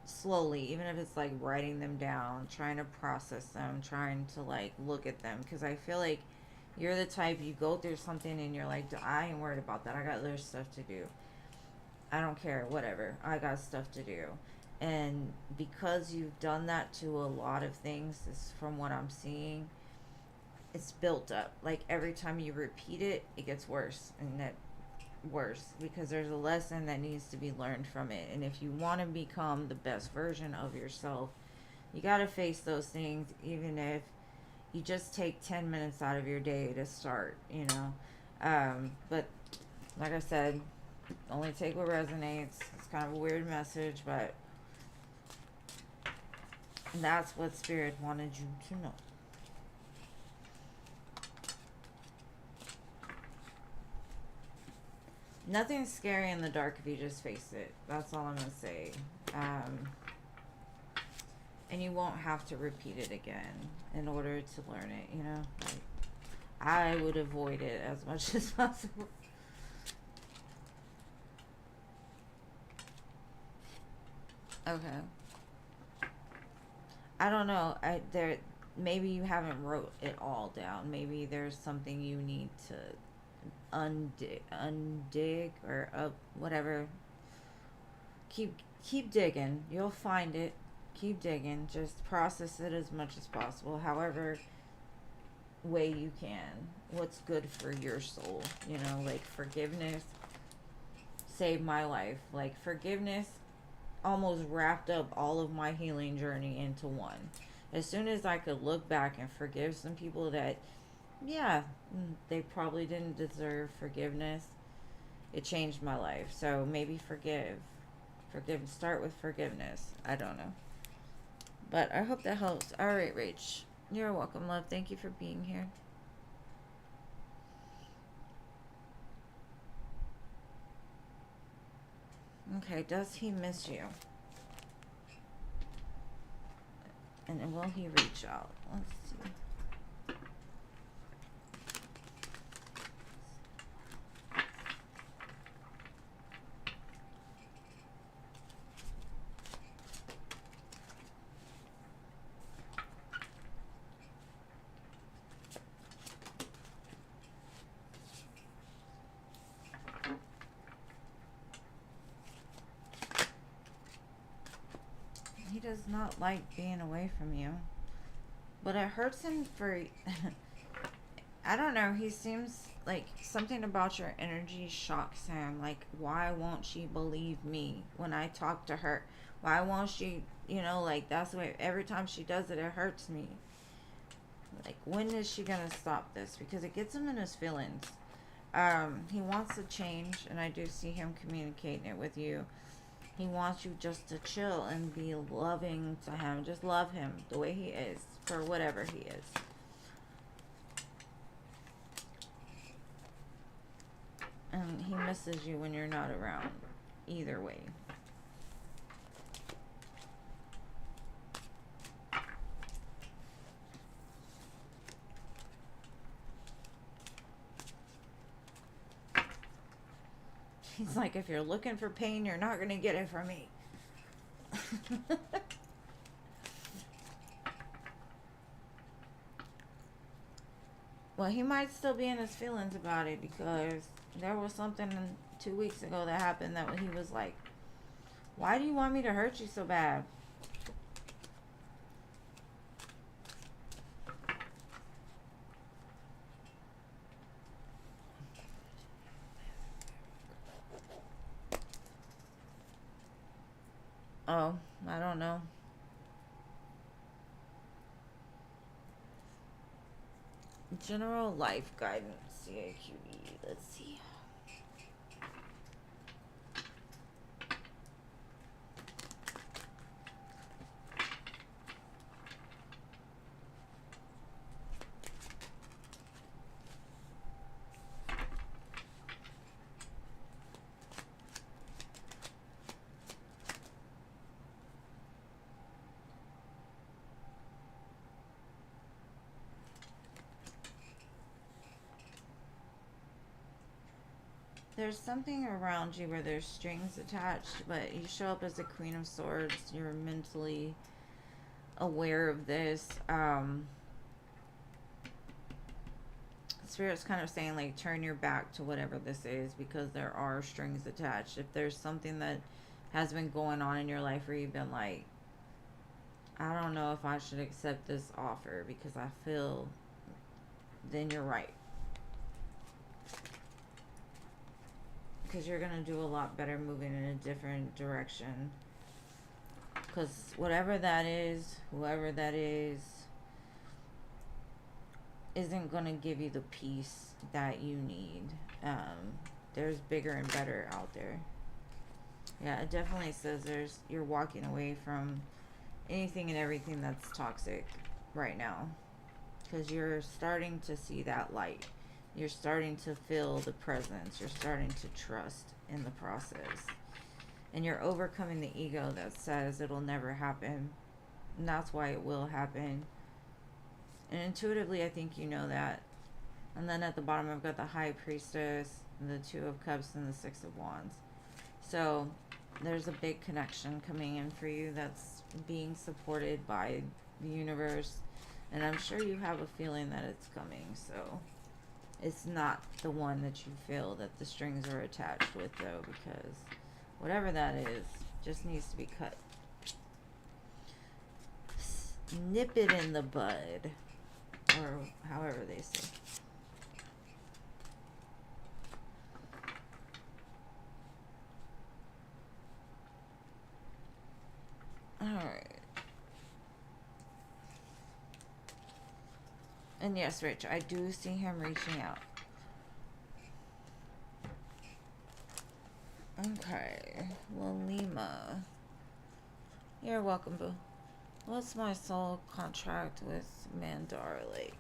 slowly, even if it's like writing them down, trying to process them, trying to like look at them, because I feel like you're the type, you go through something and you're like, I ain't worried about that, I got other stuff to do, I don't care, whatever, I got stuff to do. And because you've done that to a lot of things, is from what I'm seeing, it's built up. Like every time you repeat it, it gets worse and that worse, because there's a lesson that needs to be learned from it. And if you want to become the best version of yourself, you got to face those things, even if you just take 10 minutes out of your day to start, you know. But like I said, only take what resonates. It's kind of a weird message, but that's what Spirit wanted you to know. Nothing's scary in the dark if you just face it. That's all I'm going to say. And you won't have to repeat it again in order to learn it, you know? Like, I would avoid it as much as possible. Okay. I don't know. Maybe you haven't wrote it all down. Maybe there's something you need to undig or up, whatever. Keep digging. You'll find it. Keep digging. Just process it as much as possible. However way you can. What's good for your soul. You know, like forgiveness saved my life. Like forgiveness almost wrapped up all of my healing journey into one. As soon as I could look back and forgive some people that, yeah, they probably didn't deserve forgiveness, it changed my life. So maybe forgive. Start with forgiveness. I don't know. But I hope that helps. Alright, Rach. You're welcome, love. Thank you for being here. Okay, does he miss you? And will he reach out? Let's see. He does not like being away from you. But it hurts him for... I don't know. He seems like something about your energy shocks him. Like, why won't she believe me when I talk to her? Why won't she, you know, like, that's the way, every time she does it, it hurts me. Like, when is she gonna stop this? Because it gets him in his feelings. He wants to change, and I do see him communicating it with you. He wants you just to chill and be loving to him. Just love him the way he is, for whatever he is. And he misses you when you're not around. Either way. He's like, if you're looking for pain, you're not going to get it from me. Well, he might still be in his feelings about it, because there was something 2 weeks ago that happened that he was like, why do you want me to hurt you so bad? Oh, I don't know. General life guidance, CAQE. Let's see. There's something around you where there's strings attached, but you show up as the Queen of Swords. You're mentally aware of this. Spirit's kind of saying, like, turn your back to whatever this is, because there are strings attached. If there's something that has been going on in your life where you've been like, I don't know if I should accept this offer because I feel, then you're right. Because you're going to do a lot better moving in a different direction. Because whatever that is, whoever that is, isn't going to give you the peace that you need. There's bigger and better out there. Yeah, it definitely says you're walking away from anything and everything that's toxic right now. Because you're starting to see that light. You're starting to feel the presence. You're starting to trust in the process. And you're overcoming the ego that says it'll never happen. And that's why it will happen. And intuitively, I think you know that. And then at the bottom, I've got the High Priestess, the Two of Cups, and the Six of Wands. So there's a big connection coming in for you that's being supported by the universe. And I'm sure you have a feeling that it's coming. So it's not the one that you feel that the strings are attached with, though, because whatever that is just needs to be cut. Nip it in the bud, or however they say. Alright. And yes, Rich, I do see him reaching out. Okay. Well, Lima. You're welcome, boo. What's my soul contract with Mandara Lake?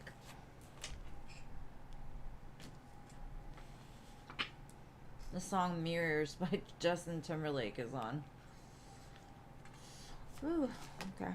The song Mirrors by Justin Timberlake is on. Ooh, okay.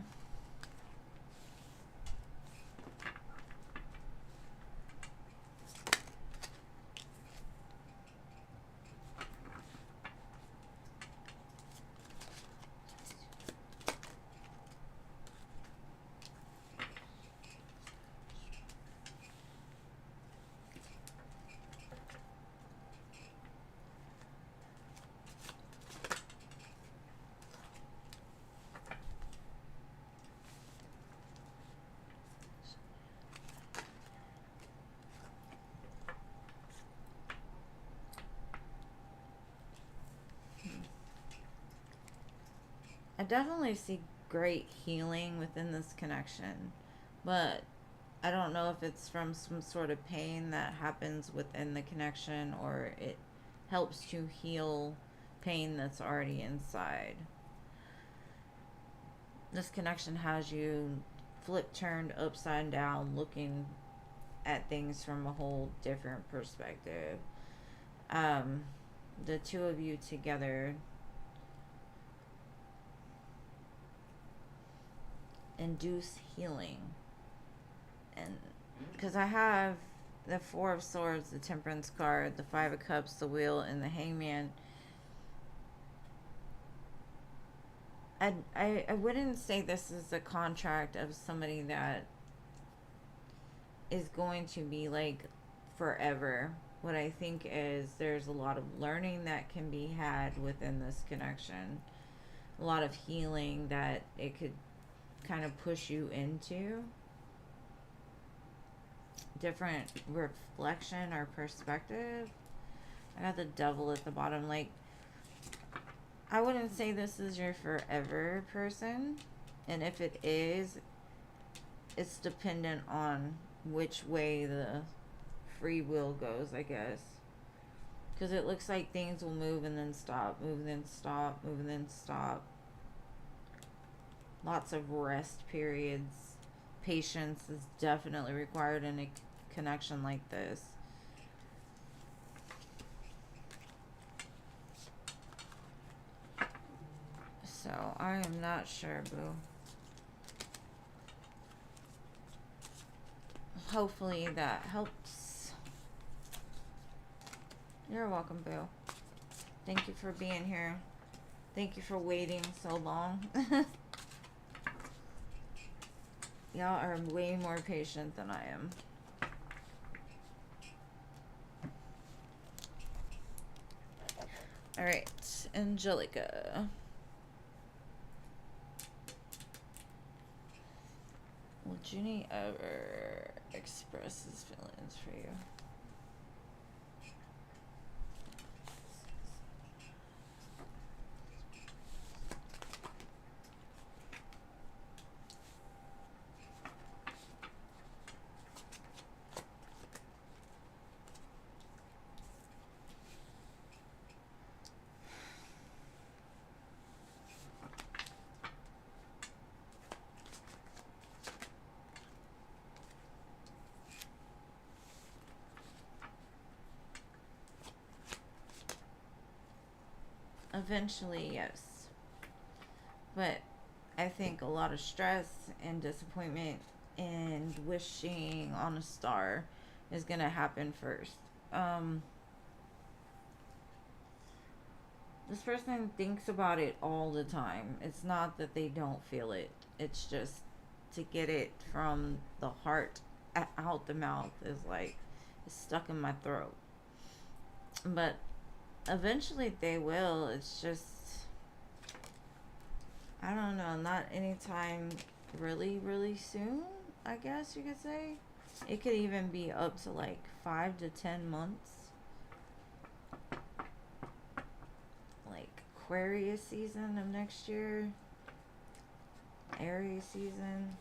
I definitely see great healing within this connection, but I don't know if it's from some sort of pain that happens within the connection, or it helps to heal pain that's already inside. This connection has you turned upside down, looking at things from a whole different perspective. The two of you together induce healing. And because I have the Four of Swords, the Temperance card, the Five of Cups, the Wheel, and the Hangman. I wouldn't say this is a contract of somebody that is going to be like forever. What I think is there's a lot of learning that can be had within this connection, a lot of healing that it could kind of push you into, different reflection or perspective. I got the devil at the bottom. Like, I wouldn't say this is your forever person, and if it is, it's dependent on which way the free will goes, I guess. Because it looks like things will move and then stop, move and then stop, move and then stop. Lots of rest periods. Patience is definitely required in a connection like this. So, I am not sure, boo. Hopefully that helps. You're welcome, boo. Thank you for being here. Thank you for waiting so long. Y'all are way more patient than I am. Alright, Angelica. Will Junie ever express his feelings for you? Eventually, yes. But I think a lot of stress and disappointment and wishing on a star is going to happen first. This person thinks about it all the time. It's not that they don't feel it. It's just to get it from the heart out the mouth is like, it's stuck in my throat. But eventually they will. It's just, I don't know, not anytime really, really soon, I guess you could say. It could even be up to like 5 to 10 months. Like Aquarius season of next year. Aries season.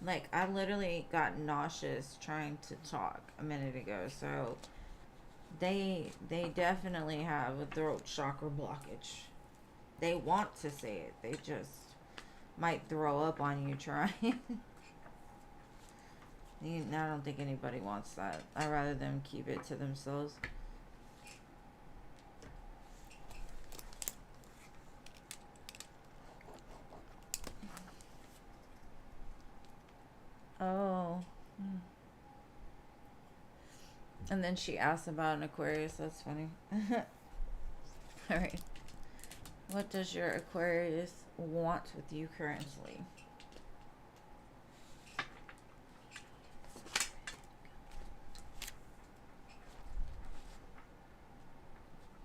Like, I literally got nauseous trying to talk a minute ago. So they definitely have a throat chakra blockage. They want to say it. They just might throw up on you trying. I don't think anybody wants that. I'd rather them keep it to themselves. Oh. And then she asked about an Aquarius. That's funny. Alright. What does your Aquarius want with you currently?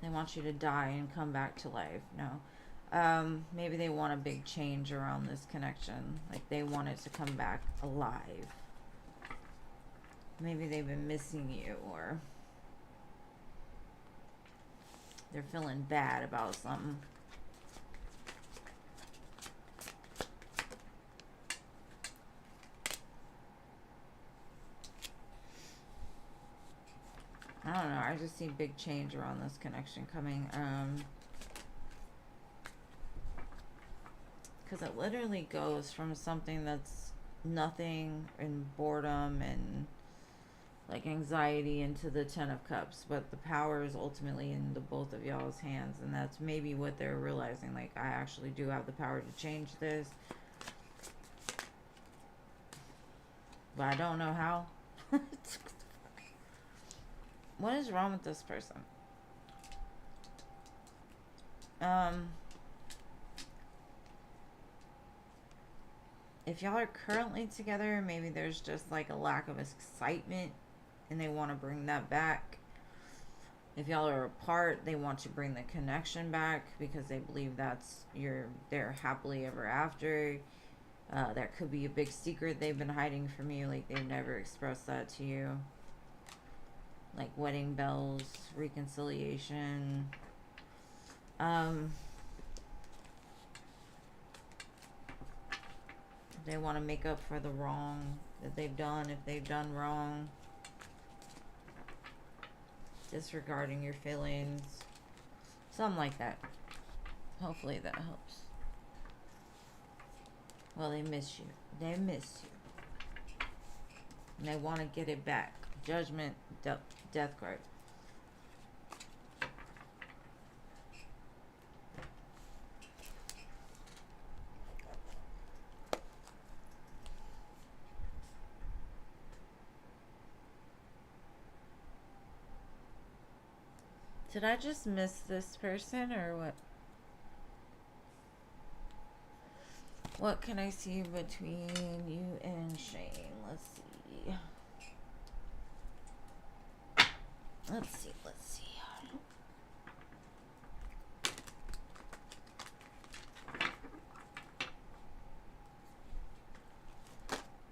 They want you to die and come back to life. No. Maybe they want a big change around this connection. Like they want it to come back alive. Maybe they've been missing you, or they're feeling bad about something. I don't know. I just see big change around this connection coming. Because it literally goes from something that's nothing and boredom and like anxiety into the 10 of cups, but the power is ultimately in the both of y'all's hands, and that's maybe what they're realizing. Like, I actually do have the power to change this, but I don't know how. What is wrong with this person? If y'all are currently together, maybe there's just like a lack of excitement and they want to bring that back. If y'all are apart, they want to bring the connection back because they believe that's they're happily ever after. That could be a big secret they've been hiding from you, like they've never expressed that to you. Like wedding bells, reconciliation. They want to make up for the wrong that they've done, if they've done wrong. Disregarding your feelings. Something like that. Hopefully that helps. Well, they miss you. They miss you. And they want to get it back. Judgment, death card. Did I just miss this person or what? What can I see between you and Shane? Let's see. Let's see.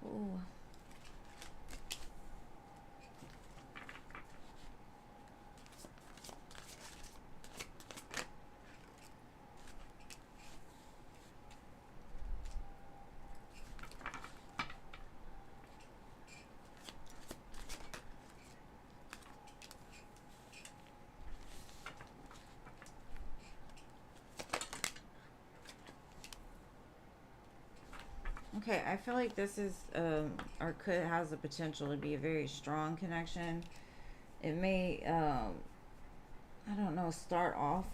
Ooh. Okay, I feel like this is, or has the potential to be a very strong connection. It may, I don't know, start off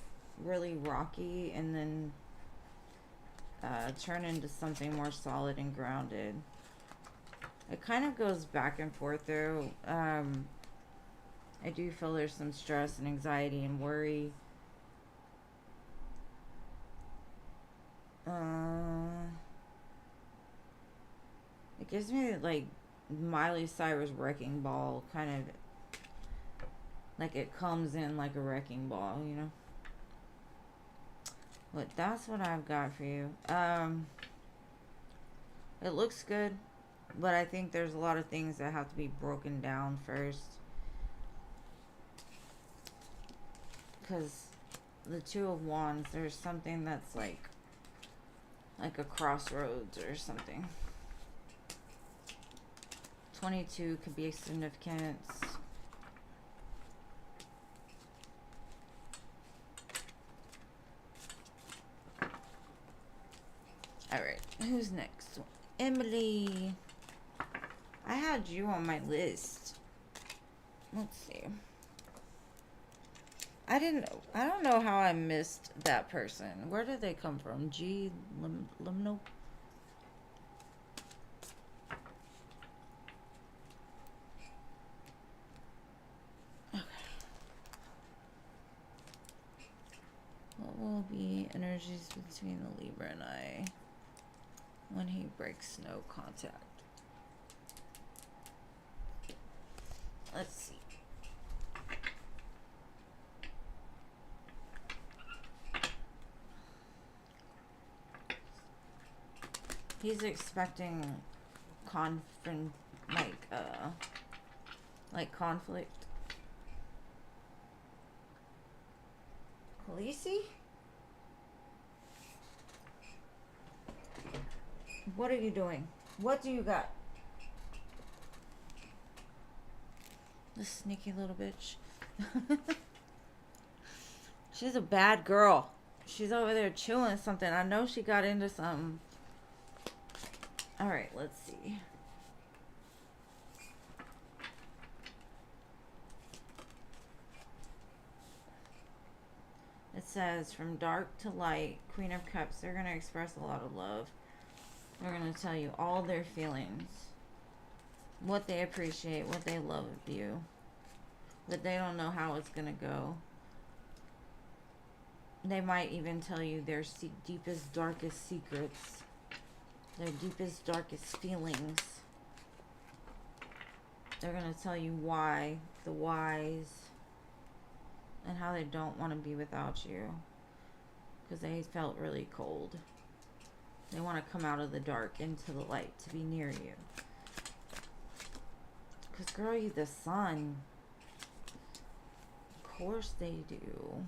really rocky and then turn into something more solid and grounded. It kind of goes back and forth though. I do feel there's some stress and anxiety and worry. It gives me like Miley Cyrus wrecking ball, kind of like it comes in like a wrecking ball, you know. But that's what I've got for you. It looks good, but I think there's a lot of things that have to be broken down first. Because the Two of Wands, there's something that's like a crossroads or something. 22 could be a significance. Alright, who's next? Emily. I had you on my list. Let's see. I don't know how I missed that person. Where did they come from? Limno? Okay. What will be energies between the Libra and I when he breaks no contact? Let's see. He's expecting like conflict. Khaleesi? What are you doing? What do you got? This sneaky little bitch. She's a bad girl. She's over there chewing something. I know she got into something. Alright, let's see. It says, from dark to light, Queen of Cups, they're going to express a lot of love. They're going to tell you all their feelings. What they appreciate, what they love of you. But they don't know how it's going to go. They might even tell you their deepest, darkest secrets, their deepest, darkest feelings. They're going to tell you why, the whys, and how they don't want to be without you. Because they felt really cold. They want to come out of the dark into the light to be near you. Because, girl, you the sun. Of course they do.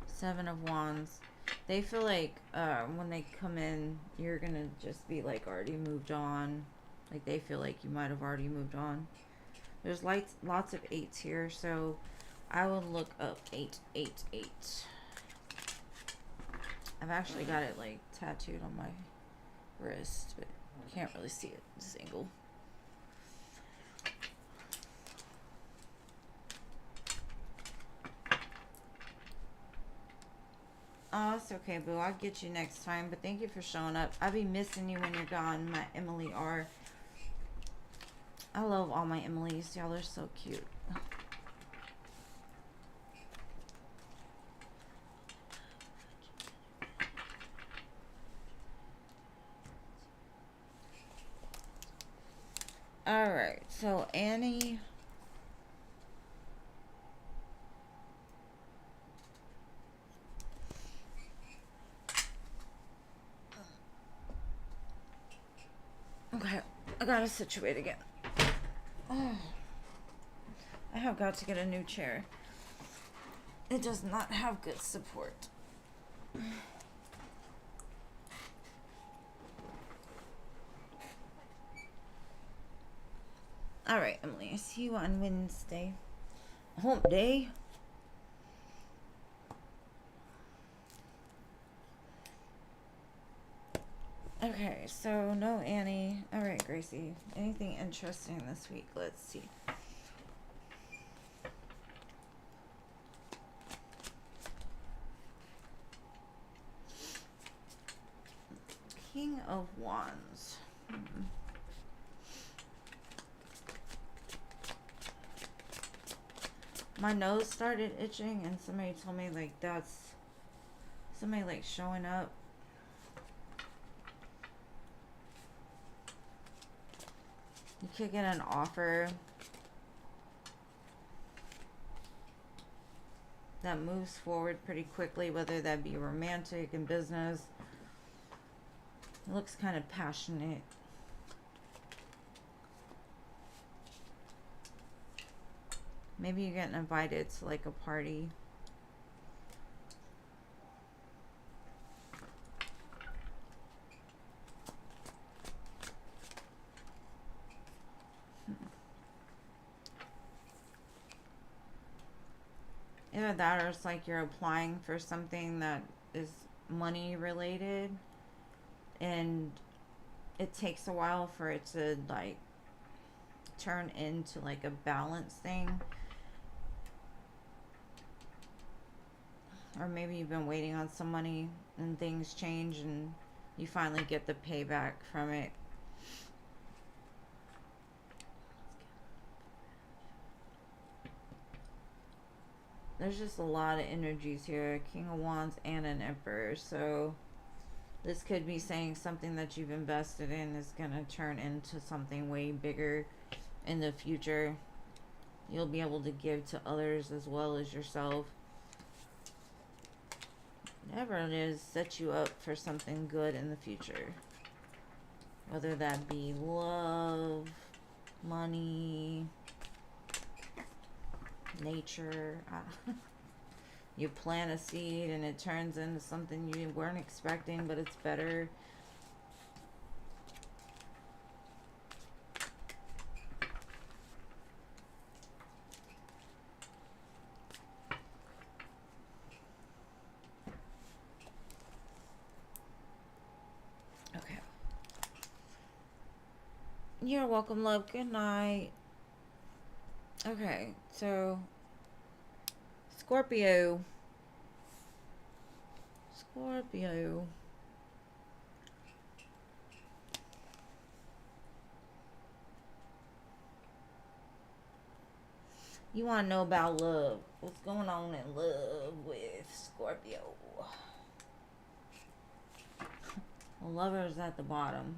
Seven of Wands. They feel like when they come in, you're going to just be like already moved on. Like they feel like you might have already moved on. There's lots of 8s here, so I will look up 888. I've actually got it like tattooed on my wrist, but you can't really see it this angle. Oh, it's okay, boo. I'll get you next time, but thank you for showing up. I'll be missing you when you're gone, my Emily R. I love all my Emilys. Y'all are so cute. Alright, so Annie. Okay, I gotta situate again. Oh, I have got to get a new chair. It does not have good support. Alright, Emily, I see you on Wednesday. Hump day. Okay, so no Annie. Alright, Gracie. Anything interesting this week? Let's see. King of Wands. My nose started itching and somebody told me like that's somebody like showing up. You could get an offer that moves forward pretty quickly, whether that be romantic and business. It looks kind of passionate. Maybe you're getting invited to like a party. Either that or it's like you're applying for something that is money related and it takes a while for it to like turn into like a balance thing. Or maybe you've been waiting on some money and things change and you finally get the payback from it. There's just a lot of energies here. King of Wands and an Emperor. So this could be saying something that you've invested in is going to turn into something way bigger in the future. You'll be able to give to others as well as yourself. Whatever it is, set you up for something good in the future. Whether that be love, money, nature. You plant a seed and it turns into something you weren't expecting, but it's better. Okay. You're welcome, love. Good night. Okay, so Scorpio. Scorpio. You want to know about love. What's going on in love with Scorpio? Lovers at the bottom.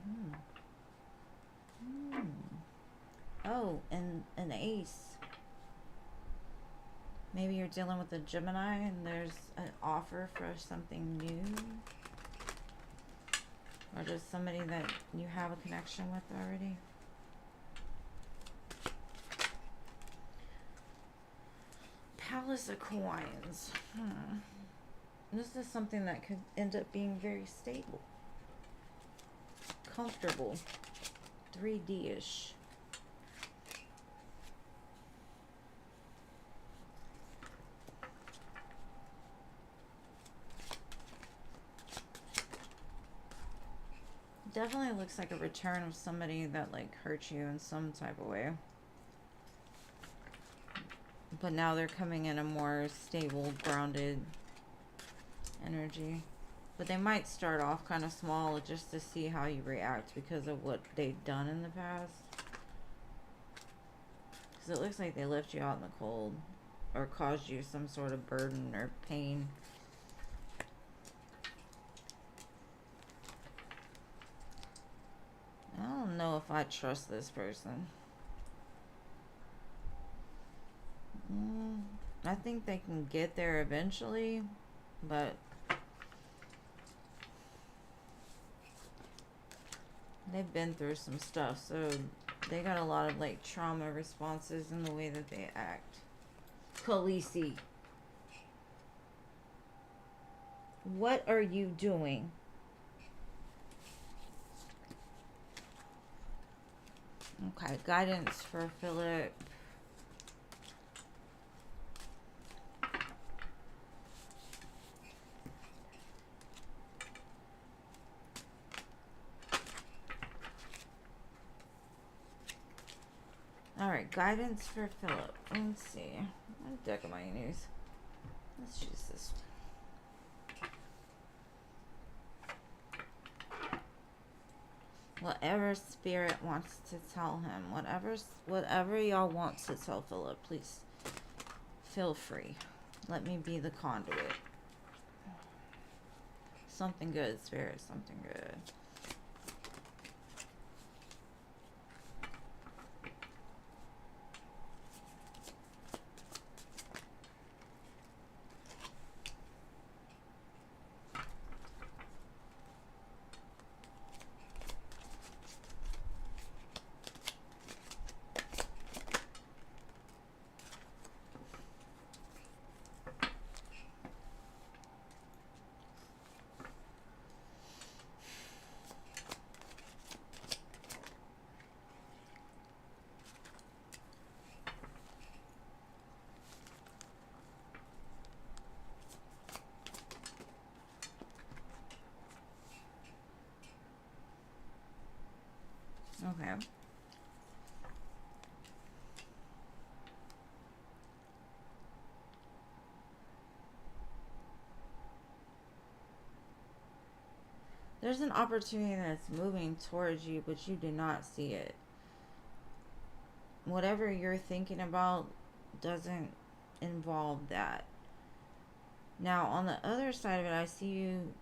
Oh, and an ace. Maybe you're dealing with a Gemini and there's an offer for something new. Or just somebody that you have a connection with already. Palace of Coins. This is something that could end up being very stable. Comfortable. 3D-ish. Definitely looks like a return of somebody that like hurt you in some type of way. But now they're coming in a more stable, grounded energy. But they might start off kind of small just to see how you react because of what they've done in the past. Because it looks like they left you out in the cold or caused you some sort of burden or pain. I don't know if I trust this person. I think they can get there eventually, but they've been through some stuff, so they got a lot of like trauma responses in the way that they act. Khaleesi, what are you doing? Okay, guidance for Philip. Alright, guidance for Philip. Let's see. What deck am I going to use? Let's use this. Whatever spirit wants to tell him. Whatever y'all want to tell Philip, please feel free. Let me be the conduit. Something good, spirit. Something good. Okay. There's an opportunity that's moving towards you, but you do not see it. Whatever you're thinking about doesn't involve that. Now, on the other side of it, I see you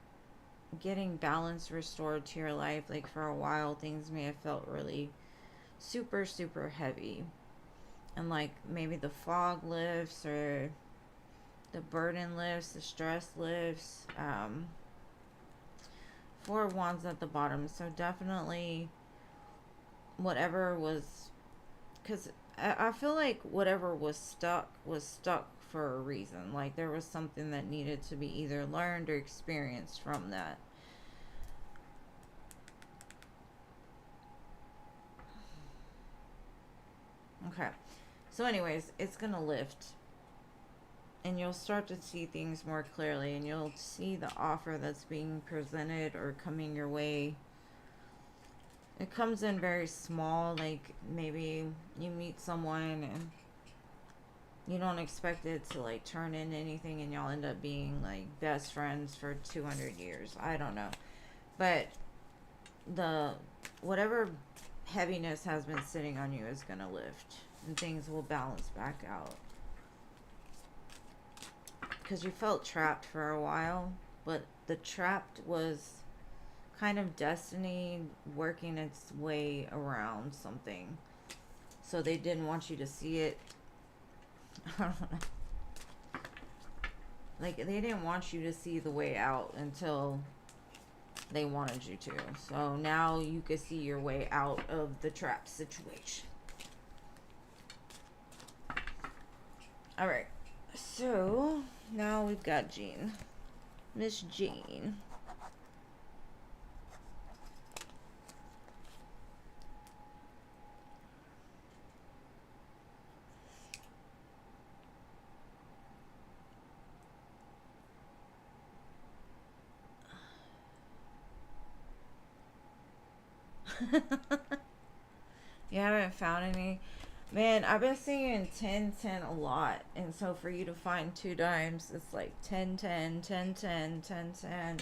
getting balance restored to your life. Like for a while, things may have felt really super, super heavy. And like maybe the fog lifts or the burden lifts, the stress lifts. Four of Wands at the bottom. So definitely whatever was, because I feel like whatever was stuck for a reason. Like there was something that needed to be either learned or experienced from that. Okay. So anyways, it's going to lift. And you'll start to see things more clearly. And you'll see the offer that's being presented or coming your way. It comes in very small. Like maybe you meet someone and you don't expect it to like turn into anything. And y'all end up being like best friends for 200 years. I don't know. But whatever heaviness has been sitting on you is going to lift. And things will balance back out. because you felt trapped for a while, but the trapped was kind of destiny working its way around something. So they didn't want you to see it. I don't know. Like, they didn't want you to see the way out until they wanted you to. So now you can see your way out of the trap situation. All right. So now we've got Jean. Miss Jean. You haven't found any? Man, I've been seeing 10 10 a lot. And so for you to find 2 dimes, it's like 10 10 10 10 10 10.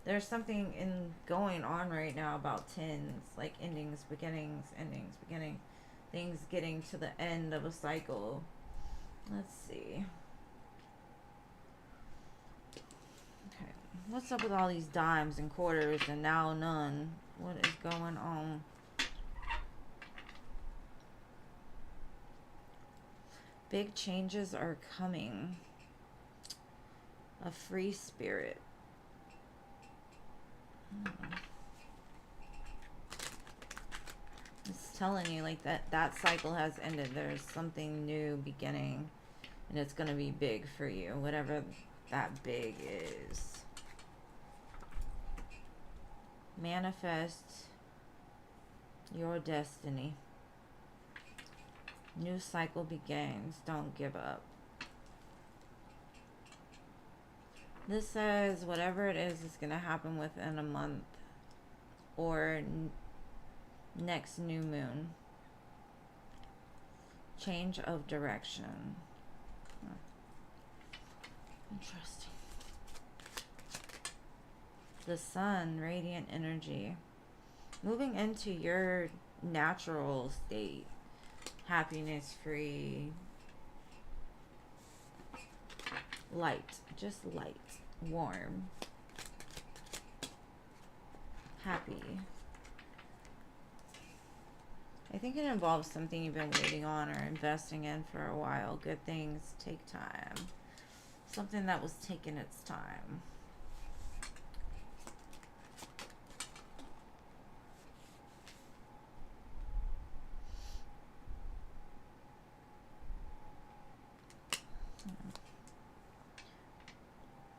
There's something in going on right now about tens, like endings, beginnings, endings, beginning. Things getting to the end of a cycle. Let's see. Okay. What's up with all these dimes and quarters and now none? What is going on? Big changes are coming. A free spirit. It's telling you like that cycle has ended. There's something new beginning, and it's going to be big for you, whatever that big is. Manifest your destiny. New cycle begins. Don't give up. This says whatever it is going to happen within a month or next new moon. Change of direction. Interesting. The sun, radiant energy. Moving into your natural state. Happiness free. Light. Just light. Warm. Happy. I think it involves something you've been waiting on or investing in for a while. Good things take time. Something that was taking its time.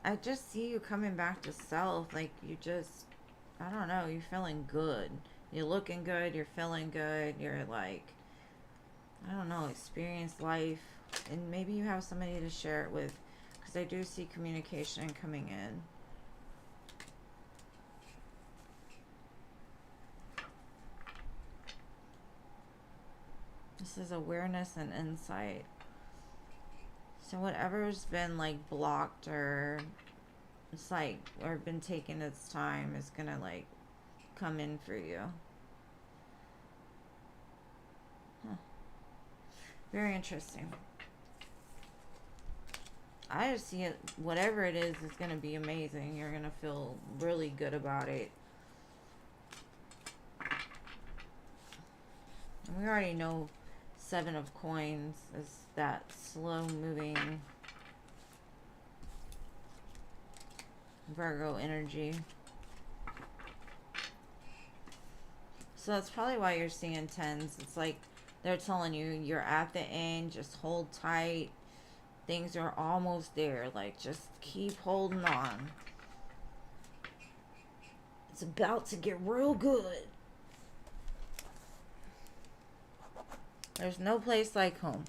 I just see you coming back to self. Like, you just, I don't know, you're feeling good. You're looking good. You're feeling good. You're like, I don't know, experience life. And maybe you have somebody to share it with. Because I do see communication coming in. This is awareness and insight. So whatever's been like blocked or it's like, or been taking its time is gonna like come in for you. Huh. Very interesting. I just see it, whatever it is gonna be amazing. You're gonna feel really good about it. And we already know 7 of coins is that slow moving Virgo energy. So that's probably why you're seeing 10s. It's like they're telling you you're at the end, just hold tight. Things are almost there. Like, just keep holding on. It's about to get real good. There's no place like home.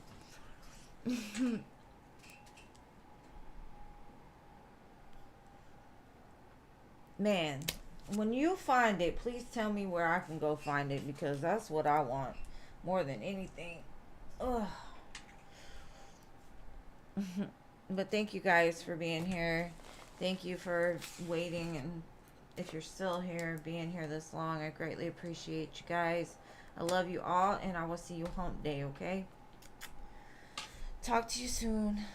Man, when you find it, please tell me where I can go find it, because that's what I want more than anything. Ugh. But thank you guys for being here. Thank you for waiting, and if you're still here, being here this long, I greatly appreciate you guys. I love you all, and I will see you hump day, okay? Talk to you soon.